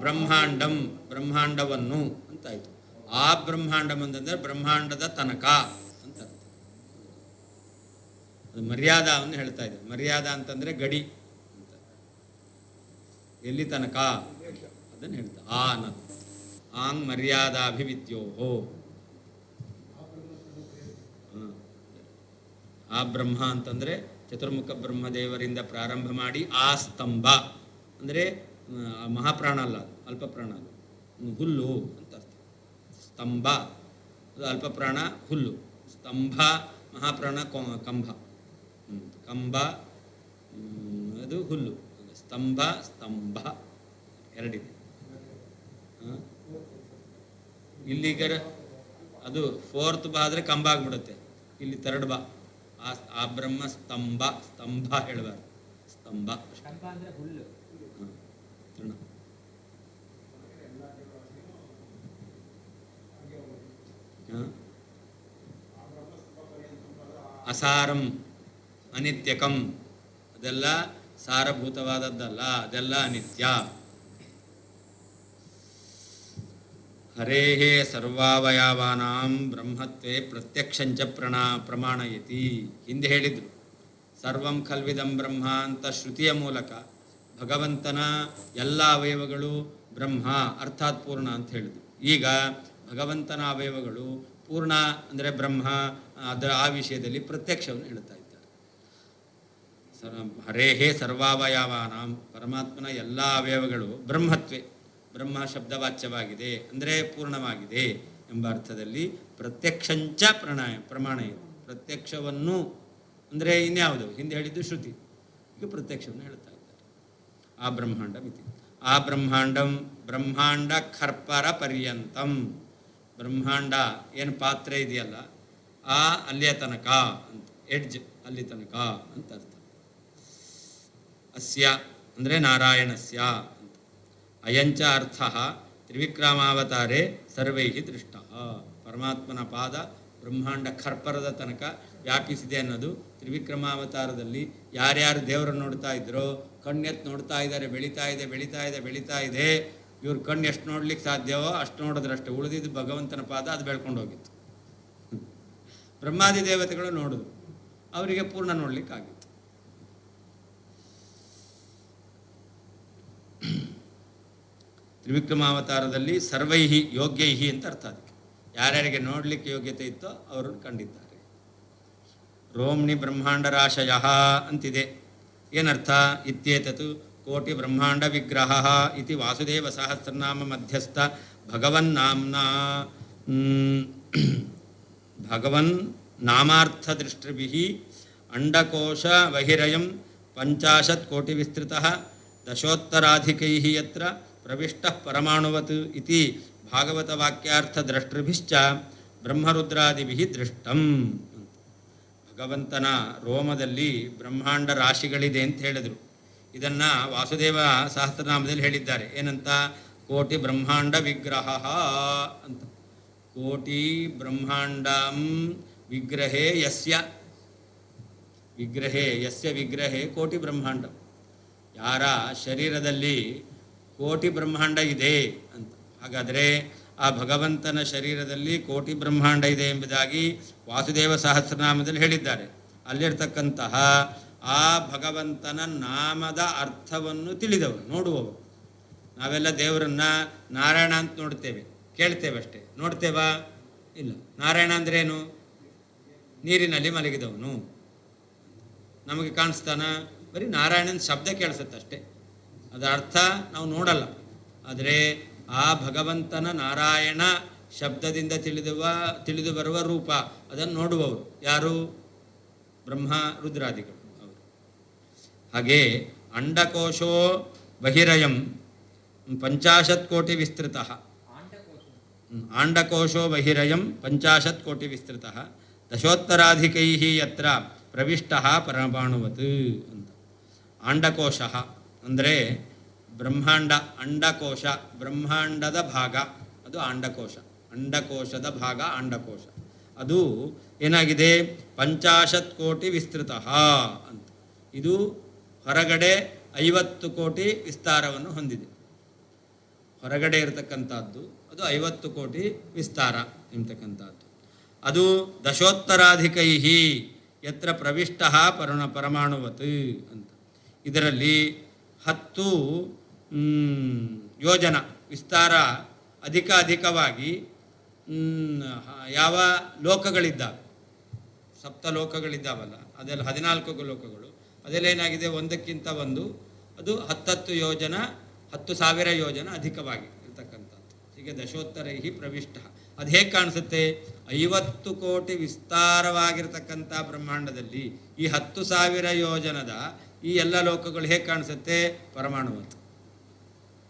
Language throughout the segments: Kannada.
ಬ್ರಹ್ಮಾಂಡಂ ಬ್ರಹ್ಮಾಂಡವನ್ನು ಅಂತಾಯಿತು. ಆ ಬ್ರಹ್ಮಾಂಡಂ ಅಂತಂದರೆ ಬ್ರಹ್ಮಾಂಡದ ತನಕ ಅಂತ ಅರ್ಥ. ಅದು ಮರ್ಯಾದವನ್ನು ಹೇಳ್ತಾ ಇದೆ. ಮರ್ಯಾದ ಅಂತಂದರೆ ಗಡಿ ಅಂತ, ಎಲ್ಲಿ ತನಕ ಅದನ್ನು ಹೇಳ್ತಾ ಆ ಅನ್ನೋದು. ಆಂಗ್ ಮರ್ಯಾದಾಭಿವಿದ್ಯೋಹೋ. ಆ ಬ್ರಹ್ಮ ಅಂತಂದರೆ ಚತುರ್ಮುಖ ಬ್ರಹ್ಮದೇವರಿಂದ ಪ್ರಾರಂಭ ಮಾಡಿ ಆ ಸ್ತಂಭ ಅಂದರೆ ಮಹಾಪ್ರಾಣ ಅಲ್ಲ, ಅಲ್ಪ ಪ್ರಾಣ ಅದು, ಹುಲ್ಲು ಅಂತ ಅರ್ಥ. ಸ್ತಂಭ ಅದು ಅಲ್ಪ ಪ್ರಾಣ ಹುಲ್ಲು, ಸ್ತಂಭ ಮಹಾಪ್ರಾಣ ಕಂಬ, ಕಂಬ ಅದು ಹುಲ್ಲು, ಸ್ತಂಭ ಸ್ತಂಭ ಎರಡಿದೆ. ಇಲ್ಲಿಗರ ಅದು ಫೋರ್ತ್ ಬಾ ಆದರೆ ಕಂಬ ಆಗಿಬಿಡುತ್ತೆ, ಇಲ್ಲಿ ಥರ್ಡ್ ಬಾ. ಆ ಬ್ರಹ್ಮ ಸ್ತಂಭ, ಸ್ತಂಭ ಹೇಳಬಾರ್ದು, ಸ್ತಂಭ ಅಂದರೆ ಹುಲ್ಲು. ಅಸಾರಂ ಅನಿತ್ಯಕಂ ಅದೆಲ್ಲ ಸಾರಭೂತವಾದದ್ದಲ್ಲ, ಅದೆಲ್ಲ ಅನಿತ್ಯ. ಹರೇಹೇ ಸರ್ವಾವಯವಾನಾಂ ಬ್ರಹ್ಮತ್ವೇ ಪ್ರತ್ಯಕ್ಷಂಚ ಪ್ರಮಾಣಯತಿ. ಹಿಂದೆ ಹೇಳಿದ್ರು ಸರ್ವಂ ಖಲ್ವಿದಂ ಬ್ರಹ್ಮ ಅಂತ ಶ್ರುತಿಯ ಮೂಲಕ ಭಗವಂತನ ಎಲ್ಲ ಅವಯವಗಳು ಬ್ರಹ್ಮ ಅರ್ಥಾತ್ ಪೂರ್ಣ ಅಂತ ಹೇಳಿದ್ರು. ಈಗ ಭಗವಂತನ ಅವಯವಗಳು ಪೂರ್ಣ ಅಂದರೆ ಬ್ರಹ್ಮ, ಅದರ ಆ ವಿಷಯದಲ್ಲಿ ಪ್ರತ್ಯಕ್ಷವನ್ನು ಹೇಳ್ತಾ ಇದ್ದಾರೆ. ಹರೇಹೇ ಸರ್ವಾವಯವಾನಾಂ ಪರಮಾತ್ಮನ ಎಲ್ಲ ಅವಯವಗಳು ಬ್ರಹ್ಮತ್ವೇ, ಬ್ರಹ್ಮ ಶಬ್ದವಾಚ್ಯವಾಗಿದೆ ಅಂದರೆ ಪೂರ್ಣವಾಗಿದೆ ಎಂಬ ಅರ್ಥದಲ್ಲಿ ಪ್ರತ್ಯಕ್ಷಂಚ ಪ್ರಮಾಣ ಇದೆ. ಪ್ರತ್ಯಕ್ಷವನ್ನು ಅಂದರೆ ಇನ್ಯಾವುದು, ಹಿಂದೆ ಹೇಳಿದ್ದು ಶ್ರುತಿ, ಈಗ ಪ್ರತ್ಯಕ್ಷವನ್ನು ಹೇಳ್ತಾ ಇದ್ದಾರೆ. ಆ ಬ್ರಹ್ಮಾಂಡ ಮಿತಿ, ಆ ಬ್ರಹ್ಮಾಂಡಂ ಬ್ರಹ್ಮಾಂಡ ಖರ್ಪರ ಪರ್ಯಂತಂ. ಬ್ರಹ್ಮಾಂಡ ಏನು ಪಾತ್ರೆ ಇದೆಯಲ್ಲ ಆ ಅಲ್ಲಿಯ ತನಕ ಅಂತ, ಎಡ್ಜ್ ಅಲ್ಲಿ ತನಕ ಅಂತ ಅರ್ಥ. ಅಸ್ಯ ಅಂದರೆ ನಾರಾಯಣಸ್ಯ ಅಂತ. ಅಯಂಚ ಅರ್ಥ ತ್ರಿವಿಕ್ರಮಾವತಾರೆ ಸರ್ವೈ ದೃಷ್ಟ. ಪರಮಾತ್ಮನ ಪಾದ ಬ್ರಹ್ಮಾಂಡ ಖರ್ಪರದ ತನಕ ವ್ಯಾಪಿಸಿದೆ ಅನ್ನೋದು ತ್ರಿವಿಕ್ರಮಾವತಾರದಲ್ಲಿ ಯಾರ್ಯಾರು ದೇವರನ್ನು ನೋಡ್ತಾ ಇದ್ರೋ ಕಣ್ಣೆತ್ತು ನೋಡ್ತಾ ಇದ್ದಾರೆ, ಬೆಳೀತಾ ಇದೆ ಬೆಳೀತಾ ಇದೆ ಬೆಳೀತಾ ಇದೆ. ಇವ್ರ ಕಣ್ಣು ಎಷ್ಟು ನೋಡ್ಲಿಕ್ಕೆ ಸಾಧ್ಯವೋ ಅಷ್ಟು ನೋಡಿದ್ರಷ್ಟೇ, ಉಳಿದಿದ್ದು ಭಗವಂತನ ಪಾದ ಅದು ಬೆಳ್ಕೊಂಡು ಹೋಗಿತ್ತು. ಬ್ರಹ್ಮಾದಿ ದೇವತೆಗಳು ನೋಡಿದ್ರು, ಅವರಿಗೆ ಪೂರ್ಣ ನೋಡ್ಲಿಕ್ಕಾಗಿತ್ತು. ತ್ರಿವಿಕ್ರಮಾವತಾರದಲ್ಲಿ ಸರ್ವೈಹಿ ಯೋಗ್ಯೈಹಿ ಅಂತ ಅರ್ಥ. ಅದಕ್ಕೆ ಯಾರ್ಯಾರಿಗೆ ನೋಡಲಿಕ್ಕೆ ಯೋಗ್ಯತೆ ಇತ್ತೋ ಅವರು ಕಂಡಿದ್ದಾರೆ. ರೋಮ್ನಿ ಬ್ರಹ್ಮಾಂಡರಾಶಯ ಅಂತಿದೆ. ಏನರ್ಥ? ಇತ್ಯೇತತ್ ಕೋಟಿ ಬ್ರಹ್ಮಾಂಡ ವಿಗ್ರಹ ಇತಿ ವಾಸುದೇವ ಸಹಸ್ರನಾಮ ಮಧ್ಯಸ್ಥ ಭಗವನ್ ನಾಮಾರ್ಥದೃಷ್ಟಿಭಿಃ ಅಂಡಕೋಶ ಬಹಿರಯಂ 50 ಕೋಟಿ ವಿಸ್ತೃತಃ ದಶೋತ್ತರಾಧಿಕೈಃ ಯತ್ರ ಪ್ರವಿಷ್ಟಃ ಪರಮಾಣುವತ್ ಇತಿ ಭಾಗವತ ವಾಕ್ಯಾರ್ಥ ದೃಷ್ಟಿಭಿಶ್ಚ ಬ್ರಹ್ಮರುದ್ರಾದಿಭಿಃ ದೃಷ್ಟಂ. ಭಗವಂತನ ರೋಮದಲ್ಲಿ ಬ್ರಹ್ಮಾಂಡ ರಾಶಿಗಳಿದೆ ಅಂತ ಹೇಳಿದರು. ಇದನ್ನು ವಾಸುದೇವ ಸಹಸ್ರನಾಮದಲ್ಲಿ ಹೇಳಿದ್ದಾರೆ. ಏನಂತ? ಕೋಟಿ ಬ್ರಹ್ಮಾಂಡ ವಿಗ್ರಹ ಅಂತ. ಕೋಟಿ ಬ್ರಹ್ಮಾಂಡಂ ವಿಗ್ರಹೇ ಯಸ್ಯ ವಿಗ್ರಹೇ ಕೋಟಿ ಬ್ರಹ್ಮಾಂಡ. ಯಾರ ಶರೀರದಲ್ಲಿ ಕೋಟಿ ಬ್ರಹ್ಮಾಂಡ ಇದೆ ಅಂತ. ಹಾಗಾದರೆ ಆ ಭಗವಂತನ ಶರೀರದಲ್ಲಿ ಕೋಟಿ ಬ್ರಹ್ಮಾಂಡ ಇದೆ ಎಂಬುದಾಗಿ ವಾಸುದೇವ ಸಹಸ್ರನಾಮದಲ್ಲಿ ಹೇಳಿದ್ದಾರೆ. ಅಲ್ಲಿರ್ತಕ್ಕಂತಹ ಆ ಭಗವಂತನ ನಾಮದ ಅರ್ಥವನ್ನು ತಿಳಿದವರು, ನೋಡುವವರು. ನಾವೆಲ್ಲ ದೇವರನ್ನು ನಾರಾಯಣ ಅಂತ ನೋಡ್ತೇವೆ, ಕೇಳ್ತೇವೆ ಅಷ್ಟೇ, ನೋಡ್ತೇವಾ? ಇಲ್ಲ. ನಾರಾಯಣ ಅಂದ್ರೇನು? ನೀರಿನಲ್ಲಿ ಮಲಗಿದವನು. ನಮಗೆ ಕಾಣಿಸ್ತಾನ? ಬರೀ ನಾರಾಯಣನ ಶಬ್ದ ಕೇಳಿಸುತ್ತಷ್ಟೇ, ಅದರ ಅರ್ಥ ನಾವು ನೋಡಲ್ಲ. ಆದರೆ ಆ ಭಗವಂತನ ನಾರಾಯಣ ಶಬ್ದದಿಂದ ತಿಳಿದು ಬರುವ ರೂಪ ಅದನ್ನು ನೋಡುವವರು ಯಾರು? ಬ್ರಹ್ಮ ರುದ್ರಾದಿಗಳು ಅವರು. ಹಾಗೆ ಅಂಡಕೋಶೋ ಬಹಿರಯಂ 50 ಕೋಟಿ ವಿಸ್ತೃತಃ. ಅಂಡಕೋಶೋ ಬಹಿರಯಂ 50 ಕೋಟಿ ವಿಸ್ತೃತಃ ದಶೋತ್ತರಾಧಿಕೈಃ ಯತ್ರ ಪ್ರವಿಷ್ಟಃ ಪರಮಾಣುವತ್ ಅಂತ. ಅಂಡಕೋಶ ಅಂದರೆ ಬ್ರಹ್ಮಾಂಡ, ಅಂಡಕೋಶ ಬ್ರಹ್ಮಾಂಡದ ಭಾಗ, ಅದು ಅಂಡಕೋಶ. ಅಂಡಕೋಶದ ಭಾಗ ಅಂಡಕೋಶ. ಅದು ಏನಾಗಿದೆ? 50 ಕೋಟಿ ವಿಸ್ತೃತಃ ಅಂತ. ಇದು ಹೊರಗಡೆ 50 ಕೋಟಿ ವಿಸ್ತಾರವನ್ನು ಹೊಂದಿದೆ. ಹೊರಗಡೆ ಇರತಕ್ಕಂಥದ್ದು ಅದು 50 ಕೋಟಿ ವಿಸ್ತಾರ ಎಂಬತಕ್ಕಂಥದ್ದು. ಅದು ದಶೋತ್ತರಾಧಿಕೈಹಿ ಯತ್ರ ಪ್ರವಿಷ್ಟ ಪರಮಾಣುವತ್ ಅಂತ. ಇದರಲ್ಲಿ 10 ಯೋಜನ ವಿಸ್ತಾರ ಅಧಿಕವಾಗಿ ಯಾವ ಲೋಕಗಳಿದ್ದಾವೆ, 7 ಲೋಕಗಳಿದ್ದಾವಲ್ಲ, ಅದೆಲ್ಲ 14 ಲೋಕಗಳು, ಅದೆಲ್ಲ ಏನಾಗಿದೆ ಒಂದಕ್ಕಿಂತ ಒಂದು ಅದು 10 ಯೋಜನ 10,000 ಯೋಜನ ಅಧಿಕವಾಗಿ ಇರ್ತಕ್ಕಂಥದ್ದು. ಹೀಗೆ ದಶೋತ್ತರೈಹಿ ಪ್ರವಿಷ್ಟ. ಅದು ಹೇಗೆ ಕಾಣಿಸುತ್ತೆ? 50 ಕೋಟಿ ವಿಸ್ತಾರವಾಗಿರ್ತಕ್ಕಂಥ ಬ್ರಹ್ಮಾಂಡದಲ್ಲಿ ಈ 10,000 ಯೋಜನದ ಈ ಎಲ್ಲ ಲೋಕಗಳು ಹೇಗೆ ಕಾಣಿಸುತ್ತೆ? ಪರಮಾಣುವತ್ತು.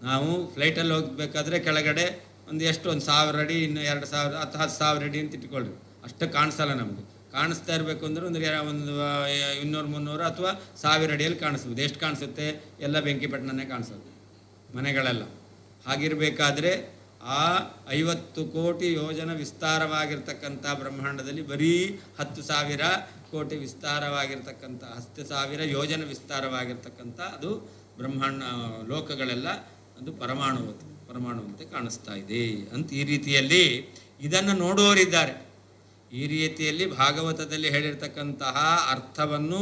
ನಾವು ಫ್ಲೈಟಲ್ಲಿ ಹೋಗ್ಬೇಕಾದ್ರೆ ಕೆಳಗಡೆ ಒಂದು 1,000 ಅಡಿ, ಇನ್ನು 2,000 ಅಥವಾ 10,000 ಅಡಿ ಅಂತ ಇಟ್ಕೊಳ್ಳಿ, ಅಷ್ಟು ಕಾಣಿಸಲ್ಲ ನಮಗೆ. ಕಾಣಿಸ್ತಾ ಇರಬೇಕು ಅಂದರೆ ಒಂದು 200-300 ಅಥವಾ 1,000 ಅಡಿಯಲ್ಲಿ ಕಾಣಿಸ್ಬೋದು. ಎಷ್ಟು ಕಾಣಿಸುತ್ತೆ? ಎಲ್ಲ ಬೆಂಕಿಪಟ್ಟಣನೇ ಕಾಣಿಸೋದು, ಮನೆಗಳೆಲ್ಲ. ಹಾಗಿರಬೇಕಾದ್ರೆ ಆ 50 ಕೋಟಿ ಯೋಜನ ವಿಸ್ತಾರವಾಗಿರ್ತಕ್ಕಂಥ ಬ್ರಹ್ಮಾಂಡದಲ್ಲಿ ಬರೀ 10,000 ಕೋಟಿ ವಿಸ್ತಾರವಾಗಿರ್ತಕ್ಕಂಥ 10,000 ಯೋಜನ ವಿಸ್ತಾರವಾಗಿರ್ತಕ್ಕಂಥ ಅದು ಬ್ರಹ್ಮಾಂಡ ಲೋಕಗಳೆಲ್ಲ ಅದು ಪರಮಾಣುವಂತೆ ಕಾಣಿಸ್ತಾ ಇದೆ ಅಂತ. ಈ ರೀತಿಯಲ್ಲಿ ಇದನ್ನು ನೋಡುವವರಿದ್ದಾರೆ. ಈ ರೀತಿಯಲ್ಲಿ ಭಾಗವತದಲ್ಲಿ ಹೇಳಿರ್ತಕ್ಕಂತಹ ಅರ್ಥವನ್ನು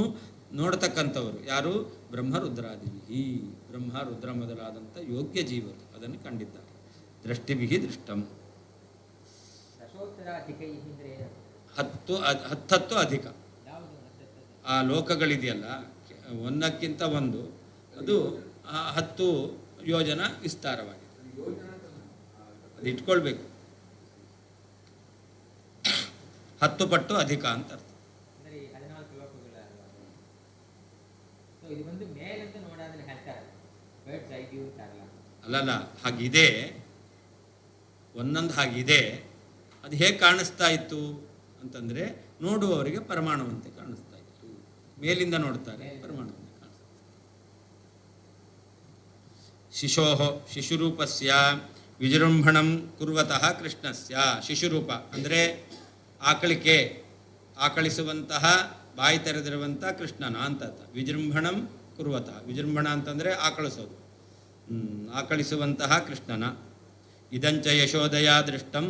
ನೋಡ್ತಕ್ಕಂಥವರು ಯಾರು? ಬ್ರಹ್ಮರುದ್ರಾದಿವಿ. ಬ್ರಹ್ಮ ರುದ್ರ ಮೊದಲಾದಂಥ ಯೋಗ್ಯ ಜೀವರು ಅದನ್ನು ಕಂಡಿದ್ದಾರೆ. ದೃಷ್ಟಿಭಿ ದೃಷ್ಟಂ. 10 ಅಧಿಕ ಆ ಲೋಕಗಳಿದೆಯಲ್ಲ, ಒಂದಕ್ಕಿಂತ ಒಂದು, ಅದು 10 ಯೋಜನ ವಿಸ್ತಾರವಾಗಿದೆ. ಅದು ಇಟ್ಕೊಳ್ಬೇಕು. 10 ಪಟ್ಟು ಅಧಿಕ ಅಂತ ಅರ್ಥ. ಅಲ್ಲಲ್ಲ, ಹಾಗಿದೆ, ಒಂದೊಂದು ಹಾಗಿದೆ. ಅದು ಹೇಗೆ ಕಾಣಿಸ್ತಾ ಇತ್ತು ಅಂತಂದರೆ ನೋಡುವವರಿಗೆ ಪರಮಾಣುವಂತೆ ಕಾಣಿಸ್ತಾ ಇತ್ತು. ಮೇಲಿಂದ ನೋಡ್ತಾರೆ, ಪರಮಾಣುವಂತೆ ಕಾಣಿಸ್ತಾ ಇತ್ತು. ಶಿಶುರೂಪಸ್ಯ ವಿಜೃಂಭಣಂ ಕುರ್ವತಃ ಕೃಷ್ಣಸ್ಯ. ಶಿಶುರೂಪ ಅಂದರೆ ಆಕಳಿಸುವಂತಹ ಬಾಯಿ ತೆರೆದಿರುವಂಥ ಕೃಷ್ಣನ ಅಂತ. ವಿಜೃಂಭಣಂ ಕುರ್ವತಃ, ವಿಜೃಂಭಣ ಅಂತಂದರೆ ಆಕಳಿಸೋದು, ಆಕಳಿಸುವಂತಹ ಕೃಷ್ಣನ. ಇದಂಚ ಯಶೋದಯ ದೃಷ್ಟಂ.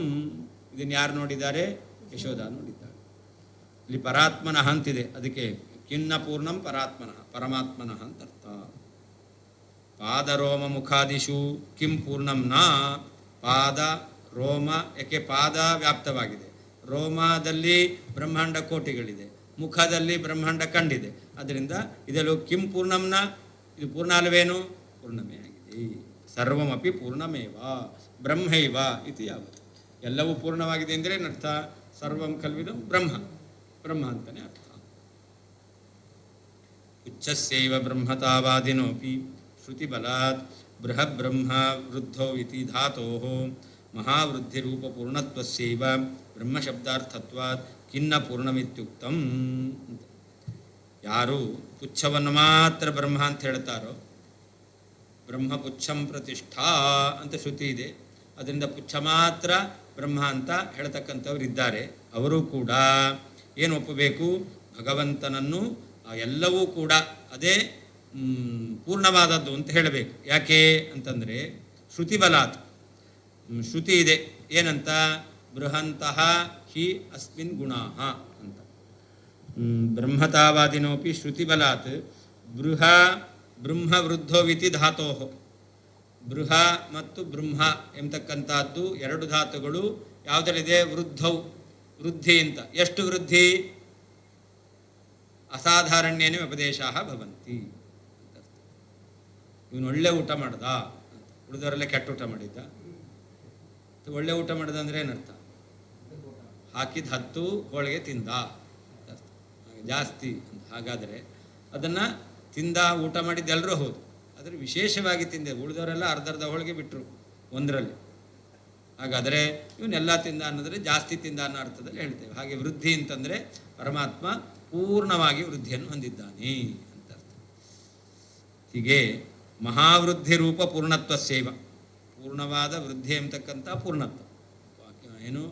ಇದನ್ನು ಯಾರು ನೋಡಿದ್ದಾರೆ? ಯಶೋಧ ನೋಡಿದ್ದಾರೆ. ಇಲ್ಲಿ ಪರಾತ್ಮನಃ ಅಂತಿದೆ, ಅದಕ್ಕೆ ಕಿನ್ನ ಪೂರ್ಣಂ ಪರಾತ್ಮನಃ, ಪರಮಾತ್ಮನಃ ಅಂತ ಅರ್ಥ. ಪಾದರೋಮ ಮುಖಾದಿಷು ಕಿಂ ಪೂರ್ಣಂ ನ. ಪಾದ ರೋಮ, ಯಾಕೆ ಪಾದ ವ್ಯಾಪ್ತವಾಗಿದೆ, ರೋಮದಲ್ಲಿ ಬ್ರಹ್ಮಾಂಡ ಕೋಟಿಗಳಿದೆ, ಮುಖದಲ್ಲಿ ಬ್ರಹ್ಮಾಂಡ ಕಂಡಿದೆ. ಅದರಿಂದ ಇದೆಲ್ಲೂ ಕಿಂ ಪೂರ್ಣಂನ, ಇದು ಪೂರ್ಣ ಅಲ್ಲವೇನು? ಪೂರ್ಣಮೇ ಆಗಿದೆ. ಸರ್ವಮಪಿ ಪೂರ್ಣಮೇವ ಬ್ರಹ್ಮೈವ ಇತಿ ಯಾವತ್ತು. ಎಲ್ಲವೂ ಪೂರ್ಣವಾಗಿದೆ ಅಂದರೆ ಏನರ್ಥ? ಸರ್ವಂ ಕಲ್ವಿದಂ ಬ್ರಹ್ಮ ಅಂತಲೇ ಅರ್ಥ. ಉಚ್ಚಸ್ಯೈವ ಬ್ರಹ್ಮತಾವಾದಿನೋಪಿ ಶ್ರುತಿಬಲಾತ್ ಬೃಹಬ್ರಹ್ಮ ವೃದ್ಧೋ ಇತಿ ಧಾತೋಃ ಮಹಾವೃದ್ಧಿರೂಪ ಪೂರ್ಣತ್ವಸ್ಯೈವ ಬ್ರಹ್ಮಶಬ್ದಾರ್ಥತ್ವಾತ್ ಖಿನ್ನ ಪೂರ್ಣಮಿತ್ಯುಕ್ತಂ. ಯಾರು ಪುಚ್ಛವನ್ನು ಮಾತ್ರ ಬ್ರಹ್ಮ ಅಂತ ಹೇಳ್ತಾರೋ, ಬ್ರಹ್ಮ ಪುಚ್ಛಂ ಪ್ರತಿಷ್ಠಾ ಅಂತ ಶ್ರುತಿ ಇದೆ, ಅದರಿಂದ ಪುಚ್ಛ ಮಾತ್ರ ಬ್ರಹ್ಮ ಅಂತ ಹೇಳ್ತಕ್ಕಂಥವ್ರು ಇದ್ದಾರೆ. ಅವರು ಕೂಡ ಏನು ಒಪ್ಪಬೇಕು? ಭಗವಂತನನ್ನು ಎಲ್ಲವೂ ಕೂಡ ಅದೇ ಪೂರ್ಣವಾದದ್ದು ಅಂತ ಹೇಳಬೇಕು. ಯಾಕೆ ಅಂತಂದರೆ ಶ್ರುತಿ ಬಲಾತ್, ಶ್ರುತಿ ಇದೆ ಏನಂತ? ಬೃಹಂತಹ ಹಿ ಅಸ್ಮಿನ್ ಗುಣಾಃ ಅಂತ. ಬ್ರಹ್ಮತಾವಾದಿನೋಪಿ ಶ್ರುತಿ ಬಲಾತ್ ಬ್ರಹ್ಮ ವೃದ್ಧೋವಿತಿ ಧಾತೋಃ. ಬೃಹ ಮತ್ತು ಬ್ರಹ್ಮ ಎಂಬತಕ್ಕಂಥದ್ದು 2 ಧಾತುಗಳು ಯಾವುದರಲ್ಲಿದೆ? ವೃದ್ಧೌ, ವೃದ್ಧಿ ಅಂತ. ಎಷ್ಟು ವೃದ್ಧಿ? ಅಸಾಧಾರಣ್ಯನೇ ಉಪದೇಶಾಃ ಭವಂತಿ. ಇವನು ಒಳ್ಳೆ ಊಟ ಮಾಡ್ದ, ಉಳಿದವರೆಲ್ಲ ಕೆಟ್ಟ ಊಟ ಮಾಡಿದ್ದ. ಒಳ್ಳೆ ಊಟ ಮಾಡಿದ ಅಂದರೆ ಏನರ್ಥ? ಹಾಕಿದ 10 ಹೋಳಿಗೆ ತಿಂದ ಜಾಸ್ತಿ. ಹಾಗಾದರೆ ಅದನ್ನು ತಿಂದ, ಊಟ ಮಾಡಿದ್ದು ಎಲ್ಲರೂ ಹೌದು, ಆದರೆ ವಿಶೇಷವಾಗಿ ತಿಂದೆ. ಉಳಿದವರೆಲ್ಲ ಅರ್ಧ ಹೋಳಿಗೆ ಬಿಟ್ಟರು ಒಂದರಲ್ಲಿ. ಹಾಗಾದರೆ ಇವನ್ನೆಲ್ಲ ತಿಂದ ಅನ್ನೋದ್ರೆ ಜಾಸ್ತಿ ತಿಂದ ಅನ್ನೋ ಅರ್ಥದಲ್ಲಿ ಹೇಳ್ತೇವೆ. ಹಾಗೆ ವೃದ್ಧಿ ಅಂತಂದರೆ ಪರಮಾತ್ಮ ಪೂರ್ಣವಾಗಿ ವೃದ್ಧಿಯನ್ನು ಹೊಂದಿದ್ದಾನೆ ಅಂತ ಅರ್ಥ. ಹೀಗೆ ಮಹಾವೃದ್ಧಿ ರೂಪ ಪೂರ್ಣತ್ವ ಸೇವ, ಪೂರ್ಣವಾದ ವೃದ್ಧಿ ಎಂಬತಕ್ಕಂಥ ಪೂರ್ಣತ್ವ ಏನು?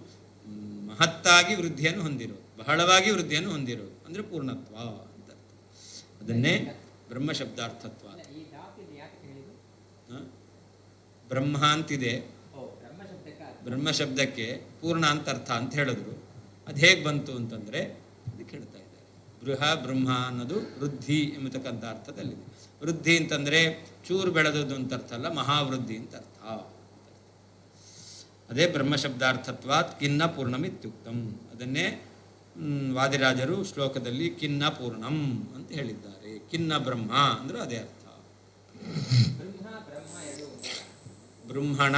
ಮಹತ್ತಾಗಿ ವೃದ್ಧಿಯನ್ನು ಹೊಂದಿರೋದು, ಬಹಳವಾಗಿ ವೃದ್ಧಿಯನ್ನು ಹೊಂದಿರೋದು ಅಂದರೆ ಪೂರ್ಣತ್ವ ಅಂತ ಅರ್ಥ. ಅದನ್ನೇ ಬ್ರಹ್ಮಶಬ್ದಾರ್ಥತ್ವ. ಬ್ರಹ್ಮ ಅಂತಿದೆ, ಬ್ರಹ್ಮ ಶಬ್ದಕ್ಕೆ ಪೂರ್ಣ ಅಂತ ಅರ್ಥ ಅಂತ ಹೇಳಿದ್ರು. ಅದು ಹೇಗೆ ಬಂತು ಅಂತಂದರೆ ಅದಕ್ಕೆ ಹೇಳ್ತಾ ಇದ್ದಾರೆ. ಬ್ರಹ್ಮ ಅನ್ನೋದು ವೃದ್ಧಿ ಎಂಬತಕ್ಕಂಥ ಅರ್ಥದಲ್ಲಿದೆ. ವೃದ್ಧಿ ಅಂತಂದರೆ ಚೂರು ಬೆಳೆದದ್ದು ಅಂತ ಅರ್ಥ ಅಲ್ಲ, ಮಹಾವೃದ್ಧಿ ಅಂತ ಅರ್ಥ. ಅದೇ ಬ್ರಹ್ಮಶಬ್ದಾರ್ಥತ್ವಾತ್ ಖಿನ್ನ ಪೂರ್ಣಮಿತ್ಯುಕ್ತಂ. ಅದನ್ನೇ ವಾದಿರಾಜರು ಶ್ಲೋಕದಲ್ಲಿ ಖಿನ್ನ ಪೂರ್ಣಂ ಅಂತ ಹೇಳಿದ್ದಾರೆ. ಖಿನ್ನ ಬ್ರಹ್ಮ ಅಂದ್ರೆ ಅದೇ ಅರ್ಥ. ಬ್ರಹ್ಮಣ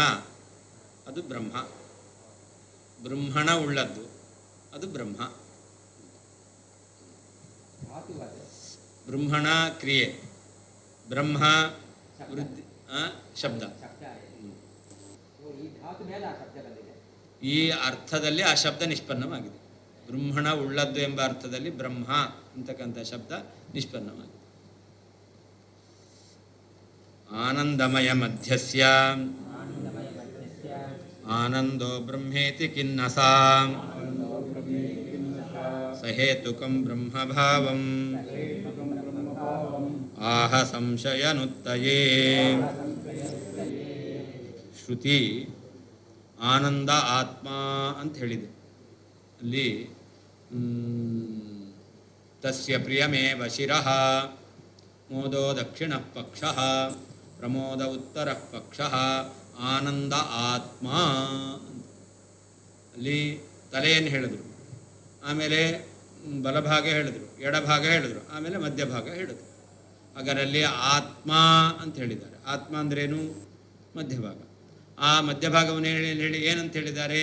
ಅದು ಬ್ರಹ್ಮ, ಬ್ರಹ್ಮಣ ಉಳ್ಳದ್ದು ಅದು ಬ್ರಹ್ಮ. ಬ್ರಹ್ಮಣ ಕ್ರಿಯೆ, ಬ್ರಹ್ಮ ವೃದ್ಧಿ ಶಬ್ದ. ಈ ಅರ್ಥದಲ್ಲಿ ಆ ಶಬ್ದ ನಿಷ್ಪನ್ನವಾಗಿದೆ. ಬ್ರಹ್ಮಣ ಉಳ್ಳದ್ದು ಎಂಬ ಅರ್ಥದಲ್ಲಿ ಬ್ರಹ್ಮ ಅಂತಕ್ಕಂಥ ಶಬ್ದ ನಿಷ್ಪನ್ನವಾಗಿದೆ. ಆನಂದಮಯ ಮಧ್ಯಸ್ಯ ಆನಂದೋ ಬ್ರಹ್ಮೇತಿ ಖಿನ್ನಸಾ ಸಹೇತುಕಂ ಬ್ರಹ್ಮಭಾವಂ ಆಹ ಸಂಶಯನುತ್ತಯೇ. ಶ್ರುತಿ ಆನಂದ ಆತ್ಮ ಅಂತ ಹೇಳಿದೆ. ಅಲ್ಲಿ ತಸ್ಯ ಪ್ರಿಯಮೇವ ಶಿರಃ ಮೋದೋ ದಕ್ಷಿಣ ಪಕ್ಷ ಪ್ರಮೋದ ಉತ್ತರ ಪಕ್ಷ ಆನಂದ ಆತ್ಮ. ಅಲ್ಲಿ ತಲೆಯನ್ನು ಹೇಳಿದ್ರು, ಆಮೇಲೆ ಬಲಭಾಗ ಹೇಳಿದ್ರು, ಎಡಭಾಗ ಹೇಳಿದ್ರು, ಆಮೇಲೆ ಮಧ್ಯಭಾಗ ಹೇಳಿದ್ರು. ಅದರಲ್ಲಿ ಆತ್ಮ ಅಂತ ಹೇಳಿದ್ದಾರೆ. ಆತ್ಮ ಅಂದ್ರೇನು? ಮಧ್ಯಭಾಗ. ಆ ಮಧ್ಯಭಾಗವನ್ನು ಹೇಳಿ ಏನಂತ ಹೇಳಿದ್ದಾರೆ?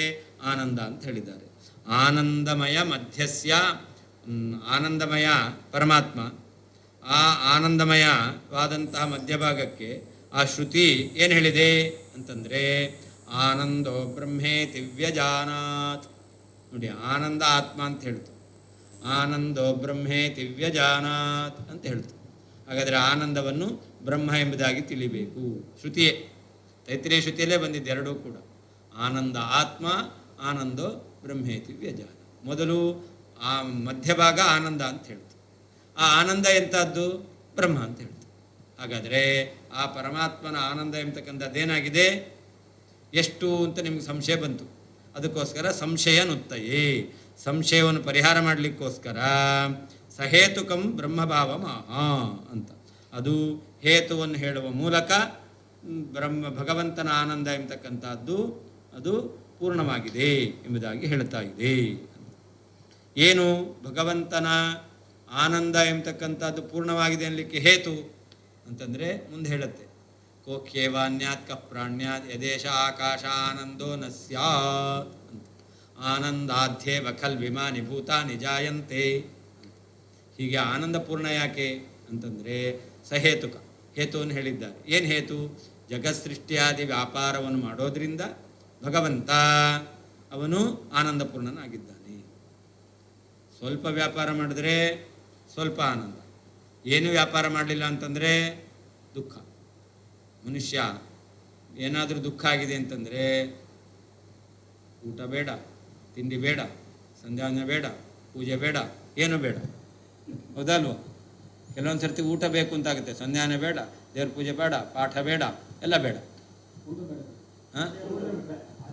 ಆನಂದ ಅಂತ ಹೇಳಿದ್ದಾರೆ. ಆನಂದಮಯ ಮಧ್ಯಸ್ಯ, ಆನಂದಮಯ ಪರಮಾತ್ಮ, ಆ ಆನಂದಮಯವಾದಂತಹ ಮಧ್ಯಭಾಗಕ್ಕೆ ಆ ಶ್ರುತಿ ಏನು ಹೇಳಿದೆ ಅಂತಂದರೆ ಆನಂದೋ ಬ್ರಹ್ಮೇತಿ ವ್ಯಜಾನಾತ್. ನೋಡಿ, ಆನಂದ ಆತ್ಮ ಅಂತ ಹೇಳ್ತು, ಆನಂದೋ ಬ್ರಹ್ಮೇತಿ ವ್ಯಜಾನಾತ್ ಅಂತ ಹೇಳ್ತು. ಹಾಗಾದರೆ ಆನಂದವನ್ನು ಬ್ರಹ್ಮ ಎಂಬುದಾಗಿ ತಿಳಿಬೇಕು. ಶ್ರುತಿಯೇ, ತೈತ್ರೇಯ ಶ್ರುತಿಯಲ್ಲೇ ಬಂದಿದ್ದು ಎರಡೂ ಕೂಡ. ಆನಂದ ಆತ್ಮ, ಆನಂದೋ ಬ್ರಹ್ಮೇತಿ ವ್ಯಜಾನ. ಮೊದಲು ಆ ಮಧ್ಯಭಾಗ ಆನಂದ ಅಂತ ಹೇಳ್ತು. ಆ ಆನಂದ ಎಂಥದ್ದು? ಬ್ರಹ್ಮ ಅಂತ ಹೇಳ್ತು. ಹಾಗಾದರೆ ಆ ಪರಮಾತ್ಮನ ಆನಂದ ಎಂಬತಕ್ಕಂಥದ್ದೇನಾಗಿದೆ? ಎಷ್ಟು ಅಂತ ನಿಮ್ಗೆ ಸಂಶಯ ಬಂತು. ಅದಕ್ಕೋಸ್ಕರ ಸಂಶಯನುತ್ತಯೇ, ಸಂಶಯವನ್ನು ಪರಿಹಾರ ಮಾಡಲಿಕ್ಕೋಸ್ಕರ ಸಹೇತುಕಂ ಬ್ರಹ್ಮಭಾವಂ ಅಂತ ಅದು ಹೇತುವನ್ನು ಹೇಳುವ ಮೂಲಕ ಭಗವಂತನ ಆನಂದ ಎಂಬತಕ್ಕಂಥದ್ದು ಅದು ಪೂರ್ಣವಾಗಿದೆ ಎಂಬುದಾಗಿ ಹೇಳ್ತಾ ಇದೆ. ಏನು ಭಗವಂತನ ಆನಂದ ಎಂಬತಕ್ಕಂಥದ್ದು ಪೂರ್ಣವಾಗಿದೆ ಅನ್ನಲಿಕ್ಕೆ ಹೇತು ಅಂತಂದರೆ ಮುಂದೆ ಹೇಳುತ್ತೆ. ಕೋಖ್ಯೇವಾನ್ಯಾತ್ ಕ ಪ್ರಾಣ್ಯಾತ್ ಯದೇಶ ಆಕಾಶ ಆನಂದೋ ನ ಸ್ಯಾತ್ ಅಂತ. ಆನಂದಾಧ್ಯೇವ ಖಲ್ ವಿಮಾನಿ ಭೂತಾನಿ ಜಾಯಂತೆ. ಹೀಗೆ ಆನಂದ ಪೂರ್ಣ ಯಾಕೆ ಅಂತಂದರೆ ಸಹೇತುಕ, ಹೇತುವನ್ನು ಹೇಳಿದ್ದಾರೆ. ಏನು ಹೇತು? ಜಗತ್ಸೃಷ್ಟಿಯಾದಿ ವ್ಯಾಪಾರವನ್ನು ಮಾಡೋದ್ರಿಂದ ಭಗವಂತ ಅವನು ಆನಂದಪೂರ್ಣನಾಗಿದ್ದಾನೆ. ಸ್ವಲ್ಪ ವ್ಯಾಪಾರ ಮಾಡಿದ್ರೆ ಸ್ವಲ್ಪ ಆನಂದ, ಏನು ವ್ಯಾಪಾರ ಮಾಡಲಿಲ್ಲ ಅಂತಂದರೆ ದುಃಖ. ಮನುಷ್ಯ ಏನಾದರೂ ದುಃಖ ಆಗಿದೆ ಅಂತಂದರೆ ಊಟ ಬೇಡ, ತಿಂಡಿ ಬೇಡ, ಸಂಧ್ಯಾವಂದನೆ ಬೇಡ, ಪೂಜೆ ಬೇಡ, ಏನು ಬೇಡ. ಹೌದಲ್ವ? ಕೆಲವೊಂದು ಸರ್ತಿ ಊಟ ಬೇಕು ಅಂತಾಗುತ್ತೆ, ಸಂಧ್ಯಾನೆ ಬೇಡ, ದೇವ್ರ ಪೂಜೆ ಬೇಡ, ಪಾಠ ಬೇಡ, ಎಲ್ಲ ಬೇಡ. ಹಾಂ,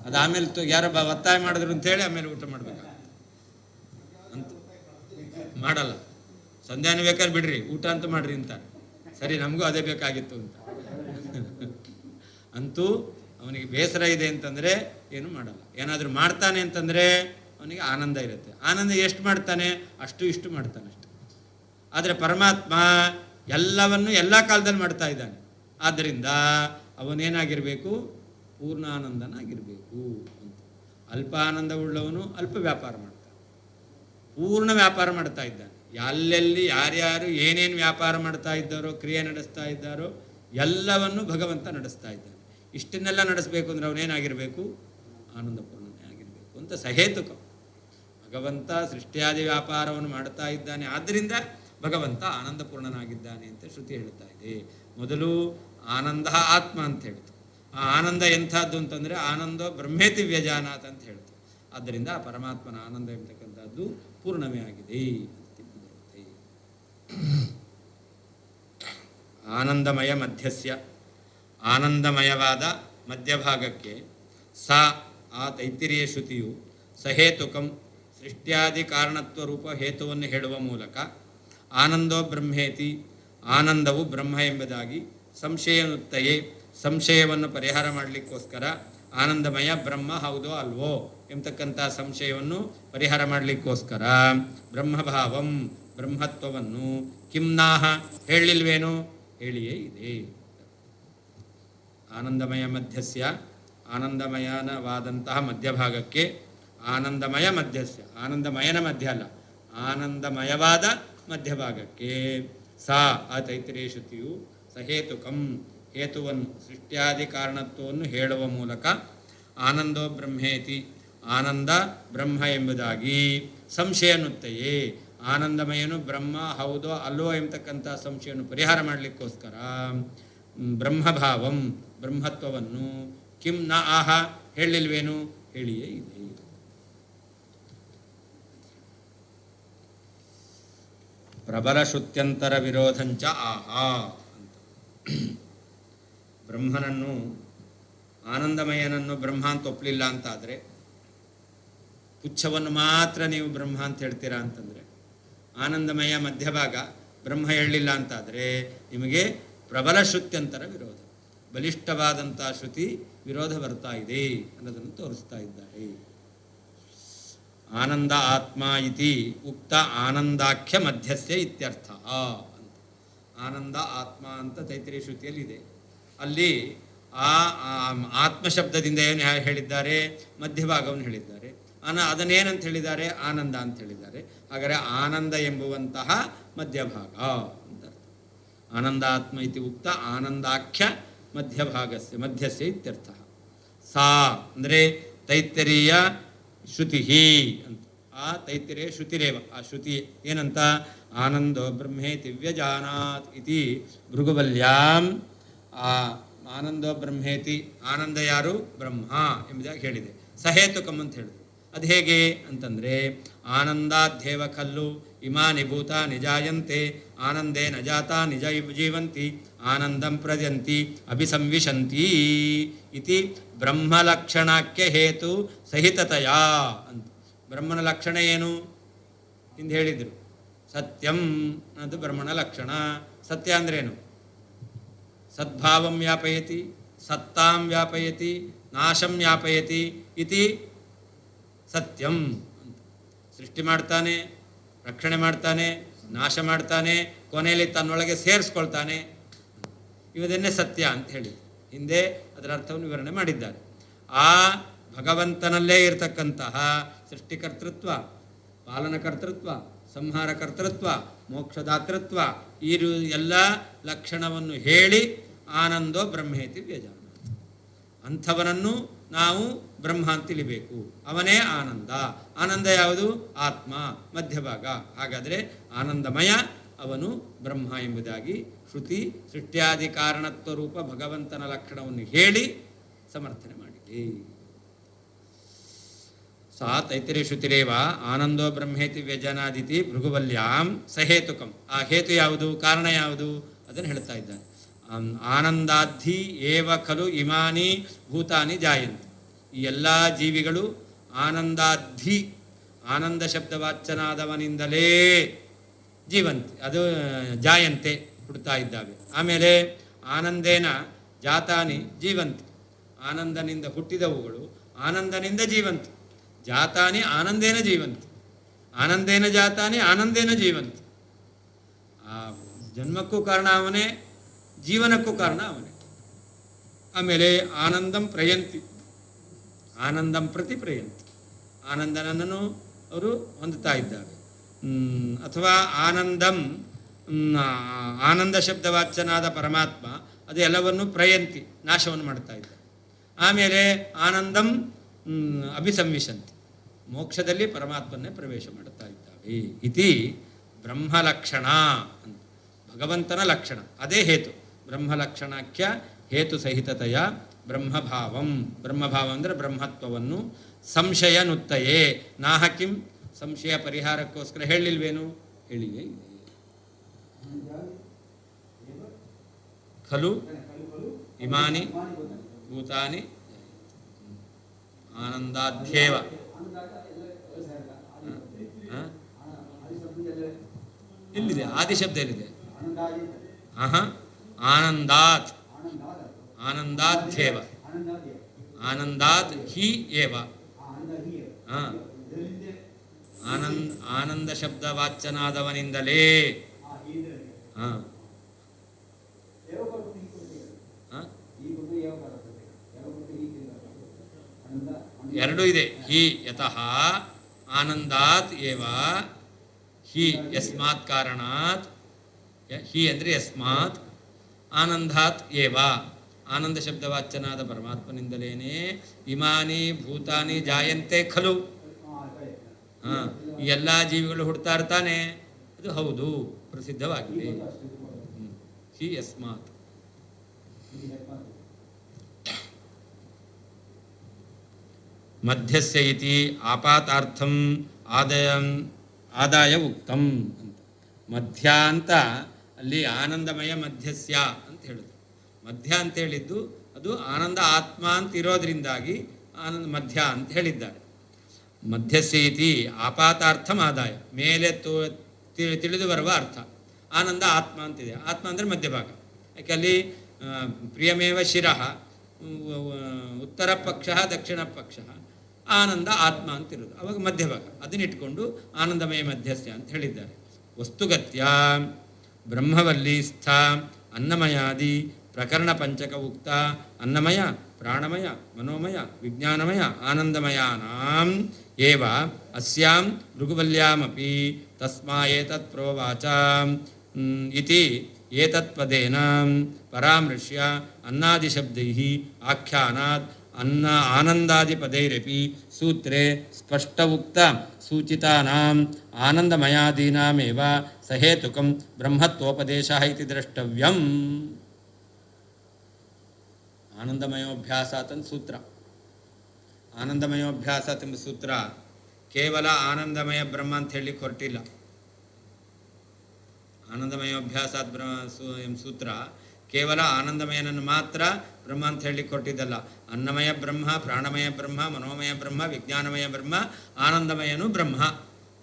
ಅದು ಆಮೇಲೆ ಯಾರೋ ಒತ್ತಾಯ ಮಾಡಿದ್ರು ಅಂತೇಳಿ ಆಮೇಲೆ ಊಟ ಮಾಡಬೇಕು ಅಂತ ಮಾಡಲ್ಲ. ಸಂಧ್ಯಾನ ಬೇಕಾದ್ರೆ ಬಿಡ್ರಿ, ಊಟ ಅಂತ ಮಾಡ್ರಿ ಅಂತ. ಸರಿ, ನಮಗೂ ಅದೇ ಬೇಕಾಗಿತ್ತು ಅಂತ. ಅಂತೂ ಅವನಿಗೆ ಬೇಸರ ಇದೆ ಅಂತಂದರೆ ಏನು ಮಾಡಲ್ಲ. ಏನಾದರೂ ಮಾಡ್ತಾನೆ ಅಂತಂದರೆ ಅವನಿಗೆ ಆನಂದ ಇರುತ್ತೆ. ಆನಂದ ಎಷ್ಟು ಮಾಡ್ತಾನೆ? ಅಷ್ಟು ಇಷ್ಟು ಮಾಡ್ತಾನೆ ಅಷ್ಟು. ಆದರೆ ಪರಮಾತ್ಮ ಎಲ್ಲವನ್ನು ಎಲ್ಲ ಕಾಲದಲ್ಲಿ ಮಾಡ್ತಾ ಇದ್ದಾನೆ. ಆದ್ದರಿಂದ ಅವನೇನಾಗಿರಬೇಕು? ಪೂರ್ಣಾನಂದನಾಗಿರಬೇಕು ಅಂತ. ಅಲ್ಪ ಆನಂದವುಳ್ಳವನು ಅಲ್ಪ ವ್ಯಾಪಾರ ಮಾಡ್ತಾನೆ, ಪೂರ್ಣ ವ್ಯಾಪಾರ ಮಾಡ್ತಾ ಇದ್ದಾನೆ. ಎಲ್ಲೆಲ್ಲಿ ಯಾರ್ಯಾರು ಏನೇನು ವ್ಯಾಪಾರ ಮಾಡ್ತಾ ಇದ್ದಾರೋ, ಕ್ರಿಯೆ ನಡೆಸ್ತಾ ಇದ್ದಾರೋ ಎಲ್ಲವನ್ನು ಭಗವಂತ ನಡೆಸ್ತಾ ಇದ್ದಾನೆ. ಇಷ್ಟನ್ನೆಲ್ಲ ನಡೆಸಬೇಕು ಅಂದರೆ ಅವನೇನಾಗಿರಬೇಕು? ಆನಂದಪೂರ್ಣನೇ ಆಗಿರಬೇಕು ಅಂತ ಸಹೇತುಕ. ಭಗವಂತ ಸೃಷ್ಟಿಯಾದಿ ವ್ಯಾಪಾರವನ್ನು ಮಾಡ್ತಾ ಇದ್ದಾನೆ, ಆದ್ದರಿಂದ ಭಗವಂತ ಆನಂದಪೂರ್ಣನಾಗಿದ್ದಾನೆ ಅಂತ ಶ್ರುತಿ ಹೇಳ್ತಾ ಇದೆ. ಮೊದಲು ಆನಂದ ಆತ್ಮ ಅಂತ ಹೇಳ್ತು. ಆ ಆನಂದ ಎಂಥದ್ದು ಅಂತಂದರೆ ಆನಂದೋ ಬ್ರಹ್ಮೇತಿ ವ್ಯಜಾನಾತ್ ಅಂತ ಹೇಳ್ತು. ಆದ್ದರಿಂದ ಆ ಪರಮಾತ್ಮನ ಆನಂದ ಎಂಬತಕ್ಕಂಥದ್ದು ಪೂರ್ಣವೇ ಆಗಿದೆ ಅಂತ ಬರುತ್ತೆ. ಆನಂದಮಯ ಮಧ್ಯಸ್ಯ, ಆನಂದಮಯವಾದ ಮಧ್ಯಭಾಗಕ್ಕೆ ಸಾ ಆ ತೈತ್ತಿರೀಯ ಶ್ರುತಿಯು ಸಹೇತುಕಂ ಸೃಷ್ಟ್ಯಾದಿ ಕಾರಣತ್ವ ರೂಪ ಹೇತುವನ್ನು ಹೇಳುವ ಮೂಲಕ ಆನಂದೋ ಬ್ರಹ್ಮೇತಿ ಆನಂದವು ಬ್ರಹ್ಮ ಎಂಬುದಾಗಿ ಸಂಶಯನುತ್ತಯೇ ಸಂಶಯವನ್ನು ಪರಿಹಾರ ಮಾಡಲಿಕ್ಕೋಸ್ಕರ ಆನಂದಮಯ ಬ್ರಹ್ಮ ಹೌದೋ ಅಲ್ವೋ ಎಂಬತಕ್ಕಂಥ ಸಂಶಯವನ್ನು ಪರಿಹಾರ ಮಾಡಲಿಕ್ಕೋಸ್ಕರ ಬ್ರಹ್ಮಭಾವಂ ಬ್ರಹ್ಮತ್ವವನ್ನು ಕಿಮ್ನಾಹ ಹೇಳಿಲ್ವೇನೋ ಹೇಳಿಯೇ ಇದೆ. ಆನಂದಮಯ ಮಧ್ಯಸ್ಯ ಆನಂದಮಯನವಾದಂತಹ ಮಧ್ಯಭಾಗಕ್ಕೆ ಆನಂದಮಯ ಮಧ್ಯಸ್ಯ ಆನಂದಮಯನ ಮಧ್ಯ ಅಲ್ಲ ಆನಂದಮಯವಾದ ಮಧ್ಯಭಾಗಕ್ಕೆ ಸಾ ಆ ತೈತ್ತಿರೀಯ ಶ್ರುತಿಯು ಸಹೇತುಕಂ ಹೇತುವನ್ನು ಸೃಷ್ಟ್ಯಾದಿ ಕಾರಣತ್ವವನ್ನು ಹೇಳುವ ಮೂಲಕ ಆನಂದೋ ಬ್ರಹ್ಮೇತಿ ಆನಂದ ಬ್ರಹ್ಮ ಎಂಬುದಾಗಿ ಸಂಶಯನುತ್ತಯೇ ಆನಂದಮಯನು ಬ್ರಹ್ಮ ಹೌದೋ ಅಲ್ಲೋ ಎಂಬತಕ್ಕಂಥ ಸಂಶಯವನ್ನು ಪರಿಹಾರ ಮಾಡಲಿಕ್ಕೋಸ್ಕರ ಬ್ರಹ್ಮಭಾವಂ ಬ್ರಹ್ಮತ್ವವನ್ನು ಕಿಂ ನ ಆಹ ಹೇಳಿಲ್ವೇನು ಹೇಳಿಯೇ ಇದೆ. ಪ್ರಬಲ ಶ್ರುತ್ಯಂತರ ವಿರೋಧಂಚ ಆಹಾ ಅಂತ ಬ್ರಹ್ಮನನ್ನು ಆನಂದಮಯನನ್ನು ಬ್ರಹ್ಮ ಅಂತ ಒಪ್ಪಲಿಲ್ಲ ಅಂತಾದರೆ ಪುಚ್ಛವನ್ನು ಮಾತ್ರ ನೀವು ಬ್ರಹ್ಮ ಅಂತ ಹೇಳ್ತೀರಾ ಅಂತಂದರೆ ಆನಂದಮಯ ಮಧ್ಯಭಾಗ ಬ್ರಹ್ಮ ಹೇಳಲಿಲ್ಲ ಅಂತಾದರೆ ನಿಮಗೆ ಪ್ರಬಲ ಶ್ರುತ್ಯಂತರ ವಿರೋಧ ಬಲಿಷ್ಠವಾದಂಥ ಶ್ರುತಿ ವಿರೋಧ ಬರ್ತಾ ಇದೆ ಅನ್ನೋದನ್ನು ತೋರಿಸ್ತಾ ಇದ್ದಾರೆ. ಆನಂದ ಆತ್ಮ ಇತಿ ಉಕ್ತ ಆನಂದಾಖ್ಯ ಮಧ್ಯಸ್ಯ ಇತ್ಯರ್ಥ ಅಂತ ಆನಂದ ಆತ್ಮ ಅಂತ ತೈತ್ತಿರೀಯ ಶ್ರುತಿಯಲ್ಲಿ ಇದೆ. ಅಲ್ಲಿ ಆ ಆತ್ಮಶಬ್ದದಿಂದ ಏನು ಹೇಳಿದ್ದಾರೆ ಮಧ್ಯಭಾಗವನ್ನು ಹೇಳಿದ್ದಾರೆ. ಅದನ್ನೇನಂತ ಹೇಳಿದ್ದಾರೆ ಆನಂದ ಅಂತ ಹೇಳಿದ್ದಾರೆ. ಹಾಗಾದರೆ ಆನಂದ ಎಂಬುವಂತಹ ಮಧ್ಯಭಾಗ ಅಂತ ಆನಂದ ಆತ್ಮ ಇತಿ ಉಕ್ತ ಆನಂದಾಖ್ಯ ಮಧ್ಯಸ್ಯ ಇತ್ಯರ್ಥ. ಸಾ ಅಂದರೆ ತೈತ್ತಿರೀಯ ಶ್ರುತಿ ಅಂತ ಆ ತೈತ್ತಿರೀಯ ಶ್ರುತಿರೇವ ಆ ಶ್ರುತಿ ಏನಂತ ಆನಂದೋ ಬ್ರಹ್ಮೇತಿ ವ್ಯಜಾನಾತ್ ಇತಿ ಭೃಗುವಲ್ಯಾಂ ಆ ಆನಂದೋ ಬ್ರಹ್ಮೇತಿ ಆನಂದ ಯಾರು ಬ್ರಹ್ಮ ಎಂಬುದಾಗಿ ಹೇಳಿದೆ. ಸಹೇತುಕಂ ಅಂತ ಹೇಳಿದೆ. ಅದು ಹೇಗೆ ಅಂತಂದರೆ ಆನಂದಾಧ್ಯೇವ ಖಲ್ಲು ಇಮಾನಿ ಭೂತ ನಿಜಾಯಂತೆ ಆನಂದೇ ನ ಜಾತಾ ನಿಜ ಜೀವಂತಿ ಆನಂದಂ ಪ್ರಜಂತಿ ಅಭಿಸಂವಿಶಂತಿ ಇತಿ ಬ್ರಹ್ಮಲಕ್ಷಣಕ್ಕೆ ಹೇತು ಸಹಿತತೆಯ ಅಂತ. ಬ್ರಹ್ಮನ ಲಕ್ಷಣ ಏನು ಹಿಂದೆ ಹೇಳಿದರು. ಸತ್ಯಂ ಅದು ಬ್ರಹ್ಮನ ಲಕ್ಷಣ. ಸತ್ಯ ಅಂದ್ರೇನು? ಸದ್ಭಾವಂ ವ್ಯಾಪಯತಿ ಸತ್ತಾಂ ವ್ಯಾಪಯತಿ ನಾಶಂ ವ್ಯಾಪಯತಿ ಇತಿ ಸತ್ಯಂ ಅಂತ. ಸೃಷ್ಟಿ ಮಾಡ್ತಾನೆ, ರಕ್ಷಣೆ ಮಾಡ್ತಾನೆ, ನಾಶ ಮಾಡ್ತಾನೆ, ಕೊನೆಯಲ್ಲಿ ತನ್ನೊಳಗೆ ಸೇರಿಸ್ಕೊಳ್ತಾನೆ. ಇವದನ್ನೇ ಸತ್ಯ ಅಂತ ಹೇಳಿ ಹಿಂದೆ ಅದರ ಅರ್ಥವನ್ನು ವಿವರಣೆ ಮಾಡಿದ್ದಾರೆ. ಆ ಭಗವಂತನಲ್ಲೇ ಇರತಕ್ಕಂತಹ ಸೃಷ್ಟಿಕರ್ತೃತ್ವ, ಪಾಲನಕರ್ತೃತ್ವ, ಸಂಹಾರಕರ್ತೃತ್ವ, ಮೋಕ್ಷದಾತೃತ್ವ ಈ ಎಲ್ಲ ಲಕ್ಷಣವನ್ನು ಹೇಳಿ ಆನಂದೋ ಬ್ರಹ್ಮೇತಿ ವ್ಯಜಾನ ಅಂಥವನನ್ನು ನಾವು ಬ್ರಹ್ಮ ಅಂತ ತಿಳಿಬೇಕು. ಅವನೇ ಆನಂದ. ಆನಂದ ಯಾವುದು? ಆತ್ಮ ಮಧ್ಯಭಾಗ. ಹಾಗಾದರೆ ಆನಂದಮಯ ಅವನು ಬ್ರಹ್ಮ ಎಂಬುದಾಗಿ ಶ್ರುತಿ ಸೃಷ್ಟ್ಯಾದಿ ಕಾರಣತ್ವ ರೂಪ ಭಗವಂತನ ಲಕ್ಷಣವನ್ನು ಹೇಳಿ ಸಮರ್ಥನೆ ಮಾಡಿದೆ. ಸಾ ತೈತ್ತಿರೀಯ ಶ್ರುತಿರೇವ ಆನಂದೋ ಬ್ರಹ್ಮೇತಿ ವ್ಯಜನಾದಿತಿ ಭೃಗುವಲ್ಯಾಂ ಸಹೇತುಕಂ. ಆ ಹೇತು ಯಾವುದು? ಕಾರಣ ಯಾವುದು? ಅದನ್ನು ಹೇಳ್ತಾ ಇದ್ದಾನೆ. ಆನಂದಾಧಿ ಏವ ಖಲು ಇಮಾನಿ ಭೂತಾನಿ ಜಾಯಂತಿ. ಈ ಎಲ್ಲ ಜೀವಿಗಳು ಆನಂದಾಧಿ ಆನಂದ ಶಬ್ದವಾಚ್ಯನಾದವನಿಂದಲೇ ಜೀವಂತಿ ಅದು ಜಾಯಂತೆ ಹುಡ್ತಾ ಇದ್ದಾವೆ. ಆಮೇಲೆ ಆನಂದೇನ ಜಾತಾನಿ ಜೀವಂತಿ ಆನಂದನಿಂದ ಹುಟ್ಟಿದವುಗಳು ಆನಂದನಿಂದ ಜೀವಂತಿ. ಜಾತಾನಿ ಆನಂದೇನ ಜೀವಂತಿ ಆನಂದೇನ ಜಾತಾನಿ ಆನಂದೇನ ಜೀವಂತಿ. ಆ ಜನ್ಮಕ್ಕೂ ಕಾರಣ ಅವನೇ, ಜೀವನಕ್ಕೂ ಕಾರಣ ಅವನೇ. ಆಮೇಲೆ ಆನಂದಂ ಪ್ರಯಂತಿ ಆನಂದಂ ಪ್ರತಿ ಪ್ರಯಂತಿ ಆನಂದನನ್ನು ಅವರು ಹೊಂದುತ್ತಾ ಇದ್ದಾರೆ. ಅಥವಾ ಆನಂದಂ ಆನಂದ ಶಬ್ದವಾಚ್ಯನಾದ ಪರಮಾತ್ಮ ಅದು ಎಲ್ಲವನ್ನು ಪ್ರಯಂತಿ ನಾಶವನ್ನು ಮಾಡ್ತಾ ಇದ್ದಾರೆ. ಆಮೇಲೆ ಆನಂದಂ ಅಭಿಸಂವಿಶಂತಿ ಮೋಕ್ಷದಲ್ಲಿ ಪರಮಾತ್ಮನ್ನೇ ಪ್ರವೇಶ ಮಾಡುತ್ತಾ ಇದ್ದಾವೆ. ಇತಿ ಬ್ರಹ್ಮಲಕ್ಷಣ ಅಂತ ಭಗವಂತನ ಲಕ್ಷಣ. ಅದೇ ಹೇತು. ಬ್ರಹ್ಮಲಕ್ಷಣಾಖ್ಯ ಹೇತು ಸಹಿತತೆಯ ಬ್ರಹ್ಮಭಾವಂ. ಬ್ರಹ್ಮಭಾವ ಅಂದರೆ ಬ್ರಹ್ಮತ್ವವನ್ನು ಸಂಶಯನುತ್ತಯೇ ನಾಹ ಕಿಂ ಸಂಶಯ ಪರಿಹಾರಕ್ಕೋಸ್ಕರ ಹೇಳಿಲ್ವೇನು? ಹೇಳಿಯೇ ಇದೆ. ಖಲು ಇಮಾನಿ ಭೂತಾನಿ ಆನಂದಾಧ್ಯೇವ. ಎಲ್ಲಿದೆ ಆದಿಶಬ್ದ ಎಲ್ಲಿದೆ? ಆನಂದಾತ್, ಆನಂದಾಧ್ಯೇವ, ಆನಂದಾತ್ ಹಿ ಏವ. ಆನಂದ ಶಬ್ದ ವಾಚ್ಯನಾದವನಿಂದಲೇ. ಎರಡು ಇದೆ. ಹಿ ಯತಃ ಆನಂದಾತ್ ಏವ, ಹಿ ಯಸ್ಮಾತ್ ಕಾರಣಾತ್, ಹಿ ಅಂದರೆ ಯಸ್ಮಾತ್, ಆನಂದಾತ್ ಏವ ಆನಂದ ಶಬ್ದವಾಚ್ಯನಾದ ಪರಮಾತ್ಮನಿಂದಲೇನೆ ಇಮಾನಿ ಭೂತಾನಿ ಜಾಯಂತೆ ಖಲು. ಈ ಎಲ್ಲ ಜೀವಿಗಳು ಹುಡ್ತಾ ಇರ್ತಾನೆ, ಅದು ಹೌದು, ಪ್ರಸಿದ್ಧವಾಗಿದೆ. ಹಿ ಯಸ್ಮಾತ್. ಮಧ್ಯಸ್ಯ ಇತಿ ಆಪಾತಾರ್ಥಂ ಆದಾಯ ಉಕ್ತಂ ಅಂತ. ಮಧ್ಯ ಅಂತ ಅಲ್ಲಿ ಆನಂದಮಯ ಮಧ್ಯಸ್ಯ ಅಂತ ಹೇಳಿದ್ರು. ಮಧ್ಯ ಅಂತ ಹೇಳಿದ್ದು ಅದು ಆನಂದ ಆತ್ಮ ಅಂತ ಇರೋದ್ರಿಂದಾಗಿ ಆನಂದ ಮಧ್ಯ ಅಂತ ಹೇಳಿದ್ದಾರೆ. ಮಧ್ಯಸ್ಯ ಇತಿ ಆಪಾತಾರ್ಥಂ ಆದಾಯ, ಮೇಲೆ ತಿಳಿದು ಬರುವ ಅರ್ಥ. ಆನಂದ ಆತ್ಮ ಅಂತಿದೆ. ಆತ್ಮ ಅಂದರೆ ಮಧ್ಯಭಾಗ. ಯಾಕೆ ಅಲ್ಲಿ ಪ್ರಿಯಮೇವ ಶಿರಃ, ಉತ್ತರ ಪಕ್ಷ ದಕ್ಷಿಣ ಪಕ್ಷ, ಆನಂದ ಆತ್ಮ ಅಂತಿರೋದು. ಅವಾಗ ಮಧ್ಯಭಾಗ, ಅದನ್ನಿಟ್ಕೊಂಡು ಆನಂದಮಯ ಮಧ್ಯಸ್ಯ ಅಂತ ಹೇಳಿದ್ದಾರೆ. ವಸ್ತುಗತ್ಯ ಬ್ರಹ್ಮವಲ್ಲಿಸ್ಥ ಅನ್ನಮಯಾದಿ ಪ್ರಕರಣ ಪಂಚಕ ಉಕ್ತ ಅನ್ನಮಯ ಪ್ರಾಣಮಯ ಮನೋಮಯ ವಿಜ್ಞಾನಮಯ ಆನಂದಮಯಾನಾಂ ಏವ ಅಸ್ಯಾಂ ಭೃಗುವಲ್ಯಾಮಪಿ ತಸ್ಮಾ ಏತತ್ ಪ್ರೋವಾಚ ಇತಿ ಏತತ್ಪದೇನ ಪರಾಮೃಶ್ಯ ಅನ್ನಾದಿಶಬ್ದೈಃ ಆಖ್ಯಾನಾತ್ ಅನ್ನ ಆನಂದಾದಿಪದೈರಪಿ ಸೂತ್ರೇ ಸ್ಪಷ್ಟ ಉಕ್ತ ಸೂಚಿತಾನಾಂ ಆನಂದಮಯಾದೀನಾಮೇವ ಸಹೇತುಕಂ ಬ್ರಹ್ಮತ್ವೋಪದೇಶಃ ಇತಿ ದ್ರಷ್ಟವ್ಯಂ. ಆನಂದಮಯೋಭ್ಯಾಸಾತ್ ಅಂತ ಸೂತ್ರ. ಆನಂದಮಯೋಭ್ಯಾಸಾತ್ ಎಂಬ ಸೂತ್ರ ಕೇವಲ ಆನಂದಮಯ ಬ್ರಹ್ಮ ಅಂತ ಹೇಳಲಿಕ್ಕೆ ಹೊರಟಿಲ್ಲ. ಆನಂದಮಯೋಭ್ಯಾಸಾತ್ ಎಂಬ ಸೂತ್ರ ಕೇವಲ ಆನಂದಮಯನನ್ನು ಮಾತ್ರ ಬ್ರಹ್ಮ ಅಂತ ಹೇಳಲಿಕ್ಕೆ ಹೊರಟಿದ್ದಲ್ಲ. ಅನ್ನಮಯ ಬ್ರಹ್ಮ, ಪ್ರಾಣಮಯ ಬ್ರಹ್ಮ, ಮನೋಮಯ ಬ್ರಹ್ಮ, ವಿಜ್ಞಾನಮಯ ಬ್ರಹ್ಮ, ಆನಂದಮಯನು ಬ್ರಹ್ಮ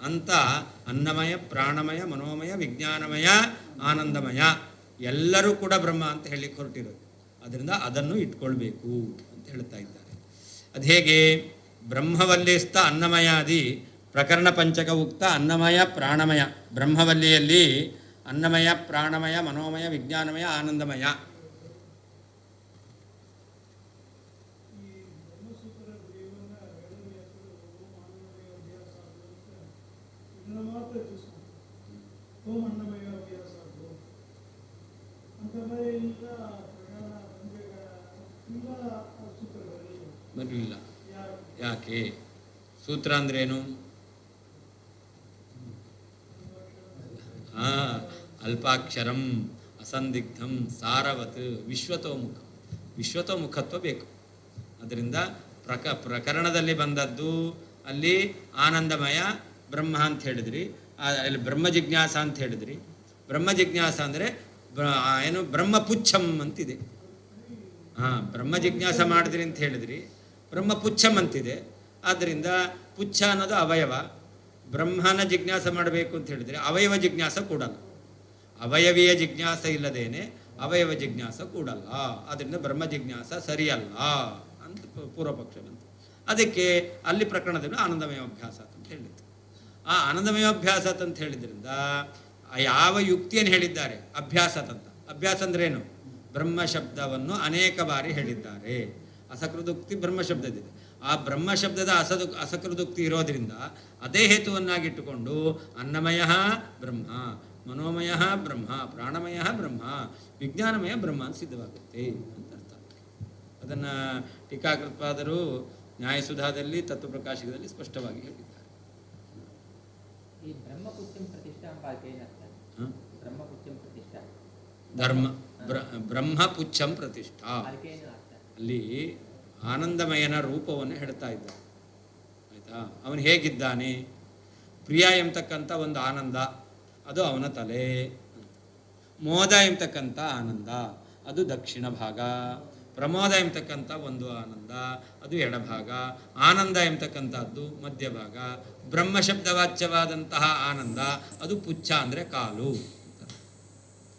ಅಂತ ಅನ್ನಮಯ ಪ್ರಾಣಮಯ ಮನೋಮಯ ವಿಜ್ಞಾನಮಯ ಆನಂದಮಯ ಎಲ್ಲರೂ ಕೂಡ ಬ್ರಹ್ಮ ಅಂತ ಹೇಳಲಿಕ್ಕೆ ಹೊರಟಿರೋದು. ಅದರಿಂದ ಅದನ್ನು ಇಟ್ಕೊಳ್ಬೇಕು ಅಂತ ಹೇಳ್ತಾ ಇದ್ದಾರೆ. ಅದು ಹೇಗೆ? ಬ್ರಹ್ಮವಲ್ಲಿಸ್ಥ ಅನ್ನಮಯಾದಿ ಪ್ರಕರಣ ಪಂಚಕ ಉಕ್ತ ಅನ್ನಮಯ ಪ್ರಾಣಮಯ. ಬ್ರಹ್ಮವಲ್ಲಿಯಲ್ಲಿ ಅನ್ನಮಯ ಪ್ರಾಣಮಯ ಮನೋಮಯ ವಿಜ್ಞಾನಮಯ ಆನಂದಮಯ. ಬರಲಿಲ್ಲ. ಯಾಕೆ? ಸೂತ್ರ ಅಂದ್ರೇನು? ಅಲ್ಪಾಕ್ಷರಂ ಅಸಂದಿಗ್ಧಂ ಸಾರವತ್ ವಿಶ್ವತೋಮುಖ. ವಿಶ್ವತೋಮುಖತ್ವ ಬೇಕು. ಅದರಿಂದ ಪ್ರಕರಣದಲ್ಲಿ ಬಂದದ್ದು ಅಲ್ಲಿ ಆನಂದಮಯ ಬ್ರಹ್ಮ ಅಂತ ಹೇಳಿದ್ರಿ, ಅಲ್ಲಿ ಬ್ರಹ್ಮ ಜಿಜ್ಞಾಸ ಅಂತ ಹೇಳಿದ್ರಿ. ಬ್ರಹ್ಮ ಜಿಜ್ಞಾಸ ಅಂದರೆ ಏನು? ಬ್ರಹ್ಮಪುಚ್ಛಂ ಅಂತಿದೆ. ಬ್ರಹ್ಮ ಜಿಜ್ಞಾಸ ಮಾಡಿದ್ರಿ ಅಂತ ಹೇಳಿದ್ರಿ, ಬ್ರಹ್ಮಪುಚ್ಛಂ ಅಂತಿದೆ. ಆದ್ದರಿಂದ ಪುಚ್ಛ ಅನ್ನೋದು ಅವಯವ. ಬ್ರಹ್ಮನ ಜಿಜ್ಞಾಸ ಮಾಡಬೇಕು ಅಂತ ಹೇಳಿದರೆ ಅವಯವ ಜಿಜ್ಞಾಸ ಕೂಡಲ್ಲ. ಅವಯವೀಯ ಜಿಜ್ಞಾಸ ಇಲ್ಲದೇನೆ ಅವಯವ ಜಿಜ್ಞಾಸ ಕೂಡಲ್ಲ. ಆದ್ದರಿಂದ ಬ್ರಹ್ಮ ಜಿಜ್ಞಾಸ ಸರಿಯಲ್ಲ ಅಂತ ಪೂರ್ವಪಕ್ಷ ಬಂತು. ಅದಕ್ಕೆ ಅಲ್ಲಿ ಪ್ರಕರಣದಲ್ಲಿ ಆನಂದಮಯೋಭ್ಯಾಸ ಅಂತ ಹೇಳಿತ್ತು. ಆ ಆನಂದಮಯೋಭ್ಯಾಸ ಅಂತ ಹೇಳಿದ್ರಿಂದ ಯಾವ ಯುಕ್ತಿಯನ್ನು ಹೇಳಿದ್ದಾರೆ? ಅಭ್ಯಾಸತ್ ಅಂತ. ಅಭ್ಯಾಸ ಅಂದ್ರೇನು? ಬ್ರಹ್ಮ ಶಬ್ದವನ್ನು ಅನೇಕ ಬಾರಿ ಹೇಳಿದ್ದಾರೆ. ಅಸಕೃದುಕ್ತಿ ಬ್ರಹ್ಮ ಶಬ್ದದಿದೆ. ಆ ಬ್ರಹ್ಮ ಶಬ್ದದ ಅಸಕೃದುಕ್ತಿ ಇರೋದ್ರಿಂದ ಅದೇ ಹೇತುವನ್ನಾಗಿಟ್ಟುಕೊಂಡು ಅನ್ನಮಯ ಬ್ರಹ್ಮ, ಮನೋಮಯ ಬ್ರಹ್ಮ, ಪ್ರಾಣಮಯ ಬ್ರಹ್ಮ, ವಿಜ್ಞಾನಮಯ ಬ್ರಹ್ಮ ಅಂತ ಸಿದ್ಧವಾಗುತ್ತೆ ಅಂತ ಅರ್ಥ. ಅದನ್ನು ಟೀಕಾಕೃತ್ಪಾದರು ನ್ಯಾಯಸುಧಾದಲ್ಲಿ ತತ್ವಪ್ರಕಾಶಕದಲ್ಲಿ ಸ್ಪಷ್ಟವಾಗಿ ಹೇಳಿದ್ದಾರೆ. ಬ್ರಹ್ಮಪುಚ್ಛಂ ಪ್ರತಿಷ್ಠಾ. ಅಲ್ಲಿ ಆನಂದಮಯನ ರೂಪವನ್ನು ಹೇಳ್ತಾ ಇದ್ದ. ಆಯಿತಾ? ಅವನು ಹೇಗಿದ್ದಾನೆ? ಪ್ರಿಯ ಎಂಬತಕ್ಕಂಥ ಒಂದು ಆನಂದ, ಅದು ಅವನ ತಲೆ. ಮೋದ ಎಂಬತಕ್ಕಂಥ ಆನಂದ, ಅದು ದಕ್ಷಿಣ ಭಾಗ. ಪ್ರಮೋದ ಎಂಬತಕ್ಕಂಥ ಒಂದು ಆನಂದ, ಅದು ಎಡಭಾಗ. ಆನಂದ ಎಂಬತಕ್ಕಂಥದ್ದು ಮಧ್ಯಭಾಗ. ಬ್ರಹ್ಮಶಬ್ದವಾಚ್ಯವಾದಂತಹ ಆನಂದ ಅದು ಪುಚ್ಛ ಅಂದರೆ ಕಾಲು.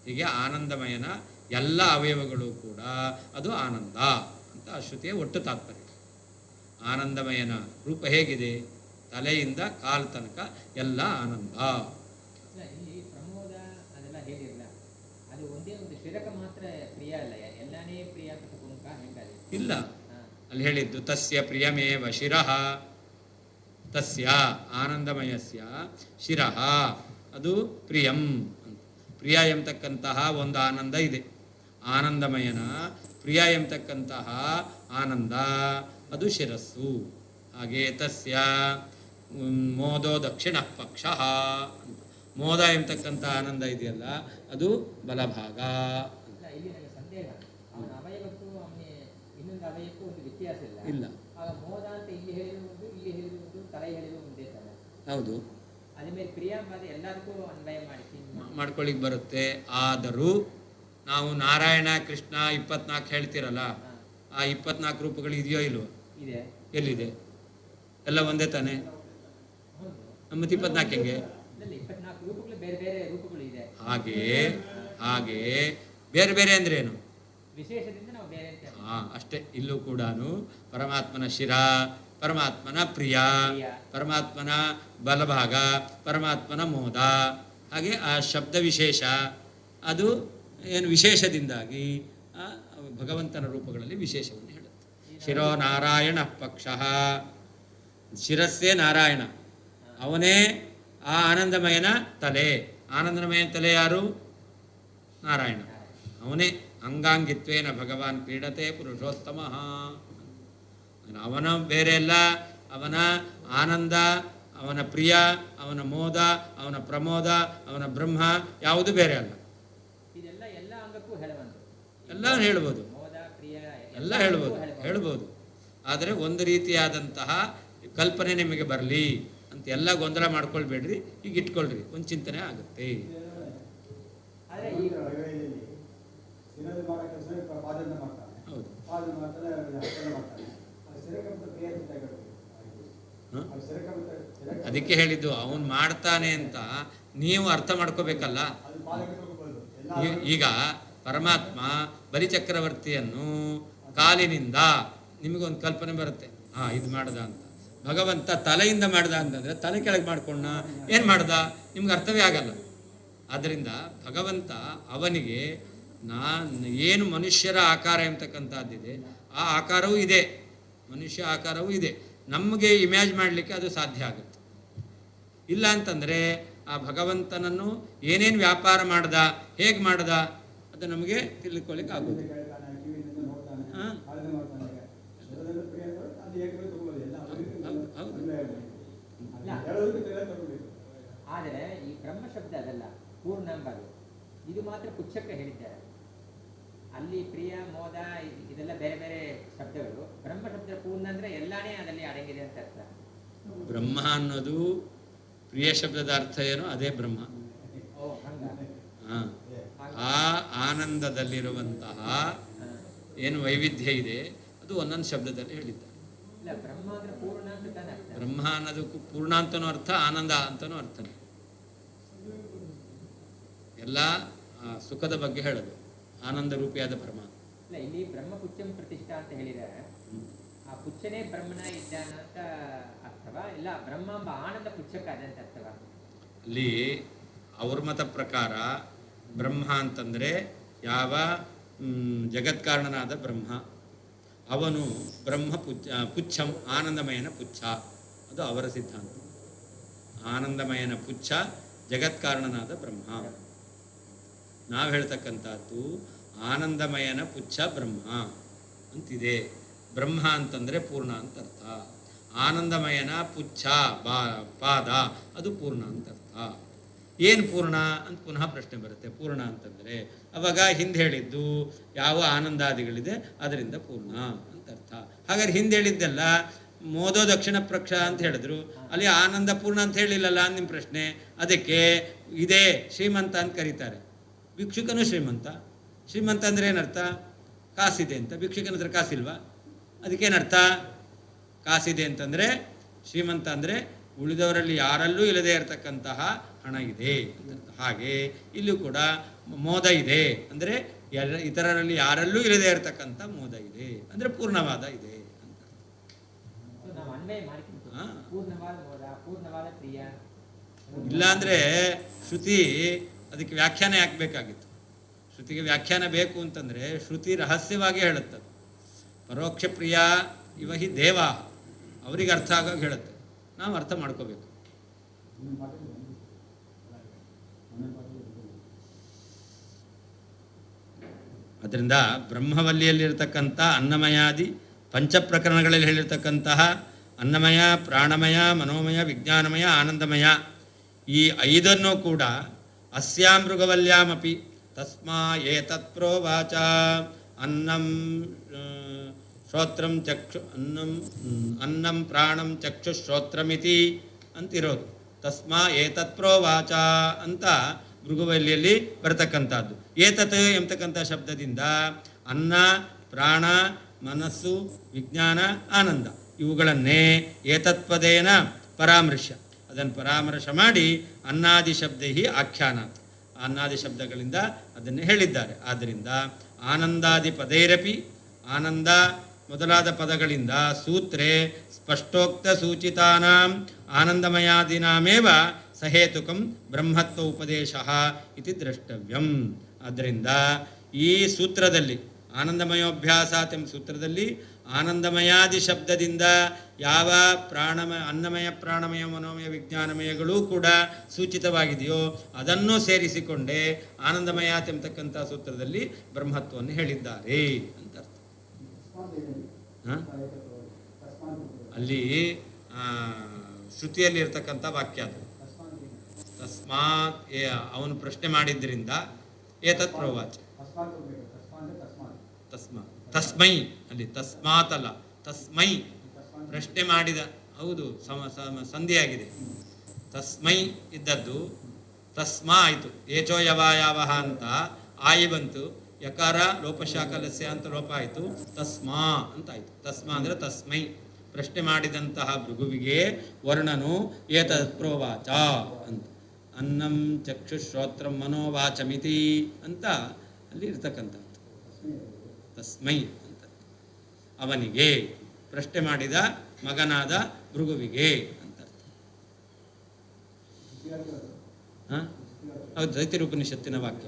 ಹೀಗೆ ಆನಂದಮಯನ ಎಲ್ಲ ಅವಯವಗಳು ಕೂಡ ಅದು ಆನಂದ ಅಂತ ಶ್ರುತಿಯ ಒಟ್ಟು ತಾತ್ಪರ್ಯ. ಆನಂದಮಯನ ರೂಪ ಹೇಗಿದೆ? ತಲೆಯಿಂದ ಕಾಲು ತನಕ ಎಲ್ಲ ಆನಂದ. ಇಲ್ಲಿ ಪ್ರಮೋದ ಅದೆಲ್ಲ ಹೇಳಿರಲ್ಲ, ಅದು ಒಂದೇ ಒಂದು ಶಿರಕ ಮಾತ್ರ ಪ್ರಿಯ ಅಲ್ಲ, ಎಲ್ಲಾನೇ ಪ್ರಿಯ ಅಂತ ತಗೊಂಡ್ಕ ಹೆಂಗಲ್ಲ? ಇಲ್ಲ, ಅಲ್ಲಿ ಹೇಳಿದ್ದು ತಸ್ಯ ಪ್ರಿಯಮೇವ ಶಿರಃ. ತಸ್ಯ ಆನಂದಮಯಸ್ಯ ಶಿರಃ ಅದು ಪ್ರಿಯಂ. ಪ್ರಿಯ ಎಂಬತಕ್ಕಂತಹ ಒಂದು ಆನಂದ ಇದೆ. ಆನಂದಮಯನ ಪ್ರಿಯ ಎಂಬತಕ್ಕಂತಹ ಆನಂದ ಅದು ಶಿರಸ್ಸು. ಹಾಗೆ ತಸ್ಯ ಮೋದೋ ದಕ್ಷಿಣ ಪಕ್ಷ. ಮೋದ ಎಂಬತಕ್ಕಂಥ ಆನಂದ ಇದೆಯಲ್ಲ ಅದು ಬಲಭಾಗ. ಇಲ್ಲಿ ನನಗೆ ಸಂದೇಹ, ಅವನ ಅವಯವಕ್ಕೂ ಅವನಿಗೆ ಇನ್ನೊಂದು ಅವಯವಕ್ಕೂ ಒಂದು ವ್ಯತ್ಯಾಸ ಇಲ್ಲ. ಆಗ ಮೋದ ಅಂತ ಇಲ್ಲಿ ಹೇಳಿದ್ರು ಒಂದು, ಇಲ್ಲಿ ಹೇಳಿದ್ರು ಒಂದು, ತಲೆ ಹೇಳಿದ್ರು ಒಂದೇ ತರ. ಹೌದು, ಅದ ಮೇಲೆ ಪ್ರಿಯಾಂಬಾದ ಎಲ್ಲದಕ್ಕೂ ಅನ್ವಯ ಮಾಡ್ಕೊಳ್ಳಿಕ್ ಬರುತ್ತೆ. ಆದರೂ ನಾವು ನಾರಾಯಣ ಕೃಷ್ಣ 24 ಹೇಳ್ತಿರಲ್ಲ, ಆ 24 ರೂಪಗಳು ಇದೆಯೋ ಇಲ್ವೋ? ಇದೆ. ಎಲ್ಲಿದೆ? ಎಲ್ಲ ಒಂದೇ ತಾನೆ? ಮತ್ತೆ 24 ಹೆಂಗೆ? 24 ರೂಪಗಳು ಬೇರೆ ಬೇರೆ ರೂಪಗಳು ಇದೆ. ಹಾಗೆ ಬೇರೆ ಬೇರೆ ಅಂದ್ರೆ ಏನು? ವಿಶೇಷದಿಂದ ನಾವು ಬೇರೆ ಅಂತ. ಅಷ್ಟೇ. ಇಲ್ಲೂ ಕೂಡ ಪರಮಾತ್ಮನ ಶಿರ, ಪರಮಾತ್ಮನ ಪ್ರಿಯ, ಪರಮಾತ್ಮನ ಬಲಭಾಗ, ಪರಮಾತ್ಮನ ಮೋದ. ಹಾಗೆ ಆ ಶಬ್ದ ವಿಶೇಷ ಅದು ಏನು ವಿಶೇಷದಿಂದಾಗಿ ಭಗವಂತನ ರೂಪಗಳಲ್ಲಿ ವಿಶೇಷವನ್ನು ಹೇಳುತ್ತೆ. ಶಿರೋ ನಾರಾಯಣ ಪಕ್ಷ. ಶಿರಸ್ಸೇ ನಾರಾಯಣ, ಅವನೇ ಆ ಆನಂದಮಯನ ತಲೆ. ಆನಂದಮಯನ ತಲೆ ಯಾರು? ನಾರಾಯಣ. ಅವನೇ ಅಂಗಾಂಗಿತ್ವೇನ ಭಗವಾನ್ ಕ್ರೀಡತೆ ಪುರುಷೋತ್ತಮ. ಅವನ ಬೇರೆ ಅಲ್ಲ. ಅವನ ಆನಂದ, ಅವನ ಪ್ರಿಯ, ಅವನ ಮೋದ, ಅವನ ಪ್ರಮೋದ, ಅವನ ಬ್ರಹ್ಮ ಯಾವುದು ಬೇರೆ ಅಲ್ಲ. ಎಲ್ಲ ಹೇಳ್ಬೋದು, ಎಲ್ಲ ಹೇಳ್ಬೋದು. ಆದರೆ ಒಂದು ರೀತಿಯಾದಂತಹ ಕಲ್ಪನೆ ನಿಮಗೆ ಬರಲಿ ಅಂತ ಎಲ್ಲ ಗೊಂದಲ ಮಾಡ್ಕೊಳ್ಬೇಡ್ರಿ. ಈಗ ಇಟ್ಕೊಳ್ರಿ, ಒಂದು ಚಿಂತನೆ ಆಗುತ್ತೆ. ಹೌದು, ಅದಕ್ಕೆ ಹೇಳಿದ್ದು ಅವನು ಮಾಡ್ತಾನೆ ಅಂತ ನೀವು ಅರ್ಥ ಮಾಡ್ಕೋಬೇಕಲ್ಲ. ಈಗ ಪರಮಾತ್ಮ ಬಲಿಚಕ್ರವರ್ತಿಯನ್ನು ಕಾಲಿನಿಂದ ನಿಮಗೊಂದು ಕಲ್ಪನೆ ಬರುತ್ತೆ, ಇದು ಮಾಡ್ದ ಅಂತ. ಭಗವಂತ ತಲೆಯಿಂದ ಮಾಡ್ದ ಅಂತಂದ್ರೆ ತಲೆ ಕೆಳಗೆ ಮಾಡ್ಕೊಂಡ ಏನು ಮಾಡ್ದ ನಿಮ್ಗೆ ಅರ್ಥವೇ ಆಗಲ್ಲ. ಆದ್ದರಿಂದ ಭಗವಂತ ಅವನಿಗೆ ಏನು ಮನುಷ್ಯರ ಆಕಾರ ಎಂಬತಕ್ಕಂಥದ್ದಿದೆ ಆ ಆಕಾರವೂ ಇದೆ, ಮನುಷ್ಯ ಆಕಾರವೂ ಇದೆ. ನಮಗೆ ಇಮ್ಯಾಜ್ ಮಾಡಲಿಕ್ಕೆ ಅದು ಸಾಧ್ಯ ಆಗುತ್ತೆ. ಇಲ್ಲ ಅಂತಂದರೆ ಆ ಭಗವಂತನನ್ನು ಏನೇನು ವ್ಯಾಪಾರ ಮಾಡ್ದ, ಹೇಗೆ ಮಾಡ್ದ ಅದು ನಮಗೆ ತಿಳ್ಕೊಳ್ಳಿಕ್ಕೆ ಆಗೋದು. ಆದರೆ ಈ ಬ್ರಹ್ಮ ಶಬ್ದ ಅದಲ್ಲ, ಪೂರ್ಣಾಂಬರು ಇದು ಮಾತ್ರ ಪುಚ್ಛಕ್ಕೆ ಹೇಳಿದ್ದಾರೆ. ಅಲ್ಲಿ ಪ್ರಿಯ, ಮೋದ ಇದೆಲ್ಲ ಬೇರೆ ಬೇರೆ ಶಬ್ದಗಳು. ಬ್ರಹ್ಮ ಶಬ್ದ ಪೂರ್ಣ ಅಂದ್ರೆ ಎಲ್ಲಾನೇ ಅದರಲ್ಲಿ ಅಡಗಿದೆ ಅಂತ ಅರ್ಥ. ಬ್ರಹ್ಮ ಅನ್ನೋದು ಪ್ರಿಯ ಶಬ್ದದ ಅರ್ಥ ಏನೋ ಅದೇ ಬ್ರಹ್ಮ. ಆ ಆನಂದದಲ್ಲಿರುವಂತಹ ಏನು ವೈವಿಧ್ಯ ಇದೆ ಅದು ಒಂದೊಂದು ಶಬ್ದದಲ್ಲಿ ಹೇಳಿದ್ದಾರೆ. ಬ್ರಹ್ಮ ಅನ್ನೋದಕ್ಕೂ ಪೂರ್ಣ ಅಂತನೂ ಅರ್ಥ, ಆನಂದ ಅಂತನೂ ಅರ್ಥನೇ. ಎಲ್ಲ ಸುಖದ ಬಗ್ಗೆ ಹೇಳೋದು, ಆನಂದ ರೂಪಿಯಾದ ಪರಮಾತ್ಮ. ಇಲ್ಲಿ ಬ್ರಹ್ಮ ಪುಚ್ಚಂ ಪ್ರತಿಷ್ಠಾ ಅಂತ ಹೇಳಿದ್ದಾರೆ. ಆ ಪುಚ್ಚನೇ ಬ್ರಹ್ಮನ ಇದ್ದಾನ ಅಂತ ಅರ್ಥವಾ? ಇಲ್ಲ ಬ್ರಹ್ಮ ಎಂಬ ಆನಂದ ಪುಚ್ಚಕ್ಕೆ ಅದಂತ ಅರ್ಥವಾ? ಅಲ್ಲಿ ಅವ್ರ ಮತ ಪ್ರಕಾರ ಬ್ರಹ್ಮ ಅಂತಂದರೆ ಯಾವ ಜಗತ್ಕಾರಣನಾದ ಬ್ರಹ್ಮ, ಅವನು ಬ್ರಹ್ಮ ಪುಚ್ಛಂ, ಆನಂದಮಯನ ಪುಚ್ಛ. ಅದು ಅವರ ಸಿದ್ಧಾಂತ. ಆನಂದಮಯನ ಪುಚ್ಛ ಜಗತ್ಕಾರಣನಾದ ಬ್ರಹ್ಮ. ನಾವು ಹೇಳ್ತಕ್ಕಂಥದ್ದು ಆನಂದಮಯನ ಪುಚ್ಛ ಬ್ರಹ್ಮ ಅಂತಿದೆ. ಬ್ರಹ್ಮ ಅಂತಂದರೆ ಪೂರ್ಣ ಅಂತ ಅರ್ಥ. ಆನಂದಮಯನ ಪುಚ್ಛ ಪಾದ ಅದು ಪೂರ್ಣ ಅಂತ ಅರ್ಥ. ಏನು ಪೂರ್ಣ ಅಂತ ಪುನಃ ಪ್ರಶ್ನೆ ಬರುತ್ತೆ. ಪೂರ್ಣ ಅಂತಂದರೆ ಅವಾಗ ಹಿಂದೆ ಹೇಳಿದ್ದು ಯಾವ ಆನಂದಾದಿಗಳಿದೆ ಅದರಿಂದ ಪೂರ್ಣ ಅಂತ ಅರ್ಥ. ಹಾಗಾದ್ರೆ ಹಿಂದೆ ಹೇಳಿದ್ದೆಲ್ಲ ಮೋದೋ ದಕ್ಷಿಣ ಪಕ್ಷ ಅಂತ ಹೇಳಿದ್ರು, ಅಲ್ಲಿ ಆನಂದ ಪೂರ್ಣ ಅಂತ ಹೇಳಿಲ್ಲಲ್ಲ ಅಂತ ನಿಮ್ಮ ಪ್ರಶ್ನೆ. ಅದಕ್ಕೆ ಇದೇ ಶ್ರೀಮಂತ ಅಂತ ಕರೀತಾರೆ. ಭಿಕ್ಷುಕನು ಶ್ರೀಮಂತ. ಶ್ರೀಮಂತ ಅಂದರೆ ಏನರ್ಥ? ಕಾಸಿದೆ ಅಂತ. ಭಿಕ್ಷುಕನ ಹತ್ರ ಕಾಸಿಲ್ವಾ? ಅದಕ್ಕೇನರ್ಥ? ಕಾಸಿದೆ ಅಂತಂದರೆ ಶ್ರೀಮಂತ ಅಂದರೆ ಉಳಿದವರಲ್ಲಿ ಯಾರಲ್ಲೂ ಇಲ್ಲದೆ ಇರತಕ್ಕಂತಹ ಹಣ ಇದೆ ಅಂತ. ಹಾಗೆ ಇಲ್ಲೂ ಕೂಡ ಮೋದ ಇದೆ ಅಂದರೆ ಇತರರಲ್ಲಿ ಯಾರಲ್ಲೂ ಇಲ್ಲದೆ ಇರತಕ್ಕಂಥ ಮೋದ ಇದೆ ಅಂದರೆ ಪೂರ್ಣವಾದ ಇದೆ ಅಂತ. ನಾವು ಅನ್ವಯ ಮಾಡ್ಕೊಂಡು ಪೂರ್ಣವಾದ ಮೋದ, ಪೂರ್ಣವಾದ ಪ್ರಿಯ. ಇಲ್ಲಾಂದರೆ ಶ್ರುತಿ ಅದಕ್ಕೆ ವ್ಯಾಖ್ಯಾನ ಯಾಕೆ ಬೇಕಾಗಿತ್ತು? ಶ್ರುತಿಗೆ ವ್ಯಾಖ್ಯಾನ ಬೇಕು ಅಂತಂದರೆ ಶ್ರುತಿ ರಹಸ್ಯವಾಗಿ ಹೇಳುತ್ತದೆ. ಪರೋಕ್ಷ ಪ್ರಿಯ ಇವ ಹಿ ದೇವಾ, ಅವರಿಗೆ ಅರ್ಥ ಆಗೋಗಿ ಹೇಳುತ್ತೆ, ನಾವು ಅರ್ಥ ಮಾಡ್ಕೋಬೇಕು. ಅದರಿಂದ ಬ್ರಹ್ಮವಲ್ಲಿಯಲ್ಲಿರ್ತಕ್ಕಂಥ ಅನ್ನಮಯಾದಿ ಪಂಚಪ್ರಕರಣಗಳಲ್ಲಿ ಹೇಳಿರ್ತಕ್ಕಂತಹ ಅನ್ನಮಯ, ಪ್ರಾಣಮಯ, ಮನೋಮಯ, ವಿಜ್ಞಾನಮಯ, ಆನಂದಮಯ ಈ ಐದನ್ನು ಕೂಡ ಅಸ್ಯಾಮೃಗವಲ್ಯಾಮಪಿ ತಸ್ಮಾ ಏತತ್ ಪ್ರೋವಾಚ ಅನ್ನಂ ಶ್ರೋತ್ರಂ ಚಕ್ಷು ಅನ್ನಂ ಪ್ರಾಣಂ ಚಕ್ಷು ಶ್ರೋತ್ರಮಿತಿ ಅಂತಿರೋದು. ತಸ್ಮಾ ಏತತ್ ಪ್ರೋವಾಚ ಅಂತ ಭೃಗುವಲ್ಲಿಯಲ್ಲಿ ಬರತಕ್ಕಂಥದ್ದು. ಏತತ್ ಎಂಬತಕ್ಕಂಥ ಶಬ್ದದಿಂದ ಅನ್ನ, ಪ್ರಾಣ, ಮನಸ್ಸು, ವಿಜ್ಞಾನ, ಆನಂದ ಇವುಗಳನ್ನೇ ಏತತ್ಪದೇನ ಪರಾಮರ್ಶ, ಅದನ್ನು ಪರಾಮರ್ಶ ಮಾಡಿ ಅನ್ನಾದಿ ಶಬ್ದೈ ಆಖ್ಯಾನ, ಅನ್ನಾದಿ ಶಬ್ದಗಳಿಂದ ಅದನ್ನು ಹೇಳಿದ್ದಾರೆ. ಆದ್ದರಿಂದ ಆನಂದಾದಿ ಪದೈರಪಿ, ಆನಂದ ಮೊದಲಾದ ಪದಗಳಿಂದ ಸೂತ್ರೇ ಸ್ಪಷ್ಟೋಕ್ತ ಸೂಚಿತಾನಾಂ ಆನಂದಮಯಾದಿನಾಮೇವ ಸಹೇತುಕಂ ಬ್ರಹ್ಮತ್ವ ಉಪದೇಶ ಇತಿ ದ್ರಷ್ಟವ್ಯಂ. ಆದ್ದರಿಂದ ಈ ಸೂತ್ರದಲ್ಲಿ ಆನಂದಮಯೋಭ್ಯಾಸಾತ್ ಎಂಬ ಸೂತ್ರದಲ್ಲಿ ಆನಂದಮಯಾದಿ ಶಬ್ದದಿಂದ ಯಾವ ಅನ್ನಮಯ, ಪ್ರಾಣಮಯ, ಮನೋಮಯ, ವಿಜ್ಞಾನಮಯಗಳೂ ಕೂಡ ಸೂಚಿತವಾಗಿದೆಯೋ ಅದನ್ನು ಸೇರಿಸಿಕೊಂಡೇ ಆನಂದಮಯಾತ್ ಎಂಬತಕ್ಕಂಥ ಸೂತ್ರದಲ್ಲಿ ಬ್ರಹ್ಮತ್ವವನ್ನು ಹೇಳಿದ್ದಾರೆ ಅಂತ ಅರ್ಥ. ಅಲ್ಲಿ ಶ್ರುತಿಯಲ್ಲಿ ಇರ್ತಕ್ಕಂಥ ವಾಕ್ಯ ಅದು. ತಸ್ಮಾತ್ ಅವನು ಪ್ರಶ್ನೆ ಮಾಡಿದ್ದರಿಂದ ಏತತ್ ಪ್ರವಾಚ, ತಸ್ಮಾತ್ ತಸ್ಮೈ, ಅಲ್ಲಿ ತಸ್ಮಾತ್ ಅಲ್ಲ ತಸ್ಮೈ, ಪ್ರಶ್ನೆ ಮಾಡಿದ, ಹೌದು ಸಂಧಿಯಾಗಿದೆ. ತಸ್ಮೈ ಇದ್ದದ್ದು ತಸ್ಮಾ ಆಯಿತು. ಏಚೋ ಯವಾಯಾವಹ ಅಂತ ಆಯಿ ಬಂತು, ಯಕಾರ ಲೋಪಶಾಕಲಸ್ಯ ಅಂತ ಲೋಪ ಆಯಿತು, ತಸ್ಮಾ ಅಂತ ಆಯಿತು. ತಸ್ಮಾ ಅಂದರೆ ತಸ್ಮೈ, ಪ್ರಶ್ನೆ ಮಾಡಿದಂತಹ ಭೃಗುವಿಗೆ ವರ್ಣನು ಏತತ್ ಪ್ರೋವಾಚ ಅಂತ. ಅನ್ನಂ ಚಕ್ಷು ಶ್ರೋತ್ರಂ ಮನೋವಾಚಮಿತಿ ಅಂತ ಅಲ್ಲಿ ಇರ್ತಕ್ಕಂಥದ್ದು. ತಸ್ಮೈ ಅಂತ ಅವನಿಗೆ, ಪ್ರಶ್ನೆ ಮಾಡಿದ ಮಗನಾದ ಭೃಗುವಿಗೆ ಅಂತ. ಹೌದು, ತೈತಿರುಪನಿಷತ್ತಿನ ವಾಕ್ಯ,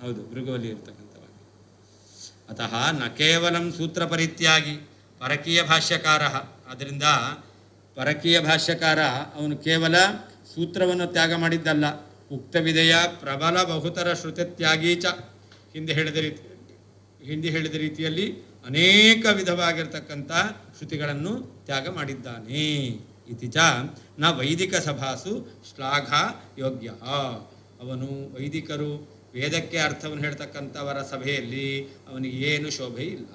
ಹೌದು, ಭೃಗುವಲ್ಲಿ ಇರ್ತಕ್ಕಂಥ ವಾಕ್ಯ. ಅತಃ ನ ಕೇವಲಂ ಸೂತ್ರ ಪರಿತ್ಯಾಗಿ ಪರಕೀಯ ಭಾಷ್ಯಕಾರ. ಆದ್ದರಿಂದ ಪರಕೀಯ ಭಾಷ್ಯಕಾರ ಅವನು ಕೇವಲ ಸೂತ್ರವನ್ನು ತ್ಯಾಗ ಮಾಡಿದ್ದಲ್ಲ, ಉಕ್ತ ವಿಧೇಯ ಪ್ರಬಲ ಬಹುತರ ಶ್ರುತಿ ತ್ಯಾಗೀಚ, ಹಿಂದೆ ಹೇಳಿದ ರೀತಿಯಲ್ಲಿ ಅನೇಕ ವಿಧವಾಗಿರ್ತಕ್ಕಂಥ ಶ್ರುತಿಗಳನ್ನು ತ್ಯಾಗ ಮಾಡಿದ್ದಾನೆ. ಇತಿ ಚ ನ ವೈದಿಕ ಸಭಾಸು ಶ್ಲಾಘ ಯೋಗ್ಯ. ಅವನು ವೈದಿಕರು ವೇದಕ್ಕೆ ಅರ್ಥವನ್ನು ಹೇಳ್ತಕ್ಕಂಥವರ ಸಭೆಯಲ್ಲಿ ಅವನಿಗೆ ಏನು ಶೋಭೆ ಇಲ್ಲ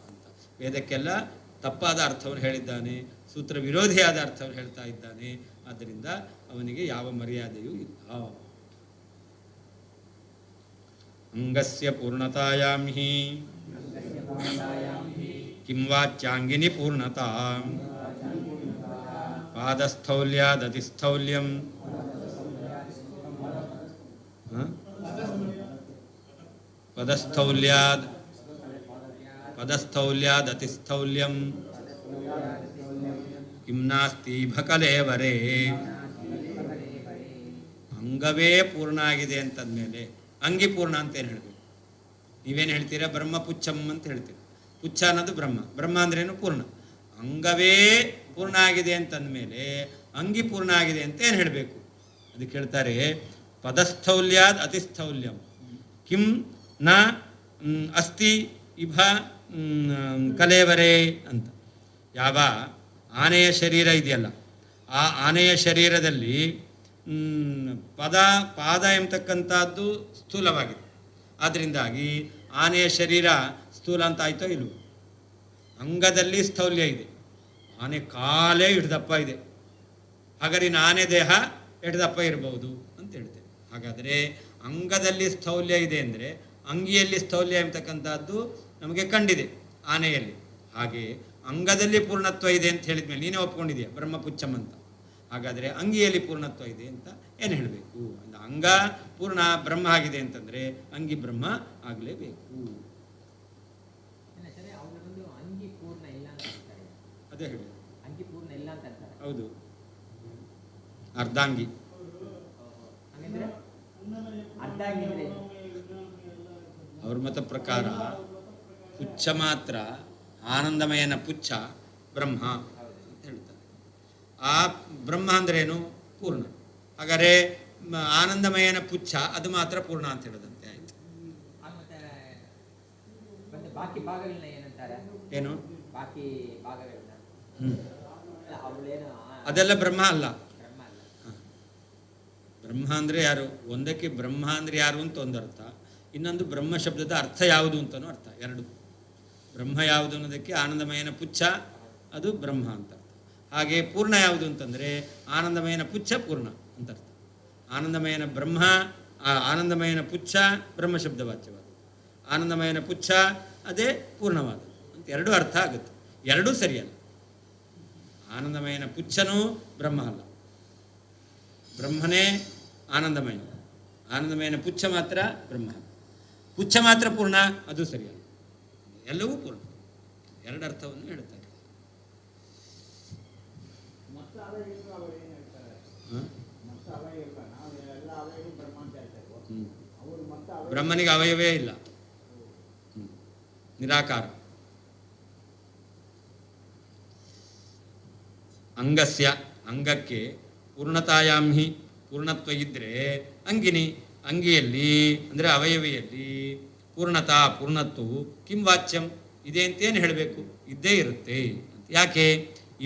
ಅಂತ. ವೇದಕ್ಕೆಲ್ಲ ತಪ್ಪಾದ ಅರ್ಥವನ್ನು ಹೇಳಿದ್ದಾನೆ, ಸೂತ್ರ ವಿರೋಧಿಯಾದ ಅರ್ಥವನ್ನು ಹೇಳ್ತಾ ಇದ್ದಾನೆ. ಆದ್ದರಿಂದ ಅವನಿಗೆ ಯಾವ ಮರ್ಯಾದೆಯೂ ಇಲ್ಲ. ಅಂಗಸ್ಯ ಪೂರ್ಣತಾಯಾಂ ಹಿ ಕಿಂ ವಾಚ್ಯಾಂಗಿನಿ ಪೂರ್ಣತಾ ಪಾದಸ್ಥೌಲ್ಯಾದತಿಸ್ಥೌಲ್ಯಂ ಪದಸ್ಥೌಲ್ಯಾದತಿಸ್ಥೌಲ್ಯಂ ಕಿಂ ನಾಸ್ತಿ ಭಕಲೇವರೇ. ಅಂಗವೇ ಪೂರ್ಣ ಆಗಿದೆ ಅಂತಂದಮೇಲೆ ಅಂಗಿ ಪೂರ್ಣ ಅಂತ ಏನು ಹೇಳಬೇಕು? ನೀವೇನು ಹೇಳ್ತೀರಾ? ಬ್ರಹ್ಮ ಪುಚ್ಛಂ ಅಂತ ಹೇಳ್ತೀರಿ. ಪುಚ್ಛ ಅನ್ನೋದು ಬ್ರಹ್ಮ, ಬ್ರಹ್ಮ ಅಂದ್ರೇನು? ಪೂರ್ಣ. ಅಂಗವೇ ಪೂರ್ಣ ಆಗಿದೆ ಅಂತಂದಮೇಲೆ ಅಂಗಿ ಪೂರ್ಣ ಆಗಿದೆ ಅಂತ ಏನು ಹೇಳಬೇಕು? ಅದಕ್ಕೆ ಹೇಳ್ತಾರೆ ಪದಸ್ಥೌಲ್ಯಾದ್ ಅತಿಸ್ಥೌಲ್ಯಂ ಕಿಂ ನ ಅಸ್ತಿ ಇಭ ಕಲೇವರೇ ಅಂತ. ಯಾವ ಆನೆಯ ಶರೀರ ಇದೆಯಲ್ಲ, ಆ ಆನೆಯ ಶರೀರದಲ್ಲಿ ಪಾದ ಎಂಬತಕ್ಕಂಥದ್ದು ಸ್ಥೂಲವಾಗಿದೆ. ಆದ್ದರಿಂದಾಗಿ ಆನೆಯ ಶರೀರ ಸ್ಥೂಲ ಅಂತ ಆಯ್ತೋ ಇಲ್ವೋ? ಅಂಗದಲ್ಲಿ ಸ್ಥೌಲ್ಯ ಇದೆ, ಆನೆ ಕಾಲೇ ಹಿಡ್ದಪ್ಪ ಇದೆ, ಹಾಗಾದ್ರೆ ಆನೆ ದೇಹ ಹಿಡ್ದಪ್ಪ ಇರಬಹುದು ಅಂತ ಹೇಳ್ತೇವೆ. ಹಾಗಾದರೆ ಅಂಗದಲ್ಲಿ ಸ್ಥೌಲ್ಯ ಇದೆ ಅಂದರೆ ಅಂಗಿಯಲ್ಲಿ ಸ್ಥೌಲ್ಯ ಎಂಬತಕ್ಕಂಥದ್ದು ನಮಗೆ ಕಂಡಿದೆ ಆನೆಯಲ್ಲಿ. ಹಾಗೆ ಅಂಗದಲ್ಲಿ ಪೂರ್ಣತ್ವ ಇದೆ ಅಂತ ಹೇಳಿದ್ಮೇಲೆ ನೀನೇ ಒಪ್ಕೊಂಡಿದೆಯಾ ಬ್ರಹ್ಮಪುಚ್ಛಂ ಅಂತ. ಹಾಗಾದರೆ ಅಂಗಿಯಲ್ಲಿ ಪೂರ್ಣತ್ವ ಇದೆ ಅಂತ ಏನು ಹೇಳಬೇಕು? ಅಂಗ ಪೂರ್ಣ ಬ್ರಹ್ಮ ಆಗಿದೆ ಅಂತಂದರೆ ಅಂಗಿ ಬ್ರಹ್ಮ ಆಗಲೇಬೇಕು. ಅಂಗಿ ಪೂರ್ಣ ಇಲ್ಲ ಅಂತ ಹೇಳ್ತಾರೆ. ಅದೇ ಹೇಳಿ, ಅಂಗಿ ಪೂರ್ಣ ಇಲ್ಲ ಅಂತ ಅಂತಾರೆ. ಹೌದು, ಅರ್ಧಾಂಗಿ. ಹಾಗಂದ್ರೆ ಅರ್ಧಾಂಗಿ ಅಂದ್ರೆ ಅವ್ರ ಮತ ಪ್ರಕಾರ ಪುಚ್ಛ ಮಾತ್ರ, ಆನಂದಮಯನ ಪುಚ್ಛ ಬ್ರಹ್ಮ ಅಂತ ಹೇಳ್ತಾರೆ. ಆ ಬ್ರಹ್ಮ ಅಂದ್ರೇನು? ಪೂರ್ಣ. ಹಾಗಾದರೆ ಆನಂದಮಯನ ಪುಚ್ಛ ಅದು ಮಾತ್ರ ಪೂರ್ಣ ಅಂತ ಹೇಳೋದಂತೆ ಆಯ್ತು. ಮತ್ತೆ ಬಾಕಿ ಭಾಗಗಳನ್ನ ಏನಂತಾರೆ? ಏನು ಬಾಕಿ ಭಾಗಗಳನ್ನ? ಅದೆಲ್ಲ ಬ್ರಹ್ಮ ಅಲ್ಲ. ಬ್ರಹ್ಮ ಅಲ್ಲ. ಬ್ರಹ್ಮ ಅಂದರೆ ಯಾರು? ಒಂದಕ್ಕೆ ಬ್ರಹ್ಮ ಅಂದರೆ ಯಾರು ಅಂತ ಒಂದು ಅರ್ಥ, ಇನ್ನೊಂದು ಬ್ರಹ್ಮ ಶಬ್ದದ ಅರ್ಥ ಯಾವುದು ಅಂತಲೂ ಅರ್ಥ. ಎರಡು. ಬ್ರಹ್ಮ ಯಾವುದು ಅನ್ನೋದಕ್ಕೆ ಆನಂದಮಯನ ಪುಚ್ಛ ಅದು ಬ್ರಹ್ಮ ಅಂತ ಅರ್ಥ. ಹಾಗೆ ಪೂರ್ಣ ಯಾವುದು ಅಂತಂದರೆ ಆನಂದಮಯನ ಪುಚ್ಛ ಪೂರ್ಣ ಅಂತ ಅರ್ಥ. ಆನಂದಮಯನ ಬ್ರಹ್ಮ, ಆನಂದಮಯನ ಪುಚ್ಛ ಬ್ರಹ್ಮ ಶಬ್ದವಾಚ್ಯವಾದ, ಆನಂದಮಯನ ಪುಚ್ಛ ಅದೇ ಪೂರ್ಣವಾದ ಅಂತ ಎರಡು ಅರ್ಥ ಆಗುತ್ತೆ. ಎರಡೂ ಸರಿಯಲ್ಲ. ಆನಂದಮಯನ ಪುಚ್ಛನೂ ಬ್ರಹ್ಮ ಅಲ್ಲ, ಬ್ರಹ್ಮನೇ ಆನಂದಮಯ, ಆನಂದಮಯನ ಪುಚ್ಛ ಮಾತ್ರ ಬ್ರಹ್ಮ. ಪುಚ್ಛ ಮಾತ್ರ ಪೂರ್ಣ, ಅದು ಸರಿಯಲ್ಲ. ಎಲ್ಲವೂ ಪೂರ್ಣ. ಎರಡು ಅರ್ಥವನ್ನು ಹೇಳ್ತಾರೆ. ಬ್ರಹ್ಮನಿಗೆ ಅವಯವೇ ಇಲ್ಲ, ನಿರಾಕಾರ. ಅಂಗಸ್ಯ, ಅಂಗಕ್ಕೆ ಪೂರ್ಣತಾಯಾಂ ಹಿ ಪೂರ್ಣತ್ವ ಇದ್ದರೆ ಅಂಗಿನಿ, ಅಂಗಿಯಲ್ಲಿ ಅಂದರೆ ಅವಯವಿಯಲ್ಲಿ ಪೂರ್ಣತಾ ಪೂರ್ಣತ್ವವು ಕಿಂ ವಾಚ್ಯಂ ಇದೆ ಅಂತೇನು ಹೇಳಬೇಕು? ಇದ್ದೇ ಇರುತ್ತೆ. ಯಾಕೆ?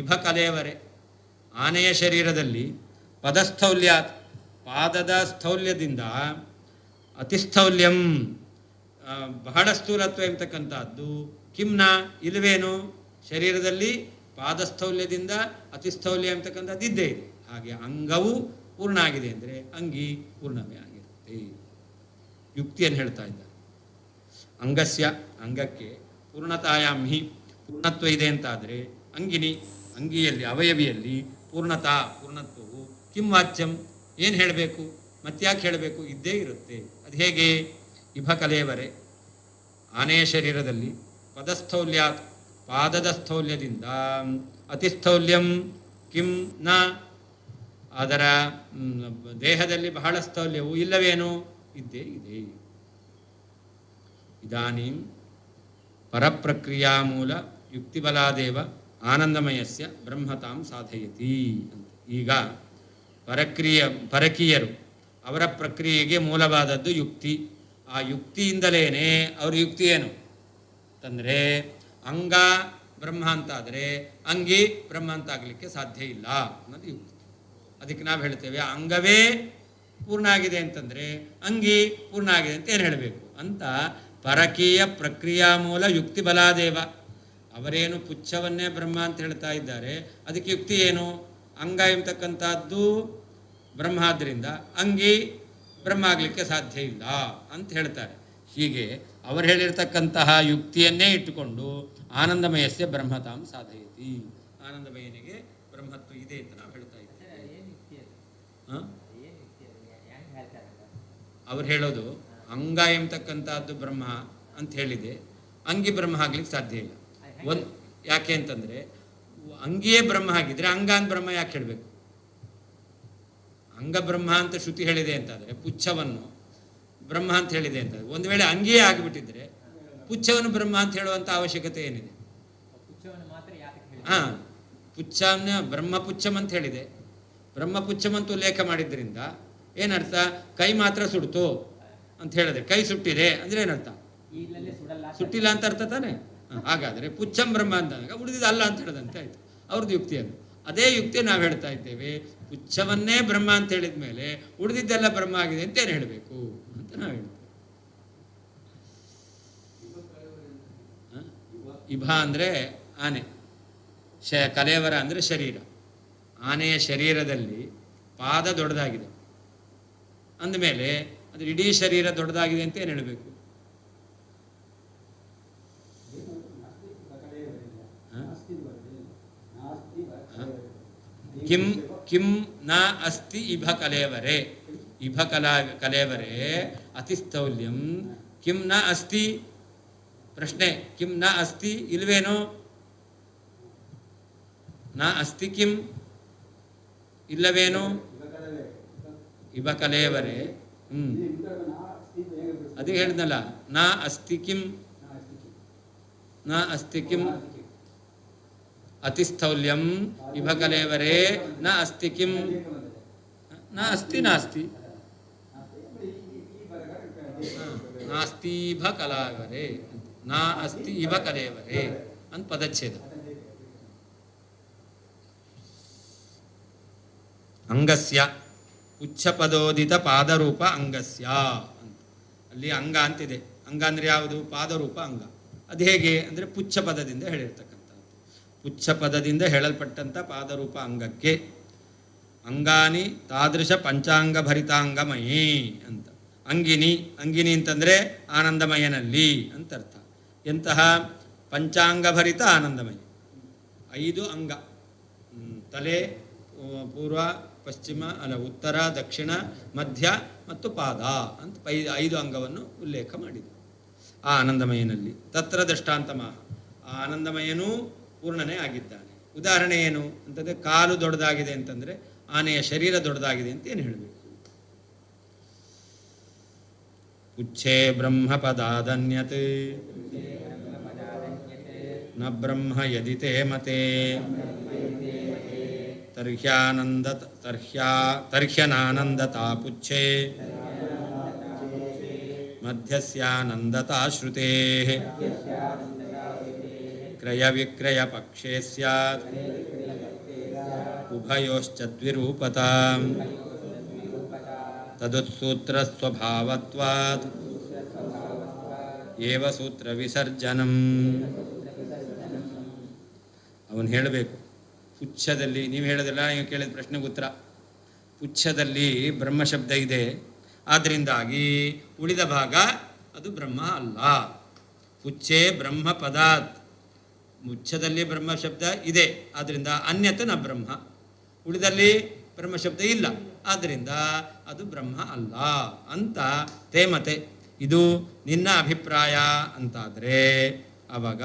ಇಭ ಕಲೇವರೆ, ಆನೆಯ ಶರೀರದಲ್ಲಿ ಪದಸ್ಥೌಲ್ಯ, ಪಾದದ ಸ್ಥೌಲ್ಯದಿಂದ ಅತಿಸ್ಥೌಲ್ಯಂ ಬಹಳ ಸ್ಥೂಲತ್ವ ಎಂಬತಕ್ಕಂಥದ್ದು ಕಿಮ್ನ ಇಲ್ಲವೇನು? ಶರೀರದಲ್ಲಿ ಪಾದಸ್ಥೌಲ್ಯದಿಂದ ಅತಿಸ್ಥೌಲ್ಯ ಎಂಬತಕ್ಕಂಥದ್ದು ಇದ್ದೇ ಇದೆ. ಹಾಗೆ ಅಂಗವು ಪೂರ್ಣ ಆಗಿದೆ ಅಂದರೆ ಅಂಗಿ ಪೂರ್ಣವೇ ಆಗಿರುತ್ತೆ. ಯುಕ್ತಿಯನ್ನು ಹೇಳ್ತಾ ಇದ್ದಾರೆ. ಅಂಗಸ್ಯ, ಅಂಗಕ್ಕೆ ಪೂರ್ಣತಾಯಾಂ ಹಿ ಪೂರ್ಣತ್ವ ಇದೆ ಅಂತಾದರೆ ಅಂಗಿನಿ, ಅಂಗಿಯಲ್ಲಿ ಅವಯವಿಯಲ್ಲಿ ಪೂರ್ಣತಾ ಪೂರ್ಣತ್ವವು ಕಿಂ ವಾಚ್ಯಂ ಏನು ಹೇಳಬೇಕು? ಮತ್ತ್ಯಾಕೆ ಹೇಳಬೇಕು? ಇದ್ದೇ ಇರುತ್ತೆ. ಅದು ಹೇಗೆ? ಇಭ ಕಲೇವರೆ, ಆನೆಯ ಶರೀರದಲ್ಲಿ ಪದಸ್ಥೌಲ್ಯ, ಪಾದದ ಸ್ಥೌಲ್ಯದಿಂದ ಅತಿಸ್ಥೌಲ್ಯಂ ಕಿಂ ನ, ಅದರ ದೇಹದಲ್ಲಿ ಬಹಳ ಸ್ಥೌಲ್ಯವು ಇಲ್ಲವೇನು? ಇದ್ದೇ ಇದೆ. ಇದಾನೀಂ ಪರಪ್ರಕ್ರಿಯಾ ಮೂಲ ಯುಕ್ತಿಬಲಾದೇವ ಆನಂದಮಯಸ್ಯ ಬ್ರಹ್ಮತಾಂ ಸಾಧಯತಿ ಅಂತ. ಈಗ ಪರಕೀಯರು ಅವರ ಪ್ರಕ್ರಿಯೆಗೆ ಮೂಲವಾದದ್ದು ಯುಕ್ತಿ. ಆ ಯುಕ್ತಿಯಿಂದಲೇ ಅವ್ರ ಯುಕ್ತಿ ಏನು ಅಂತಂದರೆ ಅಂಗ ಬ್ರಹ್ಮ ಅಂತಾದರೆ ಅಂಗಿ ಬ್ರಹ್ಮ ಅಂತ ಆಗಲಿಕ್ಕೆ ಸಾಧ್ಯ ಇಲ್ಲ ಅನ್ನೋದು ಯುಕ್ತಿ. ಅದಕ್ಕೆ ನಾವು ಹೇಳ್ತೇವೆ ಅಂಗವೇ ಪೂರ್ಣ ಆಗಿದೆ ಅಂತಂದರೆ ಅಂಗಿ ಪೂರ್ಣ ಆಗಿದೆ ಅಂತ ಏನು ಹೇಳಬೇಕು ಅಂತ. ಪರಕೀಯ ಪ್ರಕ್ರಿಯಾ ಮೂಲ ಯುಕ್ತಿ ಬಲಾದೇವ, ಅವರೇನು ಪುಚ್ಛವನ್ನೇ ಬ್ರಹ್ಮ ಅಂತ ಹೇಳ್ತಾ ಇದ್ದಾರೆ. ಅದಕ್ಕೆ ಯುಕ್ತಿ ಏನು? ಅಂಗ ಎಂಬತಕ್ಕಂಥದ್ದು ಬ್ರಹ್ಮ ಆದ್ದರಿಂದ ಅಂಗಿ ಬ್ರಹ್ಮ ಆಗಲಿಕ್ಕೆ ಸಾಧ್ಯ ಇಲ್ಲ ಅಂತ ಹೇಳ್ತಾರೆ. ಹೀಗೆ ಅವರು ಹೇಳಿರ್ತಕ್ಕಂತಹ ಯುಕ್ತಿಯನ್ನೇ ಇಟ್ಟುಕೊಂಡು ಆನಂದಮಯಸ್ಯ ಬ್ರಹ್ಮತಾಂ ಸಾಧಯತಿ, ಆನಂದಮಯನಿಗೆ ಬ್ರಹ್ಮತ್ವ ಇದೆ ಅಂತ ನಾವು ಹೇಳ್ತಾ ಇದ್ದೇವೆ. ಅವ್ರು ಹೇಳೋದು ಅಂಗ ಎಂಬತಕ್ಕಂಥದ್ದು ಬ್ರಹ್ಮ ಅಂತ ಹೇಳಿದೆ, ಅಂಗಿ ಬ್ರಹ್ಮ ಆಗ್ಲಿಕ್ಕೆ ಸಾಧ್ಯ ಇಲ್ಲ. ಯಾಕೆ ಅಂತಂದರೆ ಅಂಗಿಯೇ ಬ್ರಹ್ಮ ಆಗಿದ್ರೆ ಅಂಗ ಅಂತ ಬ್ರಹ್ಮ ಯಾಕೆ ಹೇಳಬೇಕು? ಅಂಗ ಬ್ರಹ್ಮ ಅಂತ ಶ್ರುತಿ ಹೇಳಿದೆ ಅಂತಾದರೆ ಪುಚ್ಛವನ್ನು ಬ್ರಹ್ಮ ಅಂತ ಹೇಳಿದೆ ಅಂತ, ಒಂದು ವೇಳೆ ಅಂಗಿಯೇ ಆಗಿಬಿಟ್ಟಿದ್ರೆ ಪುಚ್ಛವನ್ನು ಬ್ರಹ್ಮ ಅಂತ ಹೇಳುವಂಥ ಅವಶ್ಯಕತೆ ಏನಿದೆ? ಹಾಂ, ಪುಚ್ಛನ ಬ್ರಹ್ಮಪುಚ್ಛಂ ಅಂತ ಹೇಳಿದೆ. ಬ್ರಹ್ಮಪುಚ್ಛಂ ಅಂತ ಉಲ್ಲೇಖ ಮಾಡಿದ್ರಿಂದ ಏನರ್ಥ? ಕೈ ಮಾತ್ರ ಸುಡ್ತು ಅಂತ ಹೇಳಿದ್ರೆ ಕೈ ಸುಟ್ಟಿದೆ ಅಂದರೆ ಏನರ್ಥ? ಸುಟ್ಟಿಲ್ಲ ಅಂತ ಅರ್ಥ ತಾನೆ. ಹಾಗಾದರೆ ಪುಚ್ಛಂ ಬ್ರಹ್ಮ ಅಂದಾಗ ಉಳಿದಿದ್ದು ಅಲ್ಲ ಅಂತ ಹೇಳದಂತೆ ಆಯಿತು ಅವ್ರದ್ದು ಯುಕ್ತಿಯನ್ನು. ಅದೇ ಯುಕ್ತಿ ನಾವು ಹೇಳ್ತಾ ಇದ್ದೇವೆ. ಪುಚ್ಛವನ್ನೇ ಬ್ರಹ್ಮ ಅಂತ ಹೇಳಿದ ಮೇಲೆ ಉಳಿದಿದ್ದೆಲ್ಲ ಬ್ರಹ್ಮ ಆಗಿದೆ ಅಂತ ಏನು ಹೇಳಬೇಕು ಅಂತ ನಾವು ಹೇಳ್ತೇವೆ. ಇಭ ಅಂದರೆ ಆನೆ, ಕಲೇವರ ಅಂದರೆ ಶರೀರ. ಆನೆಯ ಶರೀರದಲ್ಲಿ ಪಾದ ದೊಡ್ಡದಾಗಿದೆ ಅಂದಮೇಲೆ ಅದು ಇಡೀ ಶರೀರ ದೊಡ್ಡದಾಗಿದೆ ಅಂತ ಏನು ಹೇಳಬೇಕು? ಕಿಂ ಕಿಂ ನ ಅಸ್ತಿ ಇಭ ಕಲೇವರೆ, ಇಭ ಕಲೇವರೆ ಅತಿಸ್ಥೌಲ್ಯಂ ಕಿಂ ನ ಅಸ್ತಿ. ಪ್ರಶ್ನೆ, ಕಿಂ ನ ಅಸ್ತಿ ಇಲ್ವೇನೋ? ನ ಅಸ್ತಿ ಕಿಂ ಇಲ್ಲವೇನೋ? ಇಭ ಕಲೇವರೆ. ಅದೇ ಹೇಳಿದ್ನಲ್ಲ, ನ ಅಸ್ತಿ ಕಿಂ, ನ ಅಸ್ತಿ ಕಿಂ ಅತಿಸ್ಥೌಲ್ಯಂ ಇಭ ಕಲೇವರೆ ನ ಅಸ್ತಿ ಕಿಂ, ನ ಅಸ್ತಿ ನಾಸ್ತಿ, ನಾಸ್ತಿ ಇಭ ಕಲಾವರೆ, ನ ಅಸ್ತಿ ಇಭ ಕಲೇವರೆ ಅಂತ ಪದಚ್ಛೇದ. ಅಂಗಸ್ಯ ಉಚ್ಛಪದೋದಿತ ಪಾದರೂಪ ಅಂಗಸ್ಯ ಅಂತ, ಅಲ್ಲಿ ಅಂಗ ಅಂತಿದೆ. ಅಂಗ ಅಂದರೆ ಯಾವುದು? ಪಾದರೂಪ ಅಂಗ. ಅದು ಹೇಗೆ ಅಂದರೆ ಪುಚ್ಛ ಪದದಿಂದ ಹೇಳಿರ್ತಕ್ಕಂಥದ್ದು. ಪುಚ್ಛ ಪದದಿಂದ ಹೇಳಲ್ಪಟ್ಟಂಥ ಪಾದರೂಪ ಅಂಗಕ್ಕೆ ಅಂಗಾನಿ ತಾದೃಶ ಪಂಚಾಂಗ ಭರಿತಾಂಗಮಯೇ ಅಂತ. ಅಂಗಿನಿ, ಅಂಗಿನಿ ಅಂತಂದರೆ ಆನಂದಮಯನಲ್ಲಿ ಅಂತ ಅರ್ಥ. ಎಂತಹ? ಪಂಚಾಂಗಭರಿತ ಆನಂದಮಯ. 5 ಅಂಗ, ತಲೆ, ಪೂರ್ವ, ಪಶ್ಚಿಮ, ಉತ್ತರ, ದಕ್ಷಿಣ, ಮಧ್ಯ ಮತ್ತು ಪಾದ ಅಂತ 5 ಅಂಗವನ್ನು ಉಲ್ಲೇಖ ಮಾಡಿದೆ ಆ ಆನಂದಮಯನಲ್ಲಿ. ತತ್ರ ದೃಷ್ಟಾಂತಮಃ, ಆ ಆನಂದಮಯನೂ ಪೂರ್ಣನೇ ಆಗಿದ್ದಾನೆ. ಉದಾಹರಣೆ ಏನು ಅಂತಂದರೆ, ಕಾಲು ದೊಡ್ಡದಾಗಿದೆ ಅಂತಂದರೆ ಆನೆಯ ಶರೀರ ದೊಡ್ಡದಾಗಿದೆ ಅಂತ ಏನು ಹೇಳಬೇಕು? ಉಚ್ಛೇ ಬ್ರಹ್ಮ ಪದಾದನ್ಯತ್ ನ ಬ್ರಹ್ಮ ಯದಿತೆ ಮತೆ ತರ್ಹ್ಯನಾನಂದತಾ ಪುಚ್ಛೇ ಮಧ್ಯಸ್ಯಾನಂದತಾ ಶ್ರುತೇಃ ಕ್ರಯ ವಿಕ್ರಯ ಪಕ್ಷೇ ಸ್ಯಾತ್ ಉಭಯೋಶ್ಚ ದ್ವಿರೂಪತಾ ತದುತ್ಸೂತ್ರ ಸ್ವಭಾವತ್ವಾತ್ ಏವ ಸೂತ್ರ ವಿಸರ್ಜನಂ. ಅವನು ಹೇಳಬೇಕು, ಪುಚ್ಛದಲ್ಲಿ ನೀವು ಹೇಳೋದಿಲ್ಲ, ನೀವು ಕೇಳಿದ ಪ್ರಶ್ನೆಗೆ ಉತ್ತರ. ಪುಚ್ಛದಲ್ಲಿ ಬ್ರಹ್ಮ ಶಬ್ದ ಇದೆ, ಆದ್ದರಿಂದಾಗಿ ಉಳಿದ ಭಾಗ ಅದು ಬ್ರಹ್ಮ ಅಲ್ಲ. ಪುಚ್ಛೇ ಬ್ರಹ್ಮ ಪದಾತ್, ಮುಚ್ಛದಲ್ಲಿ ಬ್ರಹ್ಮ ಶಬ್ದ ಇದೆ, ಆದ್ದರಿಂದ ಅನ್ಯತ ನ ಬ್ರಹ್ಮ. ಉಳಿದಲ್ಲಿ ಬ್ರಹ್ಮ ಶಬ್ದ ಇಲ್ಲ, ಆದ್ದರಿಂದ ಅದು ಬ್ರಹ್ಮ ಅಲ್ಲ ಅಂತ ತೇಮತೆ. ಇದು ನಿನ್ನ ಅಭಿಪ್ರಾಯ ಅಂತಾದರೆ ಆವಾಗ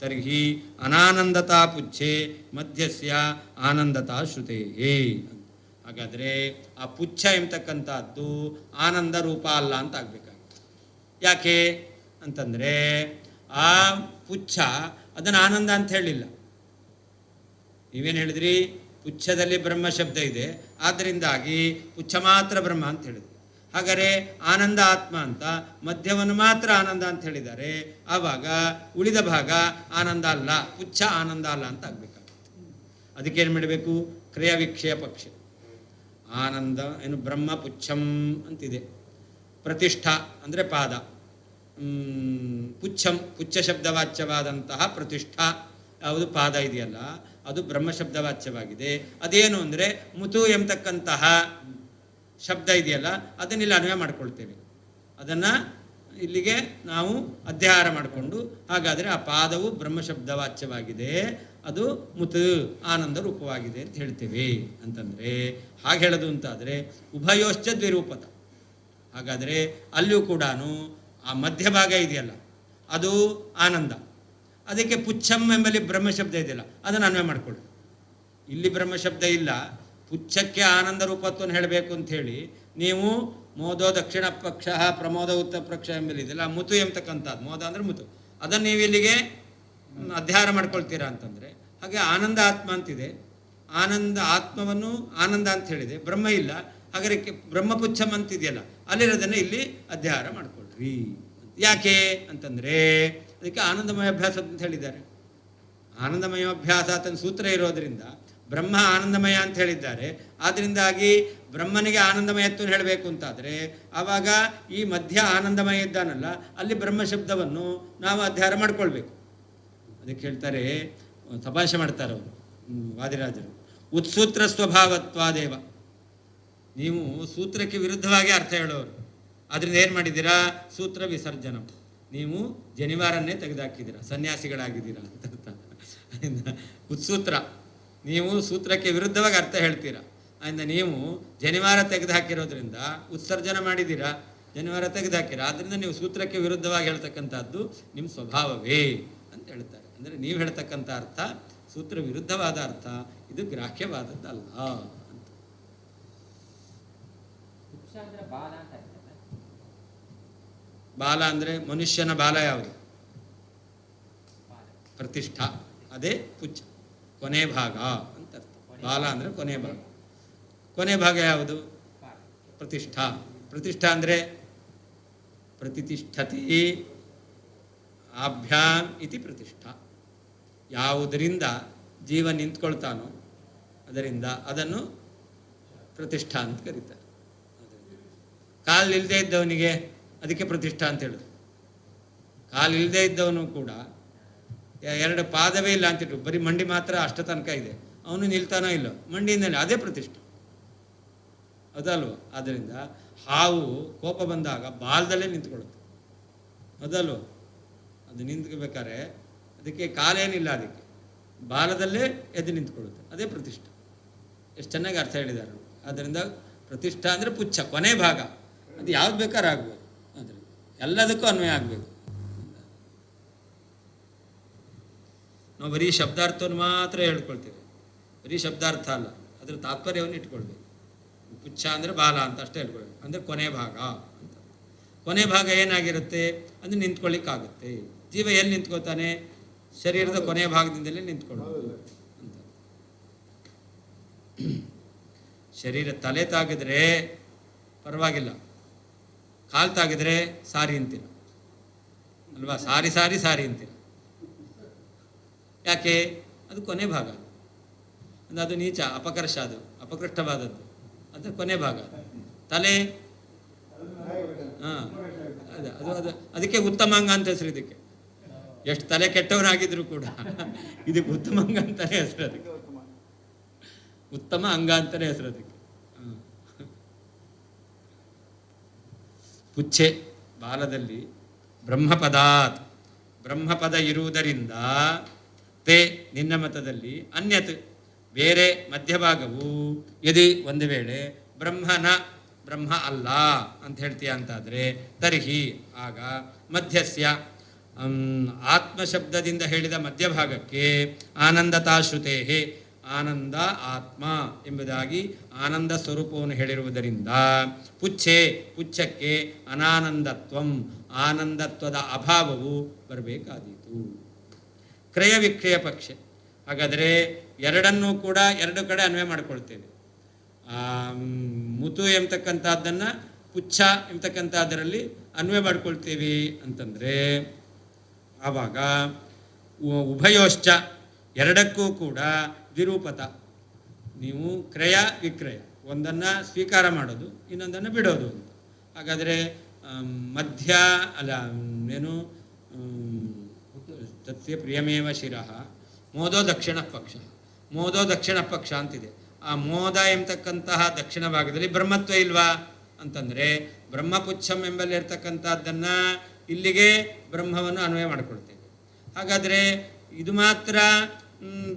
ತರ್ಹಿ ಅನಾನಂದತಾ ಪುಚ್ಛೆ ಮಧ್ಯಸ್ಯ ಆನಂದತಾ ಶ್ರುತೇ. ಹಾಗಾದರೆ ಆ ಪುಚ್ಛ ಎಂಬತಕ್ಕಂಥದ್ದು ಆನಂದ ರೂಪ ಅಲ್ಲ ಅಂತ ಆಗಬೇಕಾಗಿತ್ತು. ಯಾಕೆ ಅಂತಂದರೆ ಆ ಪುಚ್ಛ ಅದನ್ನು ಆನಂದ ಅಂತ ಹೇಳಿಲ್ಲ. ನೀವೇನು ಹೇಳಿದ್ರಿ? ಪುಚ್ಛದಲ್ಲಿ ಬ್ರಹ್ಮ ಶಬ್ದ ಇದೆ, ಆದ್ದರಿಂದಾಗಿ ಪುಚ್ಛ ಮಾತ್ರ ಬ್ರಹ್ಮ ಅಂತ ಹೇಳಿದ್ರಿ. ಹಾಗಾದರೆ ಆನಂದ ಆತ್ಮ ಅಂತ ಮಧ್ಯವನ್ನು ಮಾತ್ರ ಆನಂದ ಅಂತ ಹೇಳಿದ್ದಾರೆ. ಆವಾಗ ಉಳಿದ ಭಾಗ ಆನಂದ ಅಲ್ಲ, ಪುಚ್ಛ ಆನಂದ ಅಲ್ಲ ಅಂತ ಆಗಬೇಕಾಗುತ್ತೆ. ಅದಕ್ಕೇನು ಮಾಡಬೇಕು? ಕ್ರಿಯ ವಿಕ್ಷಯ ಪಕ್ಷ. ಆನಂದ ಏನು ಬ್ರಹ್ಮ ಪುಚ್ಛಂ ಅಂತಿದೆ. ಪ್ರತಿಷ್ಠಾ ಅಂದರೆ ಪಾದ. ಪುಚ್ಛಂ ಪುಚ್ಛ ಶಬ್ದವಾಚ್ಯವಾದಂತಹ ಪ್ರತಿಷ್ಠಾ ಯಾವುದು ಪಾದ ಇದೆಯಲ್ಲ, ಅದು ಬ್ರಹ್ಮ ಶಬ್ದವಾಚ್ಯವಾಗಿದೆ. ಅದೇನು ಅಂದರೆ ಮುತು ಎಂಬತಕ್ಕಂತಹ ಶಬ್ದ ಇದೆಯಲ್ಲ, ಅದನ್ನಿಲ್ಲಿ ಅನ್ವಯ ಮಾಡ್ಕೊಳ್ತೇವೆ. ಅದನ್ನು ಇಲ್ಲಿಗೆ ನಾವು ಅಧ್ಯಾಹಾರ ಮಾಡಿಕೊಂಡು, ಹಾಗಾದರೆ ಆ ಪಾದವು ಬ್ರಹ್ಮ ಶಬ್ದವಾಚ್ಯವಾಗಿದೆ, ಅದು ಮುತು ಆನಂದ ರೂಪವಾಗಿದೆ ಅಂತ ಹೇಳ್ತೇವೆ. ಅಂತಂದರೆ ಹಾಗೆ ಹೇಳೋದು ಅಂತಾದರೆ ಉಭಯೋಶ್ಚ ದ್ವಿರೂಪತ. ಹಾಗಾದರೆ ಅಲ್ಲಿಯೂ ಕೂಡ ಆ ಮಧ್ಯಭಾಗ ಇದೆಯಲ್ಲ, ಅದು ಆನಂದ. ಅದಕ್ಕೆ ಪುಚ್ಛಂ ಎಂಬಲ್ಲಿ ಬ್ರಹ್ಮ ಶಬ್ದ ಇದೆಯಲ್ಲ, ಅದನ್ನು ಅನ್ವಯ ಮಾಡಿಕೊಳ್ಳಿ. ಇಲ್ಲಿ ಬ್ರಹ್ಮ ಶಬ್ದ ಇಲ್ಲ, ಪುಚ್ಛಕ್ಕೆ ಆನಂದ ರೂಪತ್ವವನ್ನು ಹೇಳಬೇಕು ಅಂಥೇಳಿ ನೀವು ಮೋದೋ ದಕ್ಷಿಣ ಪಕ್ಷ ಪ್ರಮೋದ ಉತ್ತರ ಪಕ್ಷ ಎಂಬಲ್ಲಿ ಇದೆಯಲ್ಲ, ಮುತು ಎಂಬತಕ್ಕಂಥದ್ದು, ಮೋದ ಅಂದರೆ ಮುತು, ಅದನ್ನು ನೀವು ಇಲ್ಲಿಗೆ ಅಧ್ಯಾಹಾರ ಮಾಡ್ಕೊಳ್ತೀರಾ ಅಂತಂದರೆ, ಹಾಗೆ ಆನಂದ ಆತ್ಮ ಅಂತಿದೆ, ಆನಂದ ಆತ್ಮವನ್ನು ಆನಂದ ಅಂತ ಹೇಳಿದೆ, ಬ್ರಹ್ಮ ಇಲ್ಲ. ಹಾಗಾದರೆ ಬ್ರಹ್ಮಪುಚ್ಛಂ ಅಂತಿದೆಯಲ್ಲ, ಅಲ್ಲಿರೋದನ್ನು ಇಲ್ಲಿ ಅಧ್ಯಾಹಾರ ಮಾಡ್ಕೊಳ್ರಿ. ಯಾಕೆ ಅಂತಂದರೆ ಅದಕ್ಕೆ ಆನಂದಮಯ ಅಭ್ಯಾಸ ಅಂತ ಹೇಳಿದ್ದಾರೆ. ಆನಂದಮಯ ಅಭ್ಯಾಸ ಅಂತ ಸೂತ್ರ ಇರೋದರಿಂದ ಬ್ರಹ್ಮ ಆನಂದಮಯ ಅಂತ ಹೇಳಿದ್ದಾರೆ. ಆದ್ದರಿಂದಾಗಿ ಬ್ರಹ್ಮನಿಗೆ ಆನಂದಮಯತ್ವವನ್ನು ಹೇಳಬೇಕು ಅಂತಾದರೆ ಆವಾಗ ಈ ಮಧ್ಯ ಆನಂದಮಯ ಇದ್ದಾನಲ್ಲ, ಅಲ್ಲಿ ಬ್ರಹ್ಮ ಶಬ್ದವನ್ನು ನಾವು ಅಧ್ಯಾಹಾರ ಮಾಡ್ಕೊಳ್ಬೇಕು. ಅದಕ್ಕೆ ಹೇಳ್ತಾರೆ, ತಪಾಸೆ ಮಾಡ್ತಾರೆ ಅವರು ವಾದಿರಾಜರು, ಉತ್ಸೂತ್ರ ಸ್ವಭಾವತ್ವಾದೇವ. ನೀವು ಸೂತ್ರಕ್ಕೆ ವಿರುದ್ಧವಾಗಿ ಅರ್ಥ ಹೇಳೋರು, ಅದರಿಂದ ಏನು ಮಾಡಿದ್ದೀರಾ? ಸೂತ್ರ ವಿಸರ್ಜನ. ನೀವು ಜನಿವಾರನ್ನೇ ತೆಗೆದುಹಾಕಿದ್ದೀರಾ, ಸನ್ಯಾಸಿಗಳಾಗಿದ್ದೀರಾ ಅಂತ ಅರ್ಥ. ಉತ್ಸೂತ್ರ ನೀವು ಸೂತ್ರಕ್ಕೆ ವಿರುದ್ಧವಾಗಿ ಅರ್ಥ ಹೇಳ್ತೀರಾ. ಆದ್ದರಿಂದ ನೀವು ಜನಿವಾರ ತೆಗೆದು ಹಾಕಿರೋದ್ರಿಂದ ಉತ್ಸರ್ಜನ ಮಾಡಿದ್ದೀರಾ, ಜನಿವಾರ ತೆಗೆದು ಹಾಕಿರ, ಆದ್ದರಿಂದ ನೀವು ಸೂತ್ರಕ್ಕೆ ವಿರುದ್ಧವಾಗಿ ಹೇಳ್ತಕ್ಕಂಥದ್ದು ನಿಮ್ಮ ಸ್ವಭಾವವೇ ಅಂತ ಹೇಳ್ತಾರೆ. ಅಂದರೆ ನೀವು ಹೇಳ್ತಕ್ಕಂಥ ಅರ್ಥ ಸೂತ್ರ ವಿರುದ್ಧವಾದ ಅರ್ಥ, ಇದು ಗ್ರಾಹ್ಯವಾದದ್ದಲ್ಲ ಅಂತ. ಬಾಲ ಅಂದರೆ ಮನುಷ್ಯನ ಬಾಲ ಯಾವುದು? ಪ್ರತಿಷ್ಠಾ, ಅದೇ ಪುಚ್ಛ, ಕೊನೆ ಭಾಗ ಅಂತ ಅರ್ಥ. ಬಾಲ ಅಂದರೆ ಕೊನೆ ಭಾಗ. ಕೊನೆ ಭಾಗ ಯಾವುದು? ಪ್ರತಿಷ್ಠಾ. ಪ್ರತಿಷ್ಠಾ ಅಂದರೆ ಪ್ರತಿಷ್ಠತಿ ಆಭ್ಯಾಂ ಇತಿ ಪ್ರತಿಷ್ಠಾ. ಯಾವುದರಿಂದ ಜೀವ ನಿಂತ್ಕೊಳ್ತಾನೋ ಅದರಿಂದ ಅದನ್ನು ಪ್ರತಿಷ್ಠಾ ಅಂತ ಕರೀತಾರೆ. ಕಾಲು ಇಲ್ಲದೆ ಇದ್ದವನಿಗೆ ಅದಕ್ಕೆ ಪ್ರತಿಷ್ಠಾ ಅಂತ ಹೇಳಿದ್ರು. ಕಾಲು ಇಲ್ಲದೆ ಇದ್ದವನು ಕೂಡ ಎರಡು ಪಾದವೇ ಇಲ್ಲ ಅಂತಿಟ್ಟು, ಬರೀ ಮಂಡಿ ಮಾತ್ರ ಅಷ್ಟ ತನಕ ಇದೆ, ಅವನು ನಿಲ್ತಾನೋ ಇಲ್ಲೋ, ಮಂಡಿಯಿಂದಲೇ, ಅದೇ ಪ್ರತಿಷ್ಠೆ, ಅದಲ್ವ? ಆದ್ದರಿಂದ ಹಾವು ಕೋಪ ಬಂದಾಗ ಬಾಲದಲ್ಲೇ ನಿಂತ್ಕೊಳ್ಳುತ್ತೆ, ಅದಲ್ವ? ಅದು ನಿಂತ್ಕೋಬೇಕಾದ್ರೆ ಅದಕ್ಕೆ ಕಾಲೇನಿಲ್ಲ, ಅದಕ್ಕೆ ಬಾಲದಲ್ಲೇ ಎದ್ದು ನಿಂತ್ಕೊಳ್ಳುತ್ತೆ, ಅದೇ ಪ್ರತಿಷ್ಠೆ. ಎಷ್ಟು ಚೆನ್ನಾಗಿ ಅರ್ಥ ಹೇಳಿದ್ದಾರೆ. ಆದ್ದರಿಂದ ಪ್ರತಿಷ್ಠಾ ಅಂದರೆ ಪುಚ್ಛ, ಕೊನೆ ಭಾಗ. ಅದು ಯಾವ್ದು ಬೇಕಾದ್ರೂ ಆಗ್ಬೋದು, ಆದರೆ ಎಲ್ಲದಕ್ಕೂ ಅನ್ವಯ ಆಗಬೇಕು. ನಾವು ಬರೀ ಶಬ್ದಾರ್ಥವನ್ನು ಮಾತ್ರ ಹೇಳ್ಕೊಳ್ತೇವೆ, ಬರೀ ಶಬ್ದಾರ್ಥ ಅಲ್ಲ, ಅದರ ತಾತ್ಪರ್ಯವನ್ನು ಇಟ್ಕೊಳ್ಬೇಕು. ಪುಚ್ಛ ಅಂದರೆ ಬಾಲ ಅಂತ ಅಷ್ಟೇ ಹೇಳ್ಕೊಳ್ಬೇಕು, ಅಂದರೆ ಕೊನೆ ಭಾಗ ಅಂತ. ಕೊನೆ ಭಾಗ ಏನಾಗಿರುತ್ತೆ ಅಂದರೆ ನಿಂತ್ಕೊಳ್ಳಿಕ್ಕಾಗುತ್ತೆ. ಜೀವ ಎಲ್ಲಿ ನಿಂತ್ಕೋತಾನೆ? ಶರೀರದ ಕೊನೆಯ ಭಾಗದಿಂದಲೇ ನಿಂತ್ಕೊಳ್ಳೋದು ಅಂತ. ಶರೀರ ತಲೆ ತಾಗಿದ್ರೆ ಪರವಾಗಿಲ್ಲ, ಕಾಲು ತಾಗಿದ್ರೆ ಸಾರಿ ಅಂತೀರ ಅಲ್ವಾ? ಸಾರಿ ಸಾರಿ ಸಾರಿ ಅಂತೀರ. ಯಾಕೆ? ಅದು ಕೊನೆ ಭಾಗ, ಅಂದರೆ ಅದು ನೀಚ, ಅಪಕರ್ಷ, ಅದು ಅಪಕೃಷ್ಟವಾದದ್ದು, ಅದು ಕೊನೆ ಭಾಗ. ತಲೆ ಹಾಂ, ಅದು ಅದು ಅದು ಅದಕ್ಕೆ ಉತ್ತಮಾಂಗ ಅಂತ ಹೆಸರು. ಇದಕ್ಕೆ ಎಷ್ಟು ತಲೆ ಕೆಟ್ಟವನಾಗಿದ್ರು ಕೂಡ ಇದಕ್ಕೆ ಉತ್ತಮಾಂಗ ಅಂತಾನೆ ಹೆಸರು, ಅದಕ್ಕೆ ಉತ್ತಮ ಅಂಗ ಅಂತಾನೆ ಹೆಸರು ಅದಕ್ಕೆ. ಪುಚ್ಛೆ ಬಾಲದಲ್ಲಿ ಬ್ರಹ್ಮಪದಾತ್, ಬ್ರಹ್ಮಪದ ಇರುವುದರಿಂದ ತೇ ನಿನ್ನ ಮತದಲ್ಲಿ ಅನ್ಯತ್ ಬೇರೆ ಮಧ್ಯಭಾಗವು ಯದಿ ಒಂದು ವೇಳೆ ಬ್ರಹ್ಮನ ಬ್ರಹ್ಮ ಅಲ್ಲ ಅಂತ ಹೇಳ್ತೀಯ ಅಂತಾದರೆ ತರ್ಹಿ ಆಗ ಮಧ್ಯಸ್ಯ ಆತ್ಮಶಬ್ದದಿಂದ ಹೇಳಿದ ಮಧ್ಯಭಾಗಕ್ಕೆ ಆನಂದತಾಶ್ರುತೇ ಆನಂದ ಆತ್ಮ ಎಂಬುದಾಗಿ ಆನಂದ ಸ್ವರೂಪವನ್ನು ಹೇಳಿರುವುದರಿಂದ ಪುಚ್ಛೆ ಪುಚ್ಛಕ್ಕೆ ಅನಾನಂದತ್ವಂ ಆನಂದತ್ವದ ಅಭಾವವು ಬರಬೇಕಾದೀತು. ಕ್ರಯ ವಿಕ್ರಯ ಪಕ್ಷ. ಹಾಗಾದರೆ ಎರಡನ್ನೂ ಕೂಡ ಎರಡು ಕಡೆ ಅನ್ವಯ ಮಾಡಿಕೊಳ್ತೇವೆ. ಮುತು ಎಂಬತಕ್ಕಂಥದ್ದನ್ನು ಪುಚ್ಛ ಎಂಬತಕ್ಕಂಥದ್ದರಲ್ಲಿ ಅನ್ವಯ ಮಾಡ್ಕೊಳ್ತೇವೆ ಅಂತಂದರೆ ಆವಾಗ ಉಭಯೋಶ್ಚ ಎರಡಕ್ಕೂ ಕೂಡ ದ್ವಿರೂಪತ. ನೀವು ಕ್ರಯ ವಿಕ್ರಯ, ಒಂದನ್ನು ಸ್ವೀಕಾರ ಮಾಡೋದು, ಇನ್ನೊಂದನ್ನು ಬಿಡೋದು ಅಂತ. ಹಾಗಾದರೆ ಮಧ್ಯ ಅಲ್ಲ ಏನು ತಸ್ಯ ಪ್ರಿಯಮೇವ ಶಿರಃ ಮೋದೋ ದಕ್ಷಿಣ ಪಕ್ಷ. ಮೋದೋ ದಕ್ಷಿಣ ಪಕ್ಷ ಅಂತಿದೆ. ಆ ಮೋದ ಎಂಬತಕ್ಕಂತಹ ದಕ್ಷಿಣ ಭಾಗದಲ್ಲಿ ಬ್ರಹ್ಮತ್ವ ಇಲ್ವಾ ಅಂತಂದರೆ ಬ್ರಹ್ಮಪುಚ್ಛಂ ಎಂಬಲ್ಲಿ ಇರ್ತಕ್ಕಂಥದ್ದನ್ನು ಇಲ್ಲಿಗೆ ಬ್ರಹ್ಮವನ್ನು ಅನ್ವಯ ಮಾಡಿಕೊಳ್ತೇವೆ. ಹಾಗಾದರೆ ಇದು ಮಾತ್ರ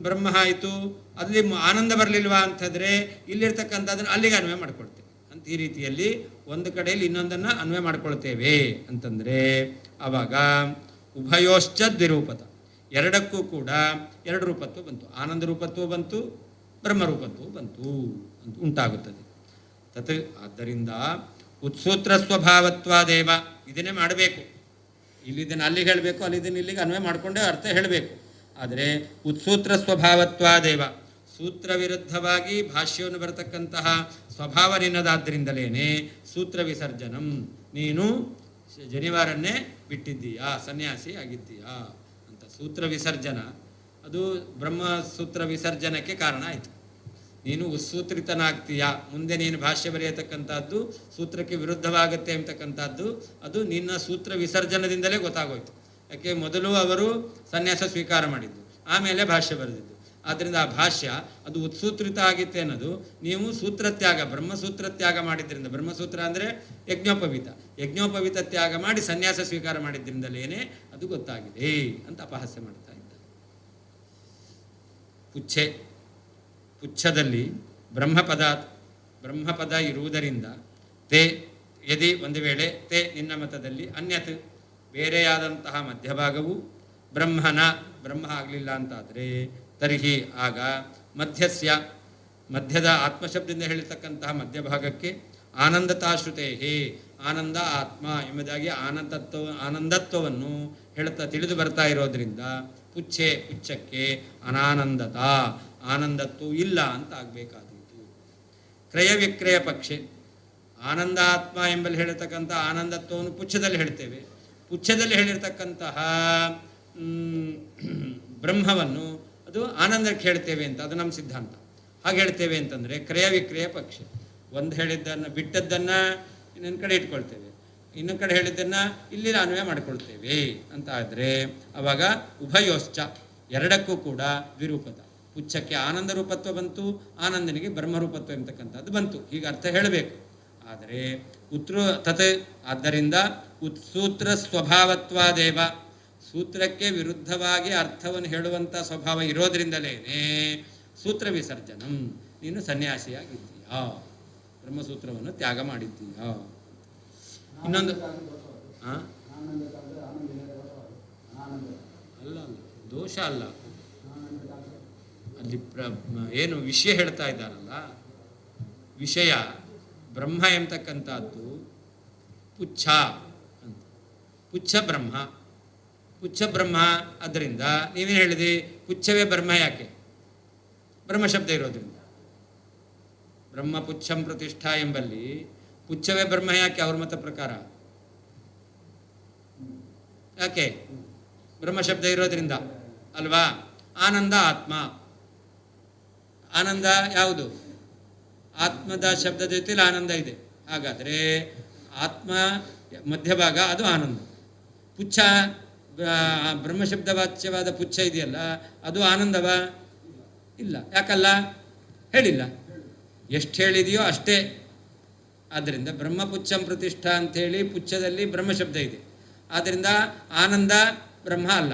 ಬ್ರಹ್ಮ ಆಯಿತು, ಅಲ್ಲಿ ಆನಂದ ಬರಲಿಲ್ವಾ ಅಂತಂದರೆ ಇಲ್ಲಿರ್ತಕ್ಕಂಥದ್ದನ್ನು ಅಲ್ಲಿಗೆ ಅನ್ವಯ ಮಾಡ್ಕೊಳ್ತೇವೆ ಅಂತ. ಈ ರೀತಿಯಲ್ಲಿ ಒಂದು ಕಡೆಯಲ್ಲಿ ಇನ್ನೊಂದನ್ನು ಅನ್ವಯ ಮಾಡ್ಕೊಳ್ತೇವೆ ಅಂತಂದರೆ ಆವಾಗ ಉಭಯೋಶ್ಚ ದ್ವಿರೂಪತ, ಎರಡಕ್ಕೂ ಕೂಡ ಎರಡು ರೂಪತ್ವ ಬಂತು. ಆನಂದ ರೂಪತ್ವ ಬಂತು, ಬ್ರಹ್ಮರೂಪತ್ವ ಬಂತು ಅಂತ ಉಂಟಾಗುತ್ತದೆ. ತತ್ ಆದ್ದರಿಂದ ಉತ್ಸೂತ್ರ ಸ್ವಭಾವತ್ವಾದೇವ, ಇದನ್ನೇ ಮಾಡಬೇಕು. ಇಲ್ಲಿದ್ದನ್ನು ಅಲ್ಲಿಗೆ ಹೇಳಬೇಕು, ಅಲ್ಲಿದ್ದನ್ನು ಇಲ್ಲಿಗೆ ಅನ್ವಯ ಮಾಡಿಕೊಂಡೇ ಅರ್ಥ ಹೇಳಬೇಕು. ಆದರೆ ಉತ್ಸೂತ್ರ ಸ್ವಭಾವತ್ವಾದೇವ, ಸೂತ್ರ ವಿರುದ್ಧವಾಗಿ ಭಾಷ್ಯವನ್ನು ಬರತಕ್ಕಂತಹ ಸ್ವಭಾವ ನಿನ್ನದಾದ್ದರಿಂದಲೇ ಸೂತ್ರ ವಿಸರ್ಜನಂ, ನೀನು ಜನಿವಾರನ್ನೇ ಬಿಟ್ಟಿದ್ದೀಯಾ, ಸನ್ಯಾಸಿ ಆಗಿದ್ದೀಯಾ ಅಂತ. ಸೂತ್ರ ವಿಸರ್ಜನ ಅದು ಬ್ರಹ್ಮಸೂತ್ರ ವಿಸರ್ಜನಕ್ಕೆ ಕಾರಣ ಆಯಿತು. ನೀನು ಉತ್ಸೂತ್ರಿತನಾಗ್ತೀಯಾ, ಮುಂದೆ ನೀನು ಭಾಷ್ಯ ಬರೆಯತಕ್ಕಂಥದ್ದು ಸೂತ್ರಕ್ಕೆ ವಿರುದ್ಧವಾಗುತ್ತೆ ಅಂತಕ್ಕಂಥದ್ದು ಅದು ನಿನ್ನ ಸೂತ್ರ ವಿಸರ್ಜನದಿಂದಲೇ ಗೊತ್ತಾಗೋಯ್ತು. ಯಾಕೆ ಮೊದಲು ಅವರು ಸನ್ಯಾಸ ಸ್ವೀಕಾರ ಮಾಡಿದ್ದು, ಆಮೇಲೆ ಭಾಷ್ಯ ಬರೆದಿದ್ದು. ಆದ್ದರಿಂದ ಆ ಭಾಷ್ಯ ಅದು ಉತ್ಸೂತ್ರಿತ ಆಗಿತ್ತೆ ಅನ್ನೋದು ನೀವು ಸೂತ್ರತ್ಯಾಗ, ಬ್ರಹ್ಮಸೂತ್ರ ತ್ಯಾಗ ಮಾಡಿದ್ರಿಂದ, ಬ್ರಹ್ಮಸೂತ್ರ ಅಂದರೆ ಯಜ್ಞೋಪವೀತ, ಯಜ್ಞೋಪವೀತ ತ್ಯಾಗ ಮಾಡಿ ಸನ್ಯಾಸ ಸ್ವೀಕಾರ ಮಾಡಿದ್ರಿಂದಲೇ ಅದು ಗೊತ್ತಾಗಿದೆ ಅಂತ ಅಪಹಾಸ್ಯ ಮಾಡ್ತಾ ಇದ್ದಾರೆ. ಪುಚ್ಛೆ ಪುಚ್ಛದಲ್ಲಿ ಬ್ರಹ್ಮಪದ ಇರುವುದರಿಂದ ತೇ ಯದಿ ಒಂದು ವೇಳೆ ತೇ ನಿನ್ನ ಮತದಲ್ಲಿ ಅನ್ಯತ್ ಬೇರೆಯಾದಂತಹ ಮಧ್ಯಭಾಗವು ಬ್ರಹ್ಮ ಆಗಲಿಲ್ಲ ಅಂತಾದರೆ ತರ್ಹಿ ಆಗ ಮಧ್ಯದ ಆತ್ಮಶಬ್ದದಿಂದ ಹೇಳಿರ್ತಕ್ಕಂತಹ ಮಧ್ಯಭಾಗಕ್ಕೆ ಆನಂದತಾಶ್ರುತೇ ಆನಂದ ಆತ್ಮ ಎಂಬುದಾಗಿ ಆನಂದತ್ವವನ್ನು ಹೇಳುತ್ತಾ ತಿಳಿದು ಬರ್ತಾ ಇರೋದ್ರಿಂದ ಪುಚ್ಛಕ್ಕೆ ಆನಂದತ್ವ ಇಲ್ಲ ಅಂತ ಆಗಬೇಕಾದೀತು. ಕ್ರಯ ವಿಕ್ರಯ ಪಕ್ಷೆ ಆನಂದ ಆತ್ಮ ಎಂಬಲ್ಲಿ ಹೇಳಿರ್ತಕ್ಕಂಥ ಆನಂದತ್ವವನ್ನು ಪುಚ್ಛದಲ್ಲಿ ಹೇಳ್ತೇವೆ. ಪುಚ್ಛದಲ್ಲಿ ಹೇಳಿರ್ತಕ್ಕಂತಹ ಬ್ರಹ್ಮವನ್ನು ಅದು ಆನಂದಕ್ಕೆ ಹೇಳ್ತೇವೆ ಅಂತ ಅದು ನಮ್ಮ ಸಿದ್ಧಾಂತ. ಹಾಗೆ ಹೇಳ್ತೇವೆ ಅಂತಂದರೆ ಕ್ರಯ ವಿಕ್ರಯ ಪಕ್ಷ ಒಂದು ಹೇಳಿದ್ದನ್ನು ಬಿಟ್ಟದ್ದನ್ನು ಇನ್ನೊಂದು ಕಡೆ ಇಟ್ಕೊಳ್ತೇವೆ, ಇನ್ನೊಂದು ಕಡೆ ಹೇಳಿದ್ದನ್ನು ಇಲ್ಲಿ ಅನ್ವಯ ಮಾಡಿಕೊಳ್ತೇವೆ ಅಂತ ಆದರೆ ಅವಾಗ ಉಭಯೋಶ್ಚ ಎರಡಕ್ಕೂ ಕೂಡ ದ್ವಿರೂಪದ. ಪುಚ್ಛಕ್ಕೆ ಆನಂದ ರೂಪತ್ವ ಬಂತು, ಆನಂದನಿಗೆ ಬ್ರಹ್ಮರೂಪತ್ವ ಎಂತಕ್ಕಂಥದ್ದು ಬಂತು. ಹೀಗೆ ಅರ್ಥ ಹೇಳಬೇಕು. ಆದರೆ ಆದ್ದರಿಂದ ಉತ್ಸೂತ್ರ ಸ್ವಭಾವತ್ವಾದೇವ ಸೂತ್ರಕ್ಕೆ ವಿರುದ್ಧವಾಗಿ ಅರ್ಥವನ್ನು ಹೇಳುವಂಥ ಸ್ವಭಾವ ಇರೋದ್ರಿಂದಲೇ ಸೂತ್ರ ವಿಸರ್ಜನಂ, ನೀನು ಸನ್ಯಾಸಿಯಾಗಿದ್ದೀಯಾ, ಬ್ರಹ್ಮಸೂತ್ರವನ್ನು ತ್ಯಾಗ ಮಾಡಿದ್ದೀಯಾ. ಇನ್ನೊಂದು ಅಲ್ಲ ದೋಷ ಅಲ್ಲ, ಅಲ್ಲಿ ಏನು ವಿಷಯ ಹೇಳ್ತಾ ಇದ್ದಾರಲ್ಲ, ವಿಷಯ ಬ್ರಹ್ಮ ಎಂತಕ್ಕಂಥದ್ದು ಪುಚ್ಛ ಅಂತ, ಪುಚ್ಛ ಬ್ರಹ್ಮ. ಅದರಿಂದ ನೀವೇನು ಹೇಳಿದೆ, ಪುಚ್ಛವೇ ಬ್ರಹ್ಮ. ಯಾಕೆ? ಬ್ರಹ್ಮ ಶಬ್ದ ಇರೋದ್ರಿಂದ. ಬ್ರಹ್ಮ ಪುಚ್ಛಂ ಪ್ರತಿಷ್ಠಾ ಎಂಬಲ್ಲಿ ಪುಚ್ಛವೇ ಬ್ರಹ್ಮ. ಯಾಕೆ? ಅವ್ರ ಮತ ಪ್ರಕಾರ ಯಾಕೆ? ಬ್ರಹ್ಮ ಶಬ್ದ ಇರೋದ್ರಿಂದ ಅಲ್ವಾ? ಆನಂದ ಆತ್ಮ, ಆನಂದ ಯಾವುದು? ಆತ್ಮದ ಶಬ್ದದ ಜೊತೆಲಿ ಆನಂದ ಇದೆ. ಹಾಗಾದರೆ ಆತ್ಮ ಮಧ್ಯಭಾಗ ಅದು ಆನಂದ. ಪುಚ್ಛ ಬ್ರಹ್ಮಶಬ್ದ ವಾಚ್ಯವಾದ ಪುಚ್ಛ ಇದೆಯಲ್ಲ, ಅದು ಆನಂದವ? ಇಲ್ಲ. ಯಾಕಲ್ಲ? ಹೇಳಿಲ್ಲ. ಎಷ್ಟು ಹೇಳಿದೆಯೋ ಅಷ್ಟೇ. ಆದ್ದರಿಂದ ಬ್ರಹ್ಮಪುಚ್ಛಂ ಪ್ರತಿಷ್ಠಾ ಅಂಥೇಳಿ ಪುಚ್ಛದಲ್ಲಿ ಬ್ರಹ್ಮಶಬ್ದ ಇದೆ. ಆದ್ದರಿಂದ ಆನಂದ ಬ್ರಹ್ಮ ಅಲ್ಲ